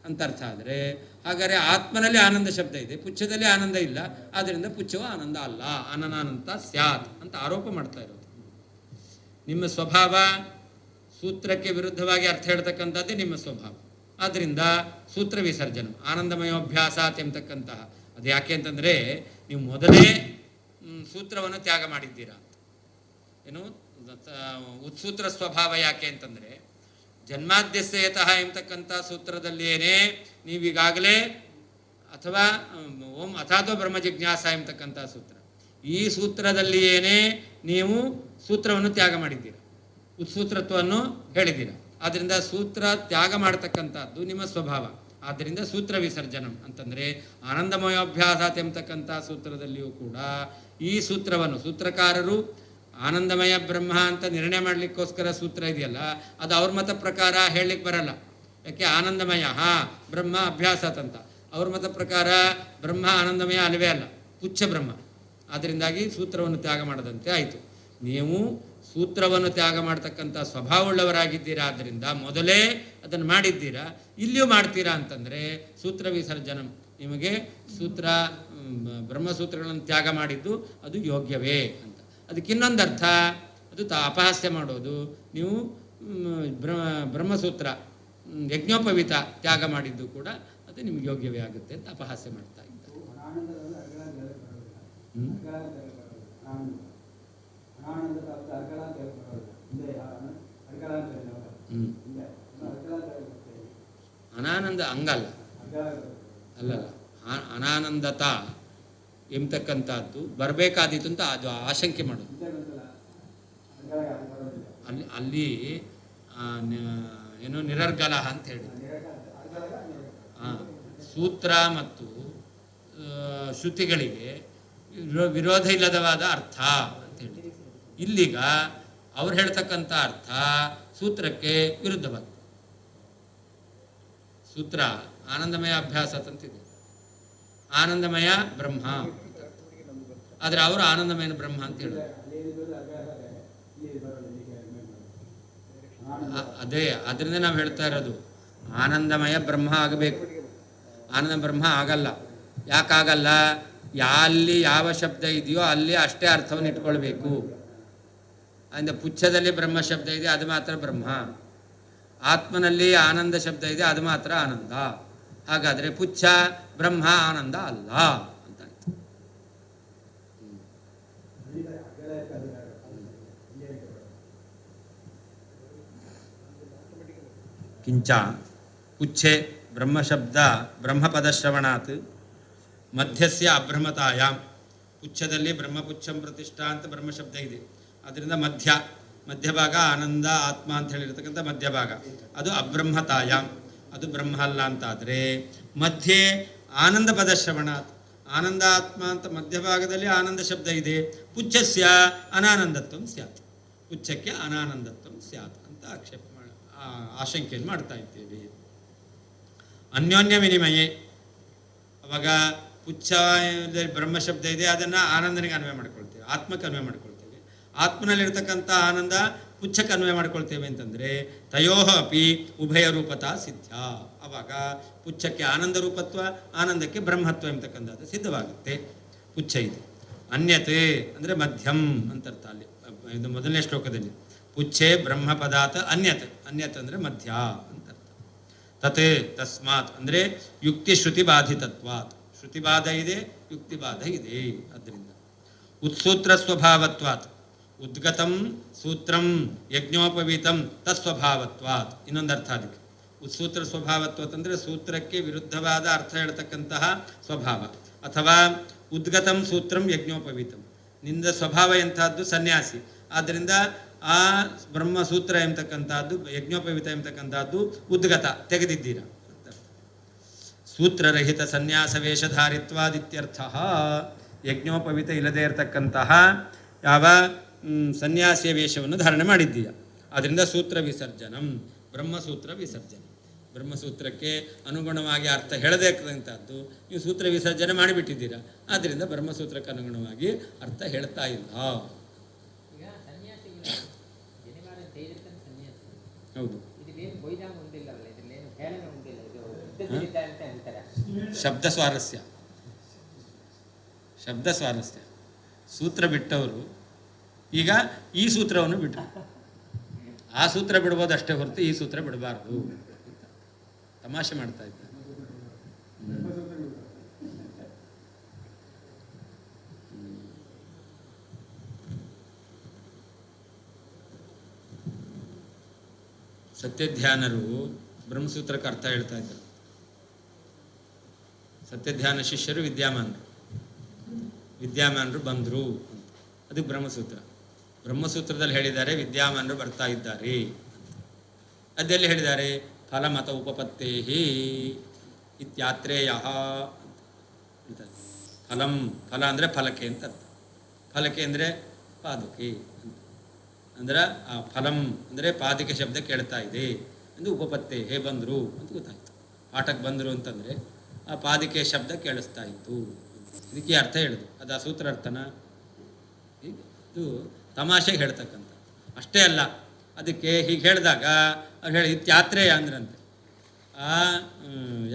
ಅಂತ ಅರ್ಥ. ಆದರೆ ಹಾಗಾದರೆ ಆತ್ಮನಲ್ಲಿ ಆನಂದ ಶಬ್ದ ಇದೆ, ಪುಚ್ಛದಲ್ಲಿ ಆನಂದ ಇಲ್ಲ. ಆದ್ದರಿಂದ ಪುಚ್ಛವು ಆನಂದ ಅಲ್ಲ, ಅನನಾನಂತ ಸ್ಯಾತ್ ಅಂತ ಆರೋಪ ಮಾಡ್ತಾ ಇರೋದು. ನಿಮ್ಮ ಸ್ವಭಾವ ಸೂತ್ರಕ್ಕೆ ವಿರುದ್ಧವಾಗಿ ಅರ್ಥ ಹೇಳ್ತಕ್ಕಂಥದ್ದೇ ನಿಮ್ಮ ಸ್ವಭಾವ. ಆದ್ದರಿಂದ ಸೂತ್ರ ವಿಸರ್ಜನ ಆನಂದಮಯೋಭ್ಯಾಸಾತ್ ಎಂಬತಕ್ಕಂತಹ ಅದು ಯಾಕೆ ಅಂತಂದರೆ ನೀವು ಮೊದಲೇ ಸೂತ್ರವನ್ನು ತ್ಯಾಗ ಮಾಡಿದ್ದೀರಾ ಅಂತ. ಏನು ಉತ್ಸೂತ್ರ ಸ್ವಭಾವ ಯಾಕೆ ಅಂತಂದರೆ ಜನ್ಮಾದ್ಯಸ್ಯತಃ ಎಂಬತಕ್ಕಂಥ ಸೂತ್ರದಲ್ಲಿಯೇ ನೀವೀಗಾಗಲೇ ಅಥವಾ ಓಂ ಅಥಾತೋ ಬ್ರಹ್ಮ ಜಿಜ್ಞಾಸ ಎಂಬತಕ್ಕಂಥ ಸೂತ್ರ, ಈ ಸೂತ್ರದಲ್ಲಿಯೇ ನೀವು ಸೂತ್ರವನ್ನು ತ್ಯಾಗ ಮಾಡಿದ್ದೀರ, ಉತ್ಸೂತ್ರತ್ವವನ್ನು ಹೇಳಿದ್ದೀರ. ಆದ್ದರಿಂದ ಸೂತ್ರ ತ್ಯಾಗ ಮಾಡತಕ್ಕಂಥದ್ದು ನಿಮ್ಮ ಸ್ವಭಾವ. ಆದ್ದರಿಂದ ಸೂತ್ರ ವಿಸರ್ಜನಂ ಅಂತಂದರೆ ಆನಂದಮಯೋಭ್ಯಾಸಾತ್ ಎಂಬತಕ್ಕಂಥ ಸೂತ್ರದಲ್ಲಿಯೂ ಕೂಡ ಈ ಸೂತ್ರವನ್ನು ಸೂತ್ರಕಾರರು ಆನಂದಮಯ ಬ್ರಹ್ಮ ಅಂತ ನಿರ್ಣಯ ಮಾಡಲಿಕ್ಕೋಸ್ಕರ ಸೂತ್ರ ಇದೆಯಲ್ಲ, ಅದು ಅವ್ರ ಮತ ಪ್ರಕಾರ ಹೇಳಲಿಕ್ಕೆ ಬರಲ್ಲ. ಯಾಕೆ? ಆನಂದಮಯ ಬ್ರಹ್ಮ ಅಭ್ಯಾಸಾತ್ ಅಂತ. ಅವ್ರ ಮತ ಪ್ರಕಾರ ಬ್ರಹ್ಮ ಆನಂದಮಯ ಅಲ್ಲವೇ ಅಲ್ಲ, ಪುಚ್ಛ ಬ್ರಹ್ಮ. ಅದರಿಂದಾಗಿ ಸೂತ್ರವನ್ನು ತ್ಯಾಗ ಮಾಡದಂತೆ ಆಯಿತು. ನೀವು ಸೂತ್ರವನ್ನು ತ್ಯಾಗ ಮಾಡ್ತಕ್ಕಂಥ ಸ್ವಭಾವವುಳ್ಳವರಾಗಿದ್ದೀರಾ. ಆದ್ದರಿಂದ ಮೊದಲೇ ಅದನ್ನು ಮಾಡಿದ್ದೀರಾ, ಇಲ್ಲಿಯೂ ಮಾಡ್ತೀರಾ ಅಂತಂದರೆ ಸೂತ್ರ ವಿಸರ್ಜನಂ, ನಿಮಗೆ ಸೂತ್ರ ಬ್ರಹ್ಮಸೂತ್ರಗಳನ್ನು ತ್ಯಾಗ ಮಾಡಿದ್ದು ಅದು ಯೋಗ್ಯವೇ ಅಂತ. ಅದಕ್ಕೆ ಇನ್ನೊಂದು ಅರ್ಥ, ಅದು ಅಪಹಾಸ್ಯ ಮಾಡೋದು. ನೀವು ಬ್ರಹ್ಮಸೂತ್ರ ಯಜ್ಞೋಪವೀತ ತ್ಯಾಗ ಮಾಡಿದ್ದು ಕೂಡ ಅದು ನಿಮ್ಗೆ ಯೋಗ್ಯವೇ ಆಗುತ್ತೆ ಅಂತ ಅಪಹಾಸ್ಯ ಮಾಡ್ತಾ ಇದ್ದಾರೆ. ಅನಾನಂದ ಹಂಗಲ್ಲ, ಅಲ್ಲಲ್ಲ, ಅನಾನಂದತ ಎಂಬತಕ್ಕಂಥದ್ದು ಬರಬೇಕಾದೀತು ಅಂತ ಅದು ಆಶಂಕೆ ಮಾಡೋದು. ಅಲ್ಲಿ ಏನು ನಿರರ್ಗಲ ಅಂತ ಹೇಳಿ ಸೂತ್ರ ಮತ್ತು ಶ್ರುತಿಗಳಿಗೆ ವಿರೋಧ ಇಲ್ಲದವಾದ ಅರ್ಥ ಅಂತ ಹೇಳಿ. ಇಲ್ಲಿಗ ಅವ್ರು ಹೇಳ್ತಕ್ಕಂಥ ಅರ್ಥ ಸೂತ್ರಕ್ಕೆ ವಿರುದ್ಧವಾದ. ಸೂತ್ರ ಆನಂದಮಯ ಅಭ್ಯಾಸ ಅಂತಿದೆ, ಆನಂದಮಯ ಬ್ರಹ್ಮ. ಆದರೆ ಅವರು ಆನಂದಮಯನ ಬ್ರಹ್ಮ ಅಂತ ಹೇಳಿದ್ರು. ಅದೇ ಅದರಿಂದ ನಾವು ಹೇಳ್ತಾ ಇರೋದು ಆನಂದಮಯ ಬ್ರಹ್ಮ ಆಗಬೇಕು. ಆನಂದ ಬ್ರಹ್ಮ ಆಗಲ್ಲ. ಯಾಕಾಗಲ್ಲ? ಅಲ್ಲಿ ಯಾವ ಶಬ್ದ ಇದೆಯೋ ಅಲ್ಲಿ ಅಷ್ಟೇ ಅರ್ಥವನ್ನು ಇಟ್ಕೊಳ್ಬೇಕು. ಅಂದರೆ ಪುಚ್ಛದಲ್ಲಿ ಬ್ರಹ್ಮ ಶಬ್ದ ಇದೆ, ಅದು ಮಾತ್ರ ಬ್ರಹ್ಮ. ಆತ್ಮನಲ್ಲಿ ಆನಂದ ಶಬ್ದ ಇದೆ, ಅದು ಮಾತ್ರ ಆನಂದ. ಹಾಗಾದರೆ ಪುಚ್ಛ ಬ್ರಹ್ಮ ಆನಂದ ಅಲ್ಲ ಅಂತ ಆಯ್ತು. ಕಿಂಚ ಪುಚ್ಛೆ ಬ್ರಹ್ಮಶಬ್ದ ಬ್ರಹ್ಮಪದಶ್ರವಣಾತ್ ಮಧ್ಯಸ್ಯ ಅಭ್ರಮತಾಯಾಮ್. ಪುಚ್ಛದಲ್ಲಿ ಬ್ರಹ್ಮಪುಚ್ಛಂ ಪ್ರತಿಷ್ಠಾ ಅಂತ ಬ್ರಹ್ಮಶಬ್ದ ಇದೆ, ಅದರಿಂದ ಮಧ್ಯಭಾಗ ಆನಂದ ಆತ್ಮ ಅಂತ ಹೇಳಿರ್ತಕ್ಕಂಥ ಮಧ್ಯಭಾಗ ಅದು ಅಬ್ರಹ್ಮತಾಯಾಮ್, ಅದು ಬ್ರಹ್ಮ ಅಲ್ಲ ಅಂತಾದರೆ ಮಧ್ಯೆ ಆನಂದ ಪದಶ್ರವಣಾತ್, ಆನಂದ ಆತ್ಮ ಅಂತ ಮಧ್ಯಭಾಗದಲ್ಲಿ ಆನಂದ ಶಬ್ದ ಇದೆ. ಪುಚ್ಛಸ್ಯ ಅನಾನಂದತ್ವಂ ಸ್ಯಾತ್, ಪುಚ್ಛಕ್ಕೆ ಅನಾನಂದತ್ವಂ ಸ್ಯಾತ್ ಅಂತ ಆಕ್ಷೇಪ ಆಶಂಕೆಯನ್ನು ಮಾಡ್ತಾ ಇದ್ದೇವೆ. ಅನ್ಯೋನ್ಯ ವಿನಿಮಯೇ, ಅವಾಗ ಪುಚ್ಛ ಬ್ರಹ್ಮಶಬ್ದ ಇದೆ, ಅದನ್ನು ಆನಂದನಿಗೆ ಅನ್ವಯ ಮಾಡ್ಕೊಳ್ತೇವೆ, ಆತ್ಮಕ್ಕೆ ಅನ್ವಯ ಮಾಡ್ಕೊಳ್ತೇವೆ. ಆತ್ಮನಲ್ಲಿರ್ತಕ್ಕಂಥ ಆನಂದ ಪುಚ್ಛಕ್ಕೆ ಅನ್ವಯ ಮಾಡ್ಕೊಳ್ತೇವೆ ಅಂತಂದರೆ ತಯೋಹ ಅಪಿ ಉಭಯ ರೂಪತಾ ಸಿದ್ಧ. ಆವಾಗ ಪುಚ್ಛಕ್ಕೆ ಆನಂದ ರೂಪತ್ವ, ಆನಂದಕ್ಕೆ ಬ್ರಹ್ಮತ್ವ ಎಂಬತಕ್ಕಂಥದ್ದು ಸಿದ್ಧವಾಗುತ್ತೆ. ಪುಚ್ಛ ಇದೆ. ಅನ್ಯತೆ ಅಂದರೆ ಮಧ್ಯಂ ಅಂತರ್ಥ. ಅಲ್ಲಿ ಇದು ಮೊದಲನೇ ಶ್ಲೋಕದಲ್ಲಿ ಪುಚ್ಛೆ ಬ್ರಹ್ಮಪದಾತ್ ಅನ್ಯತ್, ಅನ್ಯತ್ ಅಂದರೆ ಮಧ್ಯ ಅಂತರ್ಥ. ತತ್ ತಸ್ಮಾತ್ ಅಂದರೆ ಯುಕ್ತಿ ಶ್ರುತಿ ಬಾಧಿತತ್ವಾತ್, ಶ್ರುತಿಬಾಧ ಇದೆ ಯುಕ್ತಿಬಾಧ ಇದೆ. ಆದ್ದರಿಂದ ಉತ್ಸೂತ್ರ ಸ್ವಭಾವತ್ವಾತ್, ಉದ್ಗತಂ ಸೂತ್ರಂ ಯಜ್ಞೋಪವೀತಂ ತತ್ಸ್ವಭಾವತ್ವಾತ್. ಇನ್ನೊಂದು ಅರ್ಥ ಅದಕ್ಕೆ ಉತ್ಸೂತ್ರ ಸ್ವಭಾವತ್ವಾತ್ ಅಂದರೆ ಸೂತ್ರಕ್ಕೆ ವಿರುದ್ಧವಾದ ಅರ್ಥ ಹೇಳ್ತಕ್ಕಂತಹ ಸ್ವಭಾವ, ಅಥವಾ ಉದ್ಗತಂ ಸೂತ್ರಂ ಯಜ್ಞೋಪವೀತಂ, ನಿಂದ ಸ್ವಭಾವ ಎಂತಹದ್ದು ಸನ್ಯಾಸಿ, ಆದ್ದರಿಂದ ಆ ಬ್ರಹ್ಮಸೂತ್ರ ಎಂಬತಕ್ಕಂಥದ್ದು ಯಜ್ಞೋಪವೀತ ಎಂಬತಕ್ಕಂಥದ್ದು ಉದ್ಗತ ತೆಗೆದಿದ್ದೀರಾ. ಸೂತ್ರರಹಿತ ಸನ್ಯಾಸ ವೇಷಧಾರಿತ್ವಾದಿತ್ಯರ್ಥ. ಯಜ್ಞೋಪವೀತ ಇಲ್ಲದೇ ಇರತಕ್ಕಂತಹ ಯಾವ ಸನ್ಯಾಸಿಯ ವೇಷವನ್ನು ಧಾರಣೆ ಮಾಡಿದ್ದೀಯ, ಅದರಿಂದ ಸೂತ್ರ ವಿಸರ್ಜನಂ, ಬ್ರಹ್ಮಸೂತ್ರ ವಿಸರ್ಜನೆ. ಬ್ರಹ್ಮಸೂತ್ರಕ್ಕೆ ಅನುಗುಣವಾಗಿ ಅರ್ಥ ಹೇಳದೇ ಇರ್ತಕ್ಕಂಥದ್ದು ನೀವು ಸೂತ್ರ ವಿಸರ್ಜನೆ ಮಾಡಿಬಿಟ್ಟಿದ್ದೀರಾ, ಆದ್ದರಿಂದ ಬ್ರಹ್ಮಸೂತ್ರಕ್ಕೆ ಅನುಗುಣವಾಗಿ ಅರ್ಥ ಹೇಳ್ತಾ ಇಲ್ಲ. ಹೌದು, ಶಬ್ದ ಸ್ವಾರಸ್ಯ, ಶಬ್ದ ಸ್ವಾರಸ್ಯ. ಸೂತ್ರ ಬಿಟ್ಟವರು ಈಗ ಈ ಸೂತ್ರವನ್ನು ಬಿಟ್ಟರು, ಆ ಸೂತ್ರ ಬಿಡ್ಬೋದು ಅಷ್ಟೇ ಹೊರತು ಈ ಸೂತ್ರ ಬಿಡಬಾರ್ದು, ತಮಾಷೆ ಮಾಡ್ತಾ ಇದ್ದಾರೆ. ಸತ್ಯಧ್ಯಾನರು ಬ್ರಹ್ಮಸೂತ್ರಕ್ಕೆ ಅರ್ಥ ಹೇಳ್ತಾ ಇದ್ದರು. ಸತ್ಯಧ್ಯಾನ ಶಿಷ್ಯರು ವಿದ್ಯಾಮಾನರು ಬಂದರು ಅಂತ, ಅದಕ್ಕೆ ಬ್ರಹ್ಮಸೂತ್ರ. ಬ್ರಹ್ಮಸೂತ್ರದಲ್ಲಿ ಹೇಳಿದ್ದಾರೆ ವಿದ್ಯಾಮಾನರು ಬರ್ತಾ ಇದ್ದಾರೆ. ಅದೆಲ್ಲಿ ಹೇಳಿದ್ದಾರೆ? ಫಲಮತ ಉಪಪತ್ತೇಹಿ ಇತ್ಯಾತ್ರೇಯ. ಫಲಂ, ಫಲ ಅಂದರೆ ಫಲಕೆ ಅಂತ ಅರ್ಥ. ಫಲಕೆ ಅಂದರೆ ಪಾದುಕೆ ಅಂತ, ಅಂದ್ರೆ ಆ ಫಲಂ ಅಂದರೆ ಪಾದಿಕೆ ಶಬ್ದ ಕೇಳ್ತಾ ಇದೆ ಎಂದು ಉಪಪತ್ತೆ ಹೇ ಬಂದರು ಅಂತ ಗೊತ್ತಾಯ್ತು. ಪಾಠಕ್ಕೆ ಬಂದರು ಅಂತಂದರೆ ಆ ಪಾದಿಕೆ ಶಬ್ದ ಕೇಳಿಸ್ತಾ ಇತ್ತು, ಇದಕ್ಕೆ ಅರ್ಥ ಹೇಳುದು. ಅದು ಆ ಸೂತ್ರ ಅರ್ಥನ? ಇದು ತಮಾಷೆಗೆ ಹೇಳ್ತಕ್ಕಂಥ ಅಷ್ಟೇ ಅಲ್ಲ. ಅದಕ್ಕೆ ಹೀಗೆ ಹೇಳಿದಾಗ ಅವ್ರು ಹೇಳಿ ಇತ್ಯಾತ್ರೇಯ ಅಂದ್ರಂತೆ.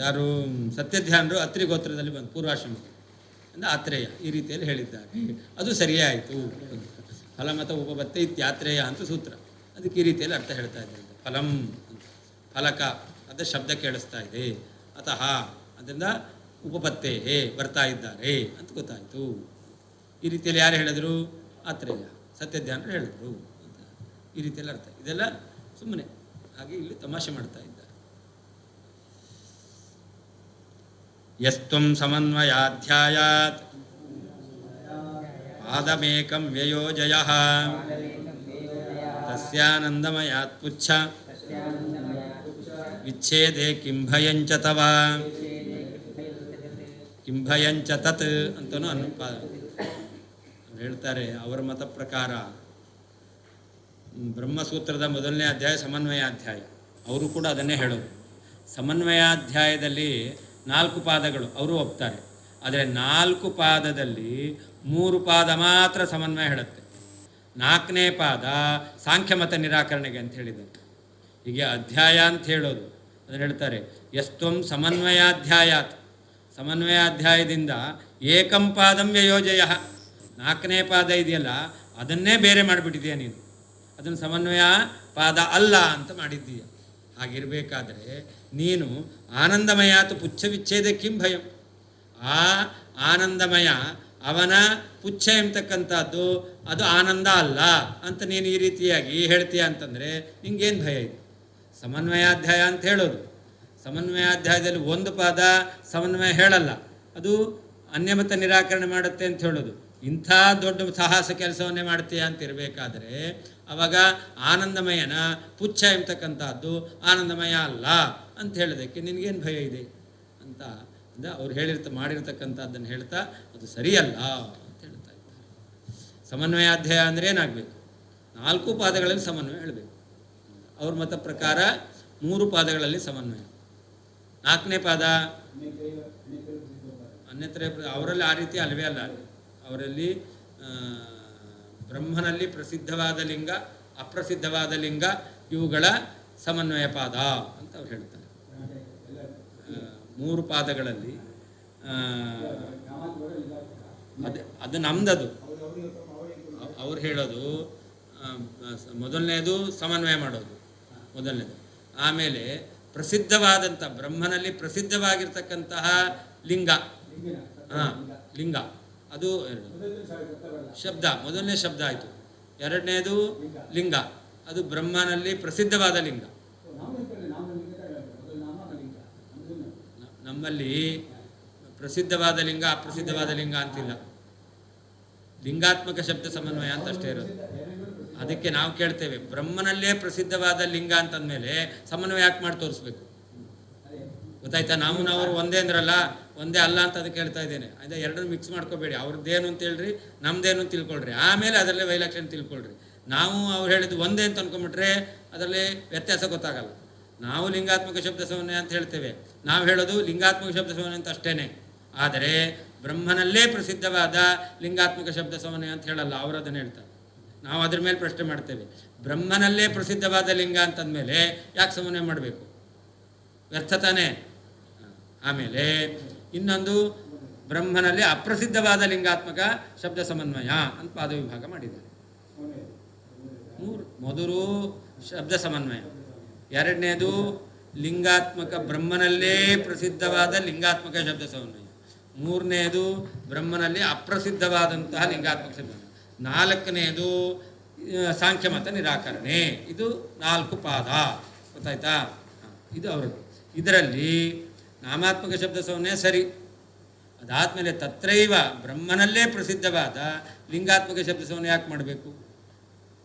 ಯಾರು ಸತ್ಯಧ್ಯಾನರು ಅತ್ರಿ ಗೋತ್ರದಲ್ಲಿ ಬಂದು ಪೂರ್ವಾಶ್ರಮಕ್ಕೆ ಅಂದರೆ ಆತ್ರೇಯ ಈ ರೀತಿಯಲ್ಲಿ ಹೇಳಿದ್ದಾರೆ, ಅದು ಸರಿಯೇ ಆಯಿತು. ಫಲಮತ ಉಪಪತ್ತೆ ಇತ್ಯಾತ್ರೇಯ ಅಂತ ಸೂತ್ರ, ಅದಕ್ಕೆ ಈ ರೀತಿಯಲ್ಲಿ ಅರ್ಥ ಹೇಳ್ತಾ ಇದ್ದಾರೆ. ಫಲಂ ಫಲಕ ಅದ ಶಬ್ದ ಕೇಳಿಸ್ತಾ ಇದೆ, ಅತಃ ಅದರಿಂದ ಉಪಪತ್ತೆ ಹೇ ಬರ್ತಾ ಇದ್ದಾರೆ ಅಂತ ಗೊತ್ತಾಯಿತು. ಈ ರೀತಿಯಲ್ಲಿ ಯಾರು ಹೇಳಿದ್ರು? ಆತ್ರೇಯ, ಸತ್ಯಧ್ಯಾನರು ಹೇಳಿದ್ರು ಅಂತ ಈ ರೀತಿಯಲ್ಲಿ ಅರ್ಥ. ಇದೆಲ್ಲ ಸುಮ್ಮನೆ ಹಾಗೆ ಇಲ್ಲಿ ತಮಾಷೆ ಮಾಡ್ತಾ ಇದ್ದಾರೆ. ಯಸ್ತ್ವಂ ಸಮನ್ವಯಾಧ್ಯಾಯಾತ್ ಪಾದಮೇಕಂ ವ್ಯಯೋಜಯಃ ತಸ್ಯಾನಂದಮಯಾತ್ ಪುಚ್ಛ ವಿಚ್ಛೇದೆ ಕಿಂಭಯಂಚ ತವ ಕಿಂಭಯಂಚ ತತ್ ಅಂತನೂ ಹೇಳ್ತಾರೆ. ಅವರ ಮತ ಪ್ರಕಾರ ಬ್ರಹ್ಮಸೂತ್ರದ ಮೊದಲನೇ ಅಧ್ಯಾಯ ಸಮನ್ವಯಾಧ್ಯಾಯ, ಅವರು ಕೂಡ ಅದನ್ನೇ ಹೇಳೋದು. ಸಮನ್ವಯಾಧ್ಯಾಯದಲ್ಲಿ 4 ಪಾದಗಳು ಅವರು ಒಪ್ತಾರೆ, ಆದರೆ 4 ಪಾದದಲ್ಲಿ 3 ಪಾದ ಮಾತ್ರ ಸಮನ್ವಯ ಹೇಳುತ್ತೆ. 4ನೇ ಪಾದ ಸಾಂಖ್ಯಮತ ನಿರಾಕರಣೆಗೆ ಅಂತ ಹೇಳಿದ್ದಾರೆ. ಹೀಗೆ ಅಧ್ಯಾಯ ಅಂತ ಹೇಳೋದು ಅದನ್ನು ಹೇಳ್ತಾರೆ. ಯಸ್ತ್ವಂ ಸಮನ್ವಯಾಧ್ಯಾಯಾತ್, ಸಮನ್ವಯಾಧ್ಯಾಯದಿಂದ ಏಕಂ ಪಾದಂ ವ್ಯಯೋಜಯ, 4ನೇ ಪಾದ ಇದೆಯಲ್ಲ ಅದನ್ನೇ ಬೇರೆ ಮಾಡಿಬಿಟ್ಟಿದೀಯ ನೀನು, ಅದನ್ನು ಸಮನ್ವಯ ಪಾದ ಅಲ್ಲ ಅಂತ ಮಾಡಿದ್ದೀಯ. ಹಾಗಿರಬೇಕಾದ್ರೆ ನೀನು ಆನಂದಮಯಾತು ಪುಚ್ಛ ವಿಚ್ಛೇದ ಕಿಂ ಭಯಂ, ಆ ಆನಂದಮಯ ಅವನ ಪುಚ್ಛ ಎಂಬತಕ್ಕಂಥದ್ದು ಅದು ಆನಂದ ಅಲ್ಲ ಅಂತ ನೀನು ಈ ರೀತಿಯಾಗಿ ಹೇಳ್ತೀಯ ಅಂತಂದರೆ ನಿಂಗೇನು ಭಯ ಇದೆ? ಸಮನ್ವಯಾಧ್ಯಾಯ ಅಂತ ಹೇಳೋದು, ಸಮನ್ವಯಾಧ್ಯಾಯದಲ್ಲಿ ಒಂದು ಪಾದ ಸಮನ್ವಯ ಹೇಳಲ್ಲ, ಅದು ಅನ್ಯಮತ ನಿರಾಕರಣೆ ಮಾಡುತ್ತೆ ಅಂತ ಹೇಳೋದು. ಇಂಥ ದೊಡ್ಡ ಸಾಹಸ ಕೆಲಸವನ್ನೇ ಮಾಡ್ತೀಯ ಅಂತ ಇರಬೇಕಾದ್ರೆ ಅವಾಗ ಆನಂದಮಯನ ಪುಚ್ಛ ಎಂಬತಕ್ಕಂಥದ್ದು ಆನಂದಮಯ ಅಲ್ಲ ಅಂತ ಹೇಳೋದಕ್ಕೆ ನಿನಗೇನು ಭಯ ಇದೆ ಅಂತ ಅವ್ರು ಮಾಡಿರ್ತಕ್ಕಂಥದ್ದನ್ನು ಹೇಳ್ತಾ ಅದು ಸರಿಯಲ್ಲ ಅಂತ ಹೇಳ್ತಾ ಇದ್ದಾರೆ. ಸಮನ್ವಯಾಧ್ಯಾಯ ಅಂದರೆ ಏನಾಗಬೇಕು? 4 ಪಾದಗಳಲ್ಲಿ ಸಮನ್ವಯ ಹೇಳಬೇಕು. ಅವ್ರ ಮತ ಪ್ರಕಾರ 3 ಪಾದಗಳಲ್ಲಿ ಸಮನ್ವಯ. 4ನೇ ಪಾದ ಅನ್ಯತ್ರ ಅವರಲ್ಲಿ ಆ ರೀತಿ ಅಲ್ವೇ ಅಲ್ಲ. ಅವರಲ್ಲಿ ಬ್ರಹ್ಮನಲ್ಲಿ ಪ್ರಸಿದ್ಧವಾದ ಲಿಂಗ, ಅಪ್ರಸಿದ್ಧವಾದ ಲಿಂಗ ಇವುಗಳ ಸಮನ್ವಯ ಪಾದ ಅಂತ ಅವ್ರು ಹೇಳ್ತಾರೆ. 3 ಪಾದಗಳಲ್ಲಿ ಅದು ನಮ್ದದು. ಅವ್ರು ಹೇಳೋದು ಮೊದಲನೇದು ಸಮನ್ವಯ ಮಾಡೋದು ಮೊದಲನೇದು, ಆಮೇಲೆ ಪ್ರಸಿದ್ಧವಾದಂಥ ಬ್ರಹ್ಮನಲ್ಲಿ ಪ್ರಸಿದ್ಧವಾಗಿರ್ತಕ್ಕಂತಹ ಲಿಂಗ, ಲಿಂಗ ಅದು ಶಬ್ದ, ಮೊದಲನೇ ಶಬ್ದ ಆಯಿತು. ಎರಡನೇದು ಲಿಂಗ, ಅದು ಬ್ರಹ್ಮನಲ್ಲಿ ಪ್ರಸಿದ್ಧವಾದ ಲಿಂಗ. ನಮ್ಮಲ್ಲಿ ಪ್ರಸಿದ್ಧವಾದ ಲಿಂಗ ಅಪ್ರಸಿದ್ಧವಾದ ಲಿಂಗ ಅಂತಿಲ್ಲ, ಲಿಂಗಾತ್ಮಕ ಶಬ್ದ ಸಮನ್ವಯ ಅಂತ ಅಷ್ಟೇ ಇರೋದು. ಅದಕ್ಕೆ ನಾವು ಕೇಳ್ತೇವೆ, ಬ್ರಹ್ಮನಲ್ಲೇ ಪ್ರಸಿದ್ಧವಾದ ಲಿಂಗ ಅಂತಂದಮೇಲೆ ಸಮನ್ವಯ ಯಾಕೆ ಮಾಡಿ ತೋರಿಸ್ಬೇಕು? ಗೊತ್ತಾಯ್ತಾ? ನಾವು ಒಂದೇ ಅಂದ್ರಲ್ಲ, ಒಂದೇ ಅಲ್ಲ ಅಂತ ಅದಕ್ಕೆ ಹೇಳ್ತಾ ಇದ್ದೇನೆ. ಅದೇ ಎರಡನ್ನು ಮಿಕ್ಸ್ ಮಾಡ್ಕೋಬೇಡಿ. ಅವ್ರದ್ದೇನು ಅಂತ ಹೇಳ್ರಿ, ನಮ್ದೇನು ಅಂತ ತಿಳ್ಕೊಳ್ರಿ, ಆಮೇಲೆ ಅದರಲ್ಲೇ ವೈಲಕ್ಷಣ ತಿಳ್ಕೊಳ್ರಿ. ನಾವು ಅವ್ರು ಹೇಳಿದ್ದು ಒಂದೇ ಅಂತ ಅಂದ್ಕೊಂಬಿಟ್ರೆ ಅದರಲ್ಲಿ ವ್ಯತ್ಯಾಸ ಗೊತ್ತಾಗಲ್ಲ. ನಾವು ಲಿಂಗಾತ್ಮಕ ಶಬ್ದ ಸಮನ್ವಯ ಅಂತ ಹೇಳ್ತೇವೆ, ನಾವು ಹೇಳೋದು ಲಿಂಗಾತ್ಮಕ ಶಬ್ದ ಸಮನ್ವಯ ಅಂತ ಅಷ್ಟೇನೆ. ಆದರೆ ಬ್ರಹ್ಮನಲ್ಲೇ ಪ್ರಸಿದ್ಧವಾದ ಲಿಂಗಾತ್ಮಕ ಶಬ್ದ ಸಮನ್ವಯ ಅಂತ ಹೇಳಲ್ಲ, ಅವರು ಅದನ್ನು ಹೇಳ್ತಾರೆ. ನಾವು ಅದ್ರ ಮೇಲೆ ಪ್ರಶ್ನೆ ಮಾಡ್ತೇವೆ, ಬ್ರಹ್ಮನಲ್ಲೇ ಪ್ರಸಿದ್ಧವಾದ ಲಿಂಗ ಅಂತಂದಮೇಲೆ ಯಾಕೆ ಸಮನ್ವಯ ಮಾಡಬೇಕು? ವ್ಯರ್ಥ ತಾನೇ. ಆಮೇಲೆ ಇನ್ನೊಂದು, ಬ್ರಹ್ಮನಲ್ಲಿ ಅಪ್ರಸಿದ್ಧವಾದ ಲಿಂಗಾತ್ಮಕ ಶಬ್ದ ಸಮನ್ವಯ ಅಂತ ಪಾದ ವಿಭಾಗ ಮಾಡಿದ್ದಾರೆ. ಮೊದಲು ಶಬ್ದ ಸಮನ್ವಯ, ಎರಡನೇದು ಲಿಂಗಾತ್ಮಕ ಬ್ರಹ್ಮನಲ್ಲೇ ಪ್ರಸಿದ್ಧವಾದ ಲಿಂಗಾತ್ಮಕ ಶಬ್ದ ಸಮನ್ವಯ, ಮೂರನೇದು ಬ್ರಹ್ಮನಲ್ಲಿ ಅಪ್ರಸಿದ್ಧವಾದಂತಹ ಲಿಂಗಾತ್ಮಕ ಶಬ್ದ, ನಾಲ್ಕನೇದು ಸಾಂಖ್ಯಮತ ನಿರಾಕರಣೆ. ಇದು 4 ಪಾದ. ಗೊತ್ತಾಯ್ತಾ? ಇದು ಅವರದ್ದು. ಇದರಲ್ಲಿ ನಾಮಾತ್ಮಕ ಶಬ್ದ ಸಮನ್ವಯ ಸರಿ. ಅದಾದಮೇಲೆ ತತ್ರೈವ ಬ್ರಹ್ಮನಲ್ಲೇ ಪ್ರಸಿದ್ಧವಾದ ಲಿಂಗಾತ್ಮಕ ಶಬ್ದ ಸಮನ್ವಯ ಯಾಕೆ ಮಾಡಬೇಕು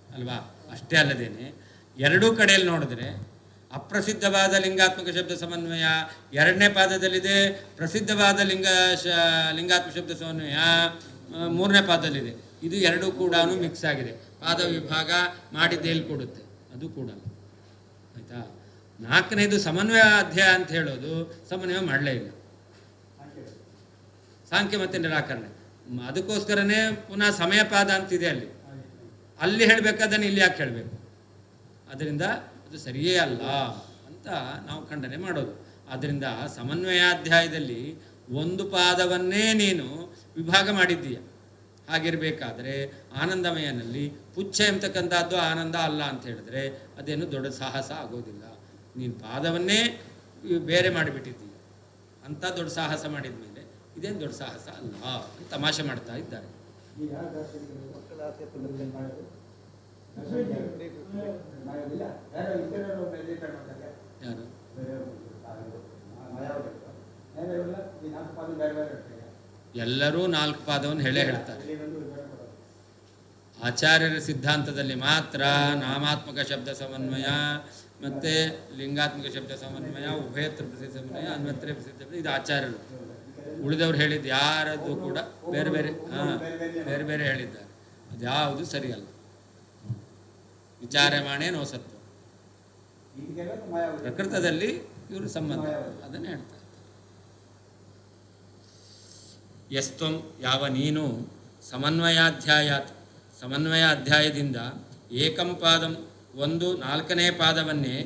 ಅಲ್ವಾ? ಅಷ್ಟೇ ಅಲ್ಲದೇನೆ ಎರಡೂ ಕಡೆಯಲ್ಲಿ ನೋಡಿದ್ರೆ ಅಪ್ರಸಿದ್ಧವಾದ ಲಿಂಗಾತ್ಮಕ ಶಬ್ದ ಸಮನ್ವಯ 2ನೇ ಪಾದದಲ್ಲಿದೆ, ಪ್ರಸಿದ್ಧವಾದ ಲಿಂಗಾತ್ಮಕ ಶಬ್ದ ಸಮನ್ವಯ 3ನೇ ಪಾದದಲ್ಲಿದೆ. ಇದು ಎರಡೂ ಕೂಡ ಮಿಕ್ಸ್ ಆಗಿದೆ. ಪಾದ ವಿಭಾಗ ಮಾಡಿದ್ದು ಎಲ್ಲಿ ಕೊಡುತ್ತೆ? ಅದು ಕೂಡ ಆಯಿತಾ? 4ನೇದು ಸಮನ್ವಯ ಅಧ್ಯಾಯ ಅಂತ ಹೇಳೋದು ಸಮನ್ವಯ ಮಾಡಲೇ ಇಲ್ಲ, ಸಾಂಖ್ಯ ಮತ್ತು ನಿರಾಕರಣೆ. ಅದಕ್ಕೋಸ್ಕರನೇ ಪುನಃ ಸಮಯಪಾದ ಅಂತಿದೆ ಅಲ್ಲಿ ಹೇಳಬೇಕಾದನ್ನು ಇಲ್ಲಿ ಯಾಕೆ ಹೇಳಬೇಕು? ಅದರಿಂದ ಅದು ಸರಿಯೇ ಅಲ್ಲ ಅಂತ ನಾವು ಖಂಡನೆ ಮಾಡೋದು. ಆದ್ದರಿಂದ ಸಮನ್ವಯಾಧ್ಯಾಯದಲ್ಲಿ ಒಂದು ಪಾದವನ್ನೇ ನೀನು ವಿಭಾಗ ಮಾಡಿದ್ದೀಯ. ಹಾಗಿರಬೇಕಾದ್ರೆ ಆನಂದಮಯನಲ್ಲಿ ಪುಚ್ಛ ಎಂಬತಕ್ಕಂಥದ್ದು ಆನಂದ ಅಲ್ಲ ಅಂತ ಹೇಳಿದ್ರೆ ಅದೇನು ದೊಡ್ಡ ಸಾಹಸ ಆಗೋದಿಲ್ಲ. ನೀನು ಪಾದವನ್ನೇ ಬೇರೆ ಮಾಡಿಬಿಟ್ಟಿದ್ದೀಯ. ಅಂಥ ದೊಡ್ಡ ಸಾಹಸ ಮಾಡಿದ ಮೇಲೆ ಇದೇನು ದೊಡ್ಡ ಸಾಹಸ ಅಲ್ಲ ಅಂತ ತಮಾಷೆ ಮಾಡ್ತಾ ಇದ್ದಾರೆ. ಯಾರು? ಎಲ್ಲರೂ 4 ಪಾದವನ್ನು ಹೇಳ್ತಾರೆ. ಆಚಾರ್ಯರ ಸಿದ್ಧಾಂತದಲ್ಲಿ ಮಾತ್ರ ನಾಮಾತ್ಮಕ ಶಬ್ದ ಸಮನ್ವಯ ಮತ್ತು ಲಿಂಗಾತ್ಮಕ ಶಬ್ದ ಸಮನ್ವಯ, ಉಭಯತ್ರ ಪ್ರಸಿದ್ಧ ಸಮನ್ವಯ, ಅನ್ವತ್ರ ಪ್ರಸಿದ್ಧ, ಇದು ಆಚಾರ್ಯರು. ಉಳಿದವ್ರು ಹೇಳಿದ್ದು ಯಾರದ್ದು ಕೂಡ ಬೇರೆ ಬೇರೆ ಬೇರೆ ಬೇರೆ ಹೇಳಿದ್ದಾರೆ. ಅದು ಯಾವುದು ಸರಿಯಲ್ಲ. ವಿಚಾರ ಮಾಡೇ ನೋಸತ್ವ, ಪ್ರಕೃತದಲ್ಲಿ ಇವರು ಸಂಬಂಧ ಅದನ್ನೇ ಹೇಳ್ತಾರೆ. ಯಸ್ತ್ವಂ ಯಾವ ನೀನು ಸಮನ್ವಯ ಅಧ್ಯಾಯದಿಂದ ಏಕಂ ಪಾದಂ 4ನೇ ಪಾದವನ್ನೇ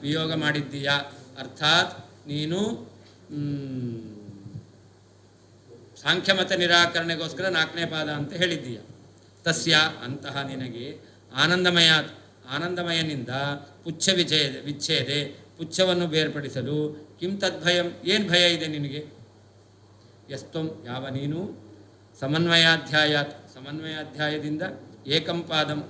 ವಿಯೋಗ ಮಾಡಿದ್ದೀಯಾ. ಅರ್ಥಾತ್ ನೀನು ಸಾಂಖ್ಯಮತ ನಿರಾಕರಣೆಗೋಸ್ಕರ 4ನೇ ಪಾದ ಅಂತ ಹೇಳಿದ್ದೀಯ. ತಸ್ಯ ಅಂತಹ ನಿನಗೆ ಆನಂದಮಯನಿಂದ ಪುಚ್ಛ ವಿಚ್ಛೇದೆ ಪುಚ್ಛವನ್ನು ಬೇರ್ಪಡಿಸಲು ಕಿಂ ತದ್ಭಯಂ, ಏನು ಭಯ ಇದೆ ನಿನಗೆ? ಯಸ್ತಂ ಯಾವ ನೀನು ಸಮನ್ವಯಾಧ್ಯಾಯದಿಂದ ಏಕಂ ಪಾದಂ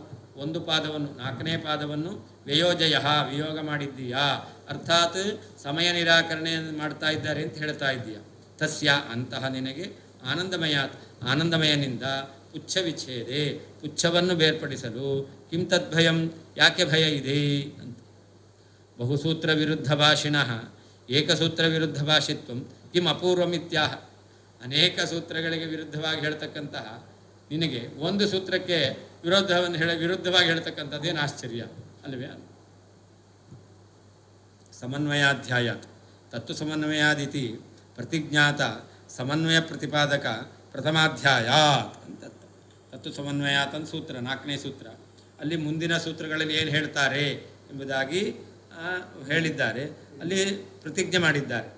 ಒಂದು ಪಾದವನ್ನು 4ನೇ ಪಾದವನ್ನು ವಿಯೋಗ ಮಾಡಿದ್ದೀಯಾ, ಅರ್ಥಾತ್ ಸಮಯ ನಿರಾಕರಣೆ ಮಾಡ್ತಾ ಇದ್ದಾರೆ ಅಂತ ಹೇಳ್ತಾ ಇದ್ದೀಯ. ತಸ್ಯ ಅಂತಹ ನಿನಗೆ ಆನಂದಮಯನಿಂದ ಪುಚ್ಛ ವಿಚ್ಛೇದೆ ಪುಚ್ಛವನ್ನು ಬೇರ್ಪಡಿಸಲು ಕಿಂ ತದ್ಭಯಂ ಯಾಕೆ ಭಯ ಇದೆ ಅಂತ. ಬಹುಸೂತ್ರ ವಿರುದ್ಧ ಭಾಷಿಣಃ ಏಕಸೂತ್ರ ವಿರುದ್ಧ ಭಾಷಿತ್ವಂ ಕಿಂ ಅಪೂರ್ವಮಿತ್ಯಾಹ. ಅನೇಕ ಸೂತ್ರಗಳಿಗೆ ವಿರುದ್ಧವಾಗಿ ಹೇಳ್ತಕ್ಕಂತಹ ನಿನಗೆ ಒಂದು ಸೂತ್ರಕ್ಕೆ ವಿರುದ್ಧವಾಗಿ ಹೇಳ್ತಕ್ಕಂಥದ್ದೇನು ಆಶ್ಚರ್ಯ ಅಲ್ವೇ? ಸಮನ್ವಯಾಧ್ಯಾಯ ತತ್ವ ಸಮನ್ವಯಾದಿತಿ ಪ್ರತಿಜ್ಞಾತ ಸಮನ್ವಯ ಪ್ರತಿಪಾದಕ ಪ್ರಥಮಾಧ್ಯಾಯಾತ್ ಅಂತ. ತತ್ವ ಸಮನ್ವಯಾತ್ ಅಂತ ಸೂತ್ರ 4ನೇ ಸೂತ್ರ. ಅಲ್ಲಿ ಮುಂದಿನ ಸೂತ್ರಗಳಲ್ಲಿ ಏನು ಹೇಳ್ತಾರೆ ಎಂಬುದಾಗಿ ಹೇಳಿದ್ದಾರೆ. ಅಲ್ಲಿ ಪ್ರತಿಜ್ಞೆ ಮಾಡಿದ್ದಾರೆ,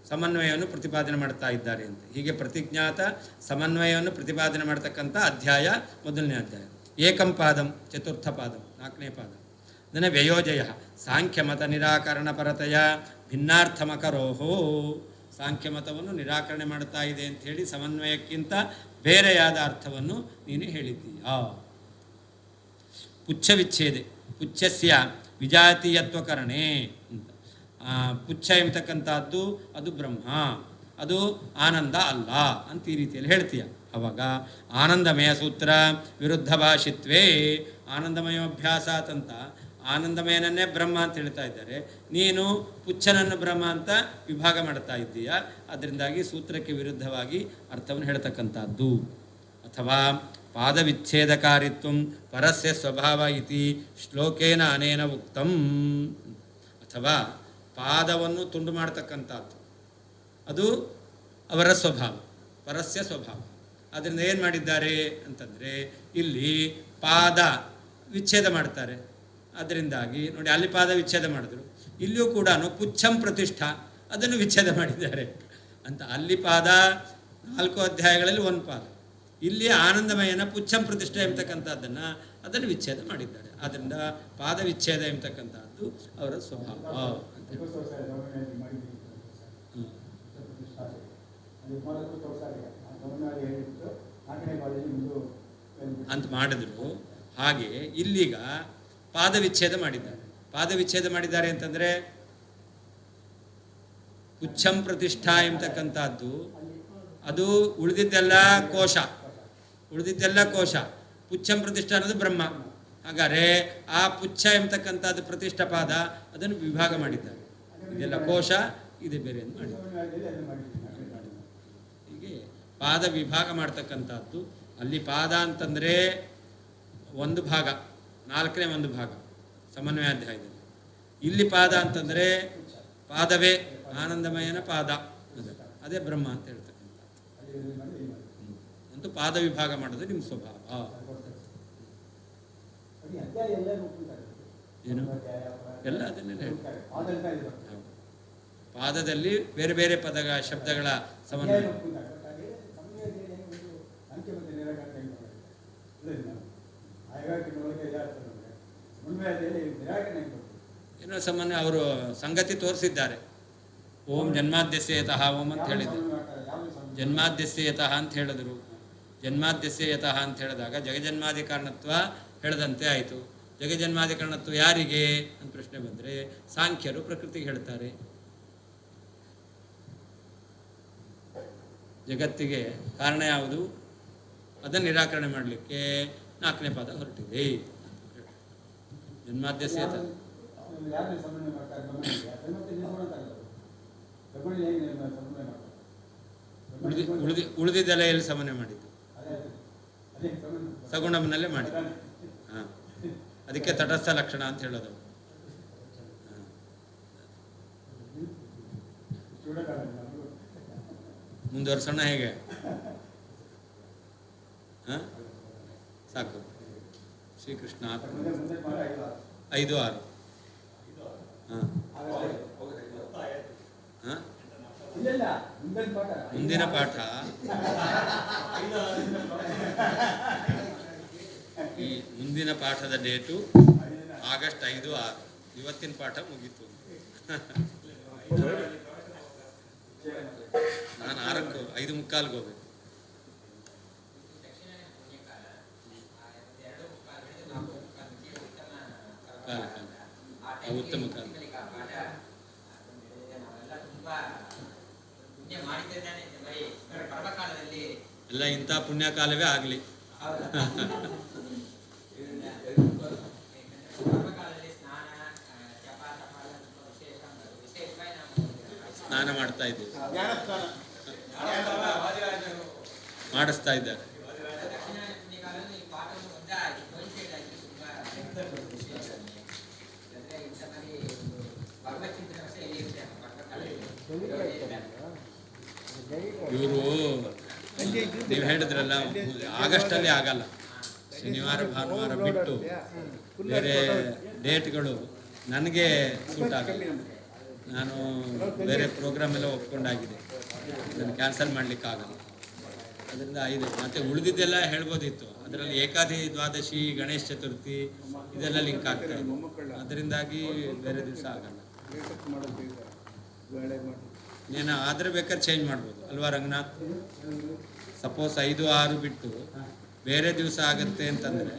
ಸಮನ್ವಯವನ್ನು ಪ್ರತಿಪಾದನೆ ಮಾಡ್ತಾ ಇದ್ದಾರೆ ಅಂತ. ಹೀಗೆ ಪ್ರತಿಜ್ಞಾತ ಸಮನ್ವಯವನ್ನು ಪ್ರತಿಪಾದನೆ ಮಾಡ್ತಕ್ಕಂಥ ಅಧ್ಯಾಯ 1ನೇ ಅಧ್ಯಾಯ. ಏಕಂ ಪಾದಂ ಚತುರ್ಥ ಪಾದಂ 4ನೇ ಪಾದ. ಅದನ್ನು ವ್ಯಯೋಜಯ ಸಾಂಖ್ಯಮತ ನಿರಾಕರಣ ಪರತೆಯ ಭಿನ್ನಾರ್ಥಮಕರೋಹೋ. ಸಾಂಖ್ಯಮತವನ್ನು ನಿರಾಕರಣೆ ಮಾಡ್ತಾ ಇದೆ ಅಂತ ಹೇಳಿ ಸಮನ್ವಯಕ್ಕಿಂತ ಬೇರೆಯಾದ ಅರ್ಥವನ್ನು ನೀನು ಹೇಳಿದ್ದೀಯಾ. ಪುಚ್ಛ ವಿಚ್ಛೇದೆ ಪುಚ್ಛಸ್ಯ ವಿಜಾತೀಯತ್ವಕರಣೆ ಅಂತ. ಪುಚ್ಛ ಎಂಬತಕ್ಕಂಥದ್ದು ಅದು ಬ್ರಹ್ಮ, ಅದು ಆನಂದ ಅಲ್ಲ ಅಂತ ಈ ರೀತಿಯಲ್ಲಿ ಹೇಳ್ತೀಯ. ಅವಾಗ ಆನಂದಮಯ ಸೂತ್ರ ವಿರುದ್ಧ ಭಾಷಿತ್ವೇ ಆನಂದಮಯೋಭ್ಯಾಸಾತ್ ಅಂತ ಆನಂದಮಯನನ್ನೇ ಬ್ರಹ್ಮ ಅಂತ ಹೇಳ್ತಾ ಇದ್ದಾರೆ, ನೀನು ಪುಚ್ಛನನ್ನು ಬ್ರಹ್ಮ ಅಂತ ವಿಭಾಗ ಮಾಡ್ತಾ ಇದ್ದೀಯ. ಅದರಿಂದಾಗಿ ಸೂತ್ರಕ್ಕೆ ವಿರುದ್ಧವಾಗಿ ಅರ್ಥವನ್ನು ಹೇಳ್ತಕ್ಕಂಥದ್ದು. ಅಥವಾ ಪಾದವಿಚ್ಛೇದಕಾರಿತ್ವಂ ಪರಸ್ಯ ಸ್ವಭಾವ ಇತಿ ಶ್ಲೋಕೇನ ಅನೇನ ಉಕ್ತಂ. ಅಥವಾ ಪಾದವನ್ನು ತುಂಡು ಮಾಡ್ತಕ್ಕಂಥದ್ದು ಅದು ಅವರ ಸ್ವಭಾವ, ಪರಸ್ಯ ಸ್ವಭಾವ. ಅದರಿಂದ ಏನು ಮಾಡಿದ್ದಾರೆ ಅಂತಂದರೆ ಇಲ್ಲಿ ಪಾದ ವಿಚ್ಛೇದ ಮಾಡ್ತಾರೆ. ಅದರಿಂದಾಗಿ ನೋಡಿ, ಅಲ್ಲಿ ಪಾದ ವಿಚ್ಛೇದ ಮಾಡಿದ್ರು, ಇಲ್ಲಿಯೂ ಕೂಡ ಪುಚ್ಛಂ ಪ್ರತಿಷ್ಠಾ ಅದನ್ನು ವಿಚ್ಛೇದ ಮಾಡಿದ್ದಾರೆ ಅಂತ. ಅಲ್ಲಿ ಪಾದ 4 ಅಧ್ಯಾಯಗಳಲ್ಲಿ ಒಂದು ಪಾದ, ಇಲ್ಲಿ ಆನಂದಮಯನ ಪುಚ್ಛಂ ಪ್ರತಿಷ್ಠೆ ಎಂಬತಕ್ಕಂಥದ್ದನ್ನು ಅದನ್ನು ವಿಚ್ಛೇದ ಮಾಡಿದ್ದಾರೆ. ಆದ್ದರಿಂದ ಪಾದ ವಿಚ್ಛೇದ ಎಂಬತಕ್ಕಂಥದ್ದು ಅವರ ಸ್ವಭಾವ ಅಂತ ಮಾಡಿದ್ರು. ಹಾಗೆ ಇಲ್ಲಿಗ ಪಾದ ವಿಚ್ಛೇದ ಮಾಡಿದ್ದಾರೆ. ಪಾದ ವಿಚ್ಛೇದ ಮಾಡಿದ್ದಾರೆ ಅಂತಂದರೆ ಪುಚ್ಛಂ ಪ್ರತಿಷ್ಠಾ ಎಂಬತಕ್ಕಂಥದ್ದು ಅದು ಉಳಿದಿದ್ದೆಲ್ಲ ಕೋಶ, ಪುಚ್ಛಂ ಪ್ರತಿಷ್ಠಾ ಅನ್ನೋದು ಬ್ರಹ್ಮ. ಹಾಗಾದರೆ ಆ ಪುಚ್ಛ ಎಂಬತಕ್ಕಂಥದ್ದು ಪ್ರತಿಷ್ಠಾ ಪಾದ ಅದನ್ನು ವಿಭಾಗ ಮಾಡಿದ್ದಾರೆ. ಇದೆಲ್ಲ ಕೋಶ, ಇದೆ ಬೇರೆ ಅಂತ ಮಾಡಿದ್ದಾರೆ. ಹೀಗೆ ಪಾದ ವಿಭಾಗ ಮಾಡ್ತಕ್ಕಂಥದ್ದು. ಅಲ್ಲಿ ಪಾದ ಅಂತಂದರೆ ಒಂದು ಭಾಗ, 4ನೇ ಒಂದು ಭಾಗ ಸಮನ್ವಯಾಧ್ಯಾಯದಲ್ಲಿ. ಇಲ್ಲಿ ಪಾದ ಅಂತಂದರೆ ಪಾದವೇ ಆನಂದಮಯನ ಪಾದ, ಅದೇ ಬ್ರಹ್ಮ ಅಂತ ಹೇಳ್ತಕ್ಕಂಥದ್ದು. ಅಂತೂ ಪಾದ ವಿಭಾಗ ಮಾಡೋದು ನಿಮ್ಮ ಸ್ವಭಾವ. ಏನು ಎಲ್ಲ ಅದನ್ನೆಲ್ಲ ಹೇಳ್ತಾರೆ. ಪಾದದಲ್ಲಿ ಬೇರೆ ಬೇರೆ ಶಬ್ದಗಳ ಸಮನ್ವಯ. ಏನೋ ಸಮನ್ವಯ ಅವರು ಸಂಗತಿ ತೋರಿಸಿದ್ದಾರೆ. ಓಂ ಜನ್ಮಾದ್ಯಸ್ಯತಃ ಓಂ ಅಂತ ಹೇಳಿದರು, ಜನ್ಮಾದ್ಯಸ್ಯತಃ ಅಂತ ಹೇಳಿದ್ರು. ಜನ್ಮಾದ್ಯಸ್ಯತಃ ಅಂತ ಹೇಳಿದಾಗ ಜಗಜನ್ಮಾದಿ ಕಾರಣತ್ವ ಹೇಳದಂತೆ ಆಯಿತು. ಜಗಜನ್ಮಾದಿ ಕಾರಣತ್ವ ಯಾರಿಗೆ ಅಂತ ಪ್ರಶ್ನೆ ಬಂದರೆ ಸಾಂಖ್ಯರು ಪ್ರಕೃತಿಗೆ ಹೇಳ್ತಾರೆ. ಜಗತ್ತಿಗೆ ಕಾರಣ ಯಾವುದು ಅದನ್ನು ನಿರಾಕರಣೆ ಮಾಡಲಿಕ್ಕೆ 4ನೇ ಪಾದ ಹೊರಟಿದೆ. ಜನ್ಮಾದ್ಯಸ್ಯತ ಉಳಿದಿದ್ದೆಲ್ಲ ಎಲ್ಲಿ ಸಮನ್ವಯ ಮಾಡಿದ್ದು? ಸಗುಣವನ್ನಲ್ಲೇ ಮಾಡಿದ್ದು. ಹಾಂ, ಅದಕ್ಕೆ ತಟಸ್ಥ ಲಕ್ಷಣ ಅಂತ ಹೇಳೋದು. ಮುಂದುವರ್ಸೋಣ ಹೇಗೆ? ಹಾಂ, ಸಾಕು. ಶ್ರೀಕೃಷ್ಣ 5, 6. ಹಾಂ ಹಾಂ ಮುಂದಿನ ಪಾಠ ಈ ಮುಂದಿನ ಪಾಠದ ಡೇಟು ಆಗಸ್ಟ್ 5, 6. ಇವತ್ತಿನ ಪಾಠ ಮುಗೀತು. ನಾನು 6ಕ್ಕೆ 5:45 ಹೋಗ್ಬೇಕು. ಉತ್ತಮ ಕಾಲ. ಎಲ್ಲ ಇಂಥ ಪುಣ್ಯ ಕಾಲವೇ ಆಗಲಿ. ಸ್ನಾನ ಮಾಡ್ತಾ ಇದ್ದೇವೆ, ಮಾಡಿಸ್ತಾ ಇದ್ದಾರೆ. ಇವರು ನೀವು ಹೇಳಿದ್ರಲ್ಲ, ಆಗಸ್ಟಲ್ಲಿ ಆಗಲ್ಲ. ಶನಿವಾರ ಭಾನುವಾರ ಬಿಟ್ಟು ಬೇರೆ ಡೇಟ್ಗಳು ನನಗೆ ಸೂಟ್ ಆಗಲ್ಲ. ನಾನು ಬೇರೆ ಪ್ರೋಗ್ರಾಮ್ ಎಲ್ಲ ಒಪ್ಕೊಂಡಾಗಿದೆ, ಅದನ್ನು ಕ್ಯಾನ್ಸಲ್ ಮಾಡಲಿಕ್ಕಾಗಲ್ಲ. ಅದರಿಂದ 5 ಮತ್ತು ಉಳಿದಿದ್ದೆಲ್ಲ ಹೇಳ್ಬೋದಿತ್ತು. ಅದರಲ್ಲಿ ಏಕಾದಶಿ, ದ್ವಾದಶಿ, ಗಣೇಶ ಚತುರ್ಥಿ ಇದೆಲ್ಲ ಲಿಂಕ್ ಆಗ್ತಾ ಇದೆ. ಅದರಿಂದಾಗಿ ಬೇರೆ ದಿವಸ ಆಗಲ್ಲ. ನೀನು ಆದರೆ ಬೇಕಾದ್ರೆ ಚೇಂಜ್ ಮಾಡ್ಬೋದು ಅಲ್ವಾ ರಂಗನಾಥ್? ಸಪೋಸ್ 5, 6 ಬಿಟ್ಟು ಬೇರೆ ದಿವಸ ಆಗುತ್ತೆ ಅಂತಂದರೆ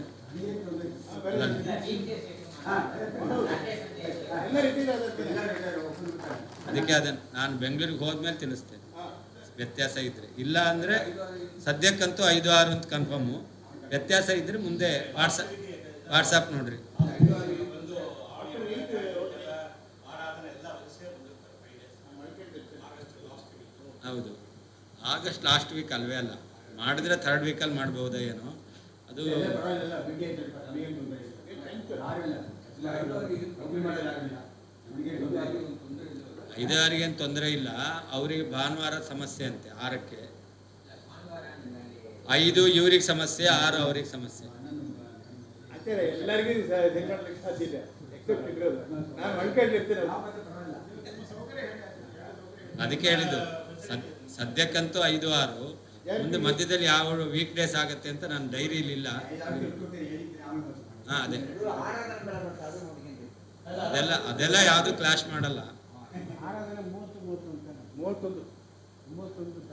ಅದಕ್ಕೆ ಅದನ್ನು ನಾನು ಬೆಂಗಳೂರಿಗೆ ಹೋದ್ಮೇಲೆ ತಿಳಿಸ್ತೇನೆ ವ್ಯತ್ಯಾಸ ಇದ್ದರೆ. ಇಲ್ಲ ಅಂದರೆ ಸದ್ಯಕ್ಕಂತೂ 5, 6 ಅಂತ ಕನ್ಫರ್ಮು. ವ್ಯತ್ಯಾಸ ಇದ್ದರೆ ಮುಂದೆ ವಾಟ್ಸಪ್ ನೋಡ್ರಿ. ಹೌದು, ಆಗಸ್ಟ್ ಲಾಸ್ಟ್ ವೀಕ್ ಅಲ್ವೇ ಅಲ್ಲ. ಮಾಡಿದ್ರೆ 3rd ವೀಕಲ್ಲಿ ಮಾಡ್ಬೋದಾ ಏನೋ. ಅದು 5, 6 ತೊಂದರೆ ಇಲ್ಲ. ಅವರಿಗೆ ಭಾನುವಾರ ಸಮಸ್ಯೆ ಅಂತೆ 6ಕ್ಕೆ. 5 ಇವ್ರಿಗೆ ಸಮಸ್ಯೆ, 6 ಅವ್ರಿಗೆ ಸಮಸ್ಯೆ. ಅದಕ್ಕೆ ಹೇಳಿದ್ದು ಸದ್ಯಕ್ಕಂತೂ 5, 6. ಮುಂದೆ ಮಧ್ಯದಲ್ಲಿ ಯಾವ ವೀಕ್ ಡೇಸ್ ಆಗುತ್ತೆ ಅಂತ ನಾನು ಡೈರಿಲಿ ಇಲ್ಲ. ಅದೇ ಅದೆಲ್ಲ ಯಾವುದು ಕ್ಲಾಶ್ ಮಾಡಲ್ಲ. 31